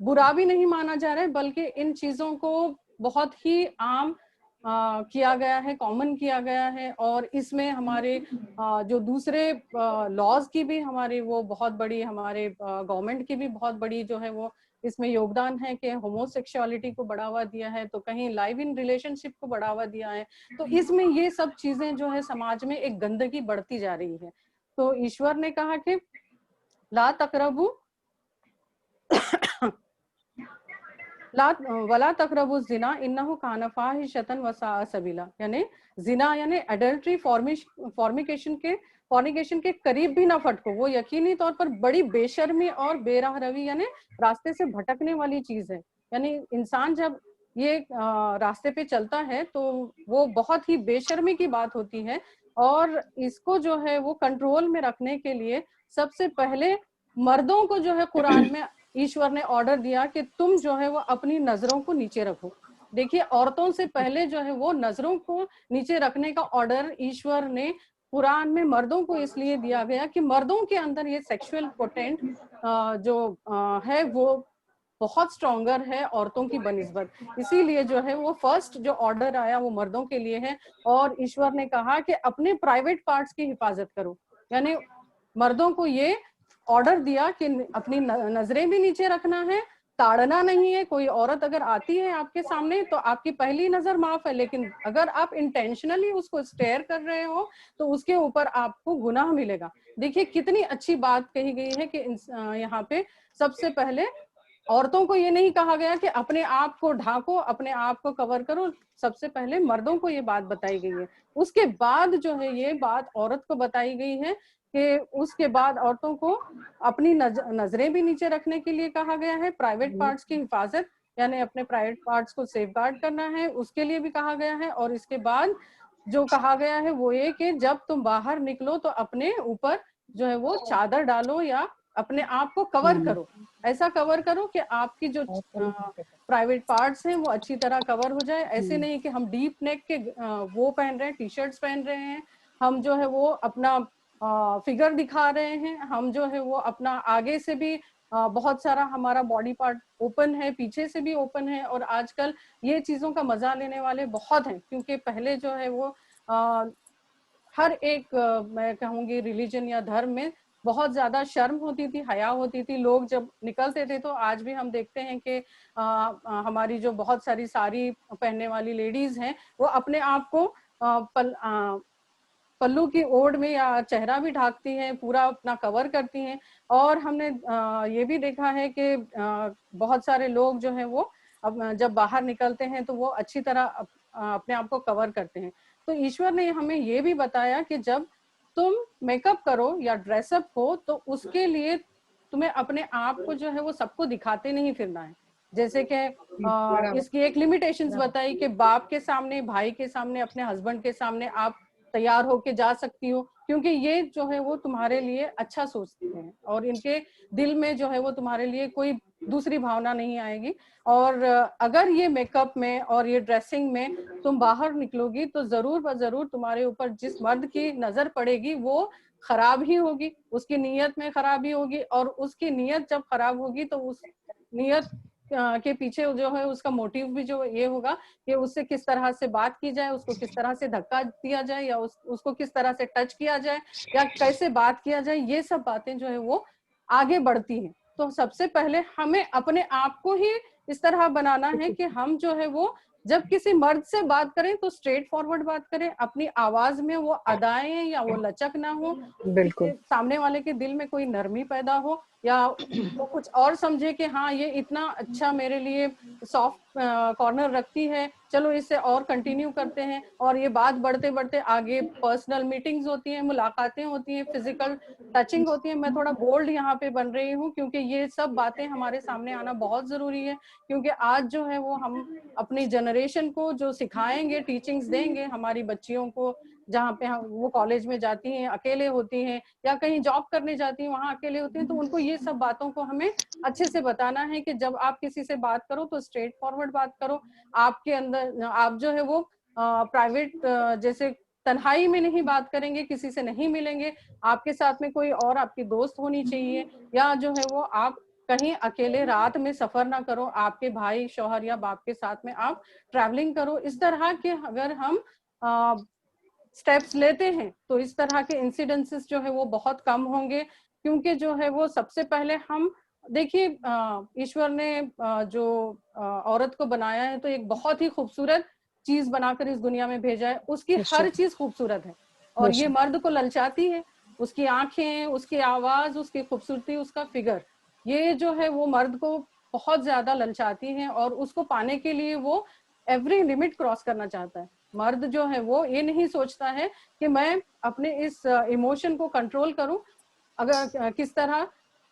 बुरा भी नहीं माना जा रहा है, बल्कि इन चीजों को बहुत ही आम किया गया है, कॉमन किया गया है। और इसमें हमारे जो दूसरे लॉज की भी हमारी वो बहुत बड़ी, हमारे गवर्नमेंट की भी बहुत बड़ी जो है वो इसमें योगदान है कि होमोसेक्सुअलिटी को बढ़ावा दिया है, तो कहीं लाइव इन रिलेशनशिप को बढ़ावा दिया है। तो इसमें ये सब चीजें जो है समाज में एक गंदगी बढ़ती जा रही है। तो ईश्वर ने कहा कि ला तकरबू वला तकरबू जिना इन्नहु कान फाहिशतन वसाअ सबीला, यानी जिना यानी एडल्ट्री फॉर्निकेशन के करीब भी ना फटको। वो यकीनी तौर पर बड़ी बेशर्मी और बेराह रवी यानी रास्ते से भटकने वाली चीज है। यानी इंसान जब ये रास्ते पे चलता है तो वो बहुत ही बेशर्मी की बात होती है। और इसको जो है वो कंट्रोल में रखने के लिए सबसे पहले मर्दों को जो है कुरान में ईश्वर ने ऑर्डर दिया कि तुम जो है वो अपनी नजरों को नीचे रखो। देखिए, औरतों से पहले जो है वो नजरों को नीचे रखने का ऑर्डर ईश्वर ने कुरान में मर्दों को इसलिए दिया गया कि मर्दों के अंदर ये सेक्सुअल पोटेंट जो है वो बहुत स्ट्रॉन्गर है औरतों की बनिस्बत। इसीलिए जो है वो फर्स्ट जो ऑर्डर आया वो मर्दों के लिए है। और ईश्वर ने कहा कि अपने प्राइवेट पार्ट्स की हिफाजत करो, यानी मर्दों को ये ऑर्डर दिया कि अपनी नजरें भी नीचे रखना है, ताड़ना नहीं है। कोई औरत अगर आती है आपके सामने तो आपकी पहली नजर माफ है, लेकिन अगर आप इंटेंशनली उसको स्टेयर कर रहे हो तो उसके ऊपर आपको गुनाह मिलेगा। देखिए कितनी अच्छी बात कही गई है कि यहाँ पे सबसे पहले औरतों को ये नहीं कहा गया कि अपने आप को ढांको, अपने आप को कवर करो। सबसे पहले मर्दों को ये बात बताई गई है। उसके बाद जो है ये बात औरत को बताई गई है कि उसके बाद औरतों को अपनी नजरें भी नीचे रखने के लिए कहा गया है। प्राइवेट पार्ट्स की हिफाजत यानी अपने प्राइवेट पार्ट्स को सेफगार्ड करना है, उसके लिए भी कहा गया है। और इसके बाद जो कहा गया है वो ये कि जब तुम बाहर निकलो तो अपने ऊपर जो है वो चादर डालो या अपने आप को कवर करो। ऐसा कवर करो कि आपकी जो प्राइवेट पार्ट्स हैं वो अच्छी तरह कवर हो जाए। ऐसे नहीं कि हम डीप नेक के वो पहन रहे हैं, टी शर्ट्स पहन रहे हैं, हम जो है वो अपना फिगर दिखा रहे हैं, हम जो है वो अपना आगे से भी बहुत सारा हमारा बॉडी पार्ट ओपन है, पीछे से भी ओपन है। और आजकल ये चीजों का मजा लेने वाले बहुत हैं, क्योंकि पहले जो है वो हर एक मैं कहूँगी रिलीजन या धर्म में बहुत ज्यादा शर्म होती थी, हया होती थी। लोग जब निकलते थे तो आज भी हम देखते हैं कि हमारी जो बहुत सारी साड़ी पहनने वाली लेडीज हैं वो अपने आप को पल्लू की ओढ़ में या चेहरा भी ढाकती हैं, पूरा अपना कवर करती हैं। और हमने ये भी देखा है कि बहुत सारे लोग जो है वो जब बाहर निकलते हैं तो वो अच्छी तरह अपने आप को कवर करते हैं। तो ईश्वर ने हमें ये भी बताया कि जब तुम मेकअप करो या ड्रेसअप हो तो उसके लिए तुम्हें अपने आप को जो है वो सबको दिखाते नहीं फिरना है। जैसे कि इसकी एक लिमिटेशंस बताई कि बाप के सामने, भाई के सामने, अपने हस्बैंड के सामने आप तैयार होके जा सकती हो, क्योंकि ये जो है वो तुम्हारे लिए अच्छा सोचते हैं और इनके दिल में जो है वो तुम्हारे लिए कोई दूसरी भावना नहीं आएगी। और अगर ये मेकअप में और ये ड्रेसिंग में तुम बाहर निकलोगी तो जरूर ब जरूर तुम्हारे ऊपर जिस मर्द की नजर पड़ेगी वो खराब ही होगी, उसकी नीयत में खराबी होगी। और उसकी नीयत जब खराब होगी तो उस नीयत के पीछे जो है उसका मोटिव भी जो ये होगा कि उससे किस तरह से बात की जाए, उसको किस तरह से धक्का दिया जाए या उसको किस तरह से टच किया जाए या कैसे बात किया जाए, ये सब बातें जो है वो आगे बढ़ती हैं। तो सबसे पहले हमें अपने आप को ही इस तरह बनाना है कि हम जो है वो जब किसी मर्द से बात करें तो स्ट्रेट फॉरवर्ड बात करें, अपनी आवाज में वो अदाएं या वो लचक ना हो, बिल्कुल सामने वाले के दिल में कोई नरमी पैदा हो। या वो कुछ और समझे कि हाँ ये इतना अच्छा मेरे लिए सॉफ्ट कॉर्नर रखती है, चलो इससे और कंटिन्यू करते हैं, और ये बात बढ़ते बढ़ते आगे पर्सनल मीटिंग्स होती हैं, मुलाकातें होती हैं, फिजिकल टचिंग होती है। मैं थोड़ा बोल्ड यहाँ पे बन रही हूँ क्योंकि ये सब बातें हमारे सामने आना बहुत जरूरी है, क्योंकि आज जो है वो हम अपनी जनरेशन को जो सिखाएंगे, टीचिंग्स देंगे हमारी बच्चियों को, जहाँ पे वो कॉलेज में जाती हैं अकेले होती हैं या कहीं जॉब करने जाती हैं वहाँ अकेले होती हैं, तो उनको ये सब बातों को हमें अच्छे से बताना है कि जब आप किसी से बात करो तो स्ट्रेट फॉरवर्ड बात करो। आपके अंदर आप जो है वो प्राइवेट जैसे तन्हाई में नहीं बात करेंगे, किसी से नहीं मिलेंगे, आपके साथ में कोई और आपकी दोस्त होनी चाहिए, या जो है वो आप कहीं अकेले रात में सफर ना करो, आपके भाई शौहर या बाप के साथ में आप ट्रैवलिंग करो। इस तरह के अगर हम स्टेप्स लेते हैं तो इस तरह के इंसिडेंसेस जो है वो बहुत कम होंगे, क्योंकि जो है वो सबसे पहले हम देखिए ईश्वर ने जो औरत को बनाया है तो एक बहुत ही खूबसूरत चीज बनाकर इस दुनिया में भेजा है, उसकी हर चीज खूबसूरत है और ये मर्द को ललचाती है, उसकी आंखें, उसकी आवाज, उसकी खूबसूरती, उसका फिगर, ये जो है वो मर्द को बहुत ज्यादा ललचाती है और उसको पाने के लिए वो एवरी लिमिट क्रॉस करना चाहता है। मर्द जो है वो ये नहीं सोचता है कि मैं अपने इस इमोशन को कंट्रोल करूं अगर किस तरह,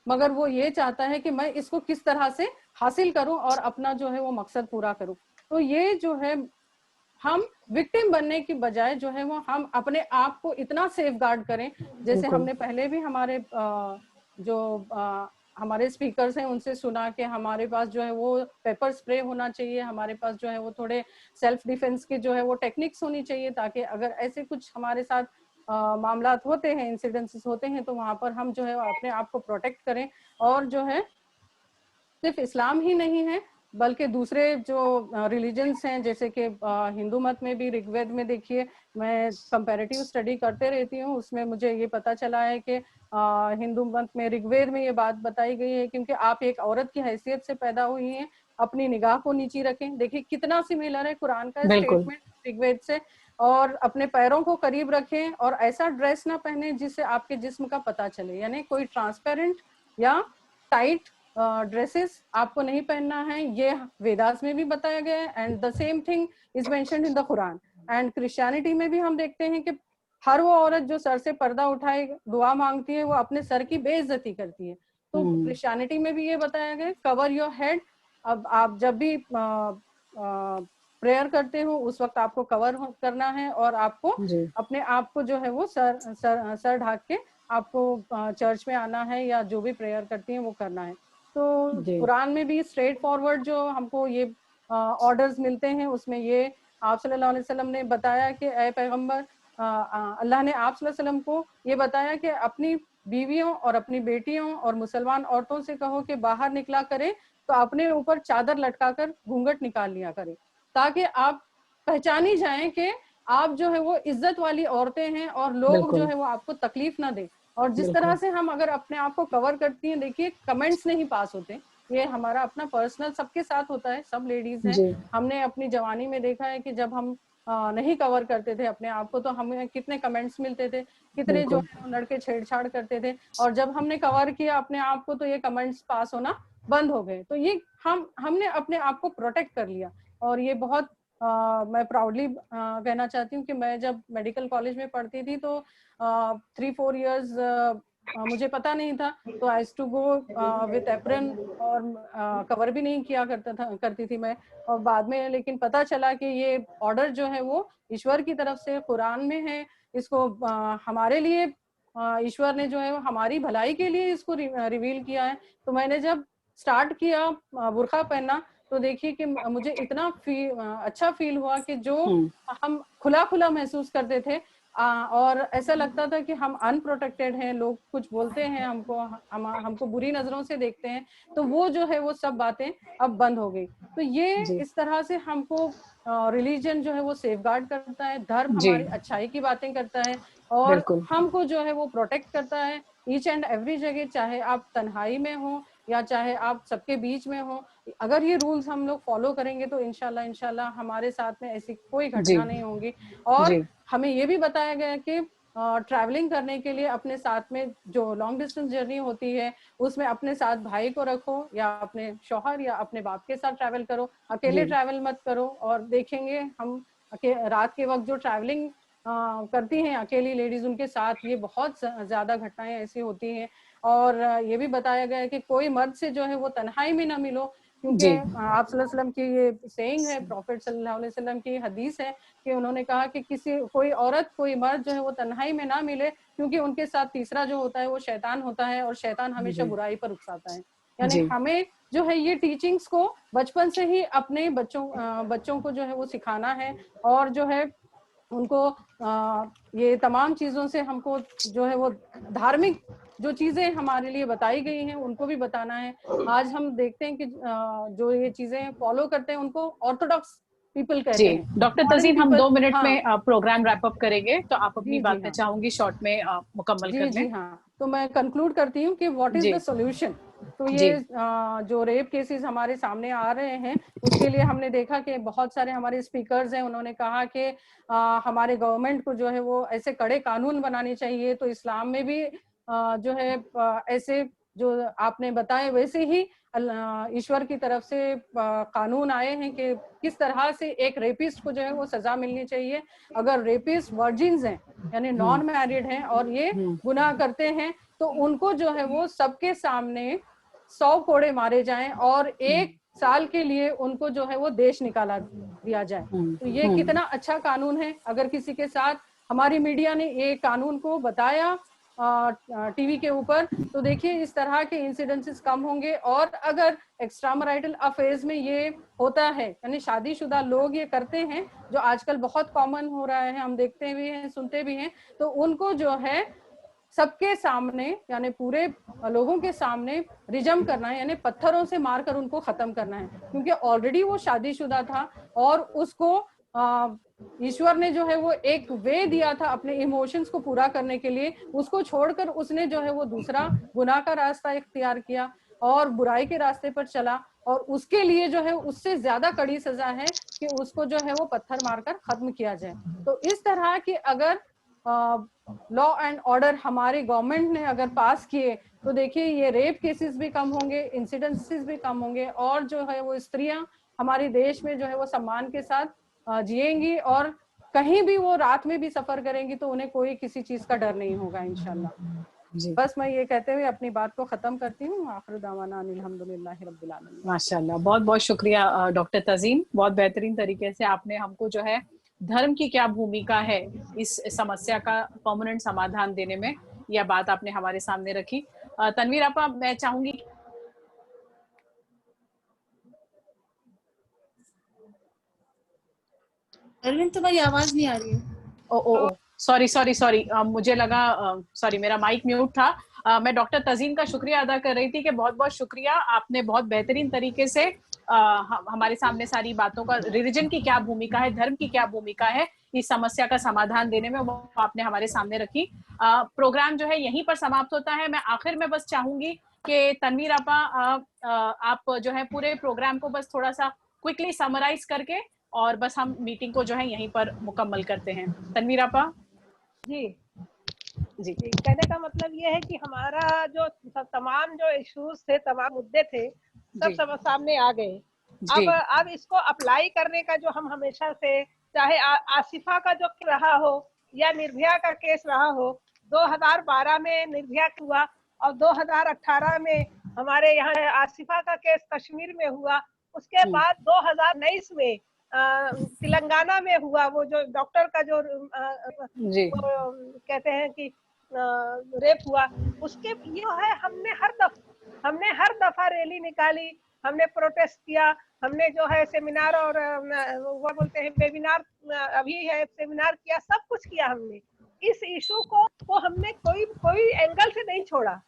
मगर वो ये चाहता है कि मैं इसको किस तरह से हासिल करूं और अपना जो है वो मकसद पूरा करूं। तो ये जो है हम विक्टिम बनने की बजाय जो है वो हम अपने आप को इतना सेफ गार्ड करें, जैसे हमने पहले भी हमारे हमारे स्पीकर्स हैं उनसे सुना कि हमारे पास जो है वो पेपर स्प्रे होना चाहिए, हमारे पास जो है वो थोड़े सेल्फ डिफेंस के जो है वो टेक्निक्स होनी चाहिए, ताकि अगर ऐसे कुछ हमारे साथ मामला होते हैं, इंसिडेंसेस होते हैं, तो वहां पर हम जो है अपने आप को प्रोटेक्ट करें। और जो है सिर्फ इस्लाम ही नहीं है बल्कि दूसरे जो रिलीजन्स हैं, जैसे कि हिंदू मत में भी ऋग्वेद में देखिए, मैं कंपैरेटिव स्टडी करते रहती हूँ, उसमें मुझे ये पता चला है कि हिंदू मत में ऋग्वेद में ये बात बताई गई है, क्योंकि आप एक औरत की हैसियत से पैदा हुई हैं, अपनी निगाह को नीची रखें। देखिए कितना सिमिलर है कुरान का स्टेटमेंट ऋग्वेद से, और अपने पैरों को करीब रखें और ऐसा ड्रेस ना पहने जिससे आपके जिस्म का पता चले, यानी कोई ट्रांसपेरेंट या टाइट ड्रेसेस आपको नहीं पहनना है, ये वेदास में भी बताया गया है, and the same thing is mentioned in the Quran. And Christianity में भी हम देखते हैं कि हर वो औरत जो सर से पर्दा उठाए दुआ मांगती है वो अपने सर की बेइज्जती करती है। तो क्रिश्चियनिटी में भी ये बताया गया कवर योर हेड। अब आप जब भी प्रेयर करते हो उस वक्त आपको कवर करना है और आपको अपने आप को जो है वो सर ढाक के आपको चर्च में आना है या जो भी प्रेयर करती हैं वो करना है। तो कुरान में भी स्ट्रेट फॉरवर्ड जो हमको ये ऑर्डर्स मिलते हैं, उसमें ये आप सल्लल्लाहु अलैहि वसल्लम ने बताया कि ऐ पैगंबर, अल्लाह ने आप सल्लल्लाहु अलैहि वसल्लम को ये बताया कि अपनी बीवियों और अपनी बेटियों और मुसलमान औरतों से कहो कि बाहर निकला करें तो अपने ऊपर चादर लटकाकर घूंघट निकाल लिया करें, ताकि आप पहचानी जाएं कि आप जो है वो इज्जत वाली औरतें हैं और लोग जो है वो आपको तकलीफ ना दे। और जिस तरह से हम अगर अपने आप को कवर करती हैं, देखिए कमेंट्स नहीं पास होते, ये हमारा अपना पर्सनल सबके साथ होता है, सब लेडीज हैं। हमने अपनी जवानी में देखा है कि जब हम नहीं कवर करते थे अपने आप को तो हमें कितने कमेंट्स मिलते थे, कितने जो है लड़के छेड़छाड़ करते थे, और जब हमने कवर किया अपने आप को तो ये कमेंट्स पास होना बंद हो गए। तो ये हमने अपने आप को प्रोटेक्ट कर लिया। और ये बहुत मैं प्राउडली कहना चाहती हूँ कि मैं जब मेडिकल कॉलेज में पढ़ती थी तो 3-4 इयर्स मुझे पता नहीं था, तो आई टू गो विथ एप्रन और कवर भी नहीं किया करती थी मैं। और बाद में लेकिन पता चला कि ये ऑर्डर जो है वो ईश्वर की तरफ से कुरान में है, इसको हमारे लिए ईश्वर ने जो है वो हमारी भलाई के लिए इसको रिवील किया है। तो मैंने जब स्टार्ट किया बुर्का पहनना तो देखिए कि मुझे इतना अच्छा फील हुआ कि जो हम खुला खुला महसूस करते थे और ऐसा लगता था कि हम अनप्रोटेक्टेड हैं, लोग कुछ बोलते हैं हमको बुरी नजरों से देखते हैं, तो वो जो है वो सब बातें अब बंद हो गई। तो ये इस तरह से हमको रिलीजन जो है वो सेफगार्ड करता है, धर्म हमारी अच्छाई की बातें करता है और हमको जो है वो प्रोटेक्ट करता है ईच एंड एवरी जगह, चाहे आप तन्हाई में हो या चाहे आप सबके बीच में हो। अगर ये रूल्स हम लोग फॉलो करेंगे तो इंशाल्लाह हमारे साथ में ऐसी कोई घटना नहीं होगी। और हमें ये भी बताया गया कि ट्रैवलिंग करने के लिए अपने साथ में जो लॉन्ग डिस्टेंस जर्नी होती है उसमें अपने साथ भाई को रखो या अपने शौहर या अपने बाप के साथ ट्रैवल करो, अकेले ट्रैवल मत करो। और देखेंगे हम रात के वक्त जो ट्रैवलिंग करती हैं अकेली लेडीज, उनके साथ ये बहुत ज्यादा घटनाएं ऐसी होती हैं। और ये भी बताया गया है कि कोई मर्द से जो है वो तन्हाई में ना मिलो, क्योंकि आप सल्लल्लाहु अलैहि वसल्लम की ये सेइंग है, प्रॉफिट सल्लल्लाहु अलैहि वसल्लम की हदीस है कि उन्होंने कहा कि कोई औरत कोई मर्द जो है वो तन्हाई में ना मिले, क्योंकि उनके साथ तीसरा जो होता है वो शैतान होता है और शैतान हमेशा बुराई पर उकसाता है। यानी हमें जो है ये टीचिंग्स को बचपन से ही अपने बच्चों को जो है वो सिखाना है और जो है उनको ये तमाम चीजों से हमको जो है वो धार्मिक जो चीजें हमारे लिए बताई गई हैं उनको भी बताना है। आज हम देखते हैं कि जो ये चीजें फॉलो करते हैं उनको ऑर्थोडॉक्स पीपल कहते हैं। डॉक्टर तज़ीन, हम 2 मिनट में प्रोग्राम रैप अप करेंगे, तो आप अपनी बात में चाहूंगी शॉर्ट में मुकम्मल कर दें। हाँ, तो मैं कंक्लूड करती हूँ कि व्हाट इज द सॉल्यूशन। तो ये जो रेप केसेस हमारे सामने आ रहे हैं उसके लिए हमने देखा कि बहुत सारे हमारे स्पीकर्स हैं, उन्होंने कहा कि हमारे गवर्नमेंट को जो है वो ऐसे कड़े कानून बनाने चाहिए। तो इस्लाम में भी जो है ऐसे जो आपने बताए वैसे ही ईश्वर की तरफ से कानून आए हैं कि किस तरह से एक रेपिस्ट को जो है वो सजा मिलनी चाहिए। अगर रेपिस्ट वर्जिन्स हैं यानी नॉन मैरिड हैं और ये गुनाह करते हैं तो उनको जो है वो सबके सामने 100 कोड़े मारे जाएं और 1 साल के लिए उनको जो है वो देश निकाला दिया जाए। तो ये कितना अच्छा कानून है। अगर किसी के साथ हमारी मीडिया ने ये कानून को बताया टीवी के ऊपर, तो देखिए इस तरह के इंसिडेंसेस कम होंगे। और अगर एक्स्ट्रामैरिटल अफेयर्स में ये होता है यानी शादीशुदा लोग ये करते हैं जो आजकल बहुत कॉमन हो रहा है, हम देखते भी हैं सुनते भी हैं, तो उनको जो है सबके सामने यानी पूरे लोगों के सामने रिजम करना है, यानी पत्थरों से मारकर उनको खत्म करना है। क्योंकि ऑलरेडी वो शादीशुदा था और उसको ईश्वर ने जो है वो एक वे दिया था अपने इमोशंस को पूरा करने के लिए, उसको छोड़कर उसने जो है वो दूसरा गुनाह का रास्ता इख्तियार किया और बुराई के रास्ते पर चला। और उसके लिए जो है उससे ज्यादा कड़ी सजा है कि उसको जो है वो पत्थर मारकर खत्म किया जाए। तो इस तरह की अगर लॉ एंड ऑर्डर हमारी गवर्नमेंट ने अगर पास किए तो देखिए ये रेप केसेस भी कम होंगे, इंसिडेंसेस भी कम होंगे और जो है वो स्त्रियां हमारे देश में जो है वो सम्मान के साथ जिएंगी और कहीं भी वो रात में भी सफर करेंगी तो उन्हें कोई किसी चीज का डर नहीं होगा इंशाल्लाह। बस मैं ये कहते हुए अपनी बात को खत्म करती हूँ। आखिर दावाना अल्हम्दुलिल्लाहि रब्बिल आलमीन। माशाल्लाह, बहुत बहुत शुक्रिया डॉक्टर तज़ीन, बहुत बेहतरीन तरीके से आपने हमको जो है धर्म की क्या भूमिका है इस समस्या का परमानेंट समाधान देने में, यह बात आपने हमारे सामने रखी। तनवीर आपा, मैं चाहूंगी अरविंद तुम्हारी आवाज नहीं आ रही है। ओ सॉरी मुझे लगा सॉरी मेरा माइक म्यूट था। मैं डॉक्टर तज़ीन का शुक्रिया अदा कर रही थी कि बहुत बहुत शुक्रिया, आपने बहुत बेहतरीन तरीके से हमारे सामने सारी बातों का, रिलीजन की क्या भूमिका है, धर्म की क्या भूमिका है इस समस्या का समाधान देने में, वो आपने हमारे सामने रखी। प्रोग्राम जो है यहीं पर समाप्त होता है। मैं आखिर में बस चाहूंगी कि तनवीर आपा आप जो है पूरे प्रोग्राम को बस थोड़ा सा क्विकली समराइज करके और बस हम मीटिंग को जो है यहीं पर मुकम्मल करते हैं। तनवीर आपा। जी कहने का मतलब ये है कि हमारा जो तमाम जो इश्यूज थे, तमाम मुद्दे थे, सब सामने आ गए। अब इसको अप्लाई करने का जो हम हमेशा से, चाहे आसिफा का जो रहा हो या निर्भया का केस रहा हो, 2012 में निर्भया हुआ और 2018 में हमारे यहाँ आसिफा का केस कश्मीर में हुआ। उसके बाद 2019 में तेलंगाना में हुआ, वो जो डॉक्टर का जो कहते हैं कि रेप हुआ, उसके ये है हमने हर दफा रैली निकाली, हमने प्रोटेस्ट किया, हमने जो है सेमिनार और वो बोलते हैं वेबिनार अभी है, सेमिनार किया, सब कुछ किया हमने। इस इशू को हमने कोई एंगल से नहीं छोड़ा,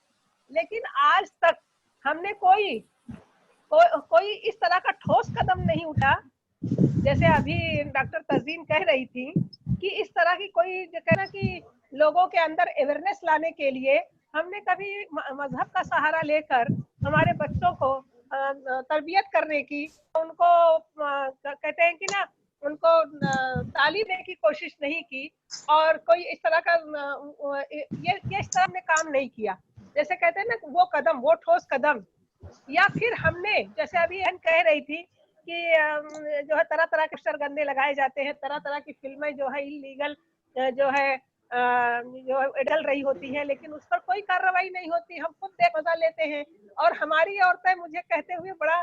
लेकिन आज तक हमने कोई इस तरह का ठोस कदम नहीं उठा। जैसे अभी डॉक्टर तज़ीन कह रही थी कि इस तरह की कोई कहना कि लोगों के अंदर अवेयरनेस लाने के लिए हमने कभी मजहब का सहारा लेकर हमारे बच्चों को तरबियत करने की, उनको कहते हैं कि ना उनको ताली देने की कोशिश नहीं की और कोई इस तरह का ये इस तरह ने काम नहीं किया। जैसे कहते हैं ना वो कदम, वो ठोस कदम, या फिर हमने जैसे अभी अन कह रही थी कि जो है तरह तरह के सरगंदे लगाए जाते हैं, तरह तरह की फिल्में जो है इलीगल जो है जो डल रही होती है, लेकिन उस पर कोई कार्रवाई नहीं होती। हम खुद देख मजा लेते हैं और हमारी औरतें, मुझे कहते हुए बड़ा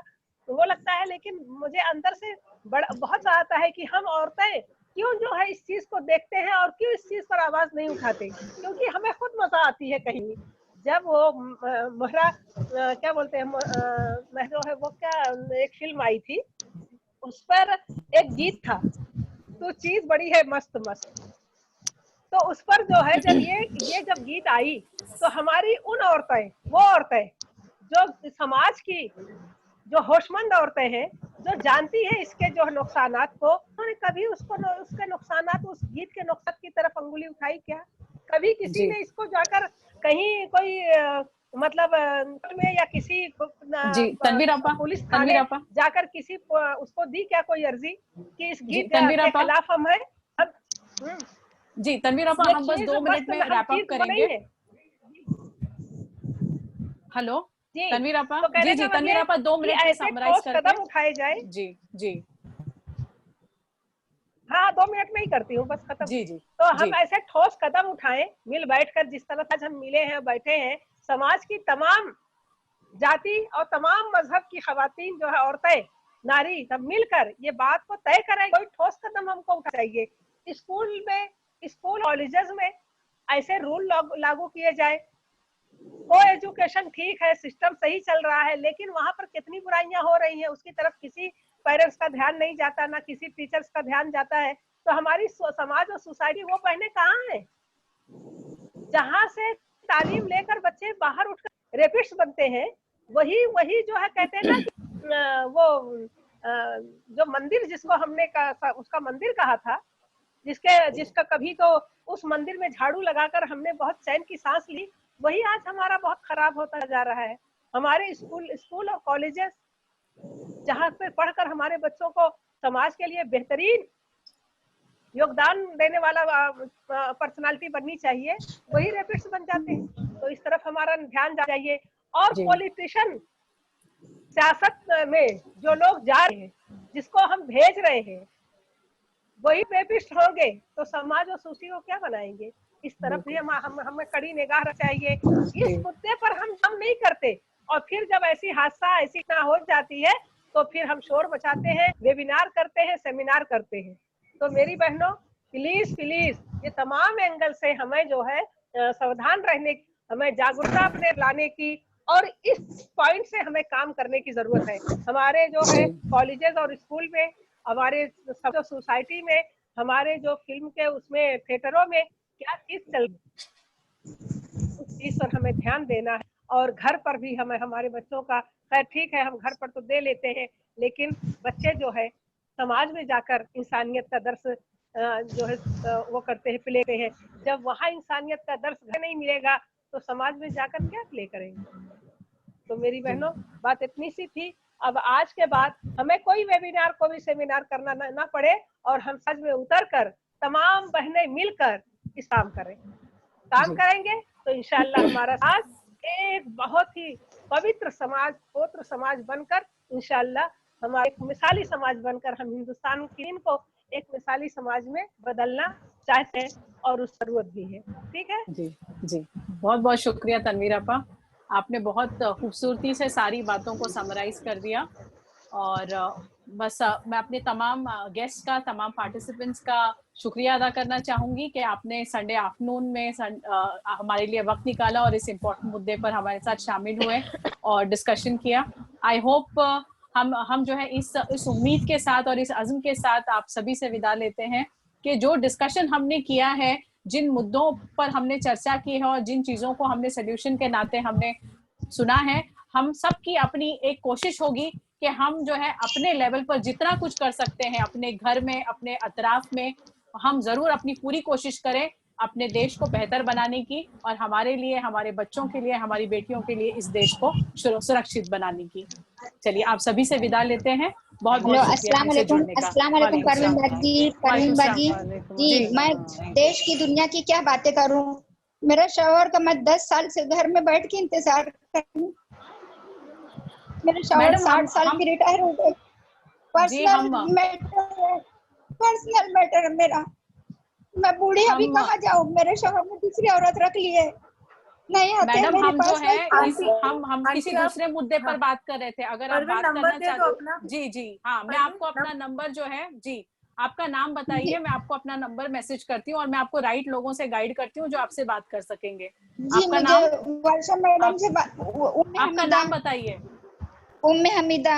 वो लगता है, लेकिन मुझे अंदर से बड़ा बहुत आता है कि हम औरतें क्यों जो है इस चीज को देखते हैं और क्यों इस चीज पर आवाज नहीं उठाते, क्योंकि हमें खुद मजा आती है कहीं जब वो मोहरा क्या बोलते हैं जो है वो क्या एक फिल्म आई थी, उस पर एक गीत था, तो चीज बड़ी है मस्त मस्त, तो उस पर जो है जब ये जब गीत आई तो हमारी उन औरतें, वो औरतें जो समाज की जो होशमंद औरतें हैं, जो जानती है इसके जो नुकसानात को, उन्होंने कभी उसके नुकसानात, उस गीत के नुकसान की तरफ अंगुली उठाई क्या? कभी किसी ने इसको जाकर कहीं कोई मतलब में या किसी पुलिस थाने जाकर किसी उसको दी क्या कोई अर्जी कि इस गीत के खिलाफ हम है? जी तनवीर आपा, हम बस 2 मिनट में रैप अप करेंगे। हेलो तनवीर आपा, तो जी जी तनवीर आपा 2 मिनट में समराइज करके कदम उठाए जाए। जी जी हाँ 2 मिनट में ही करती हूँ बस, खत्म। जी जी तो हम ऐसे ठोस कदम उठाएं, मिल बैठकर, जिस तरह आज हम मिले हैं, बैठे हैं, समाज की तमाम जाति और तमाम मजहब की खवातीन जो है, औरतें, नारी, सब मिलकर ये बात को तय करें, कोई ठोस कदम हमको उठाना चाहिए। स्कूल में, स्कूल कॉलेजेस में ऐसे रूल लागू किए जाए। को एजुकेशन ठीक है, सिस्टम सही चल रहा है, लेकिन वहां पर कितनी बुराइयां हो रही हैं, उसकी तरफ किसी पेरेंट्स का ध्यान नहीं जाता, ना किसी टीचर्स का ध्यान जाता है। तो हमारी समाज और सोसाइटी वो बहने कहाँ है जहां से तालीम लेकर बच्चे बाहर उठकर रेपिस्ट बनते हैं? वही जो है कहते हैं ना कि वो जो मंदिर जिसको हमने उसका मंदिर कहा था, जिसका कभी तो उस मंदिर में झाड़ू लगाकर हमने बहुत चैन की सांस ली, वही आज हमारा बहुत खराब होता जा रहा है। हमारे स्कूल और कॉलेजेस जहाँ पे पढ़कर हमारे बच्चों को समाज के लिए बेहतरीन योगदान देने वाला पर्सनालिटी बननी चाहिए, वही रेपिस्ट बन जाते हैं। तो इस तरफ हमारा ध्यान चाहिए। और पॉलिटिशियन, सियासत में जो लोग जा रहे हैं, जिसको हम भेज रहे हैं, वही रेपिस्ट होंगे, तो समाज और सोसाइटी को क्या बनाएंगे? इस तरफ भी हमें कड़ी निगाह रखनी चाहिए। इस मुद्दे पर हम नहीं करते, और फिर जब ऐसी हादसा ऐसी ना हो जाती है तो फिर हम शोर मचाते हैं, वेबिनार करते हैं, सेमिनार करते हैं। तो मेरी बहनों, प्लीज प्लीज ये तमाम एंगल से हमें जो है सावधान रहने की, हमें जागरूकता अपने लाने की, और इस पॉइंट से हमें काम करने की जरूरत है। हमारे जो है कॉलेजेस और स्कूल में, हमारे सब सोसाइटी में, हमारे जो फिल्म के उसमें थिएटरों में क्या चीज चल रही, उस चीज पर हमें ध्यान देना है। और घर पर भी हमें हमारे बच्चों का, खैर ठीक है हम घर पर तो दे लेते हैं, लेकिन बच्चे जो है समाज में जाकर इंसानियत का दर्स जो है वो करते हैं, प्ले हैं। जब वहाँ इंसानियत का दर्स नहीं मिलेगा तो समाज में जाकर क्या प्ले करेंगे? तो मेरी बहनों, बात इतनी सी थी। अब आज के बाद हमें कोई वेबिनार, कोई सेमिनार करना ना पड़े, और हम सच में उतरकर तमाम बहनें मिलकर इस काम करेंगे तो इंशाअल्लाह हमारा आज एक बहुत ही पवित्र समाज, पवित्र समाज बनकर इंशाअल्लाह हमारा एक मिसाली समाज बनकर हम हिंदुस्तान की को एक मिसाली समाज में बदलना चाहते हैं, और उस जरूरत भी है। ठीक है जी जी, बहुत बहुत शुक्रिया तनवीर आपा, आपने बहुत खूबसूरती से सारी बातों को समराइज कर दिया। और बस मैं अपने तमाम गेस्ट का, तमाम पार्टिसिपेंट्स का शुक्रिया अदा करना चाहूँगी कि आपने संडे आफ्टरनून में हमारे लिए वक्त निकाला और इस इम्पोर्टेंट मुद्दे पर हमारे साथ शामिल हुए और डिस्कशन किया। आई होप हम जो है इस उम्मीद के साथ और इस अज़्म के साथ आप सभी से विदा लेते हैं कि जो डिस्कशन हमने किया है, जिन मुद्दों पर हमने चर्चा की है और जिन चीज़ों को हमने सोल्यूशन के नाते हमने सुना है, हम सब की अपनी एक कोशिश होगी कि हम जो है अपने लेवल पर जितना कुछ कर सकते हैं, अपने घर में, अपने अतराफ में, हम जरूर अपनी पूरी कोशिश करें अपने देश को बेहतर बनाने की, और हमारे लिए, हमारे बच्चों के लिए, हमारी बेटियों के लिए इस देश को सुरक्षित बनाने की। चलिए आप सभी से विदा लेते हैं। बहुत बहुत शुक्रिया हमसे जुड़ने का। अस्सलाम वालेकुम परवीन बाजी, परवीन बाजी जी, मैं देश की दुनिया की क्या बातें करूं। मेरा शौहर का मैं 10 साल से घर में बैठ के इंतजार कर रही हूं। मेरे शौहर 60 साल की रिटायर हो गए। पर्सनल मैटर है मेरा। मैं बूढ़ी अभी कहाँ जाऊं, मेरे शौहर ने दूसरी औरत रख ली है, नहीं आते मैडम मेरे हम पास। जो है हम किसी दूसरे मुद्दे पर बात कर रहे थे। अगर आप बात करना चाहते जी जी हाँ, मैं आपको अपना नंबर जो है जी, आपका नाम बताइए, मैं आपको अपना नंबर मैसेज करती हूँ और मैं आपको राइट लोगों से गाइड करती हूँ जो आपसे बात कर सकेंगे। जी, आपका मुझे नाम, वर्षा मैडम से आपका नाम बताइए। उम्मे हमीदा।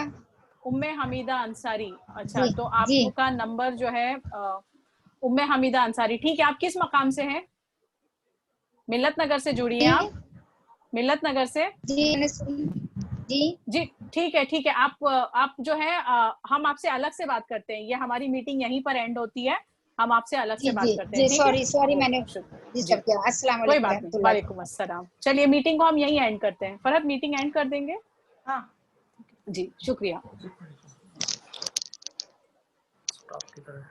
उम्मे हमीदा अंसारी। अच्छा, तो आपका नंबर जो है उम्मे हमीदा अंसारी, ठीक है। आप किस मकाम से हैं? मिल्लत नगर से जुड़ी हैं आप? मिल्लत नगर से जी जी, ठीक है ठीक है। आप जो है हम आपसे अलग से बात करते हैं। ये हमारी मीटिंग यहीं पर एंड होती है, हम आपसे अलग से बात करते हैं। ठीक है, सॉरी मैंने डिस्टर्ब किया। अस्सलाम कोई बात नहीं, वालेकुम अस्सलाम। चलिए मीटिंग को हम यहीं एंड करते हैं। फरहत मीटिंग एंड कर देंगे? हाँ जी, शुक्रिया। स्टॉप की तरह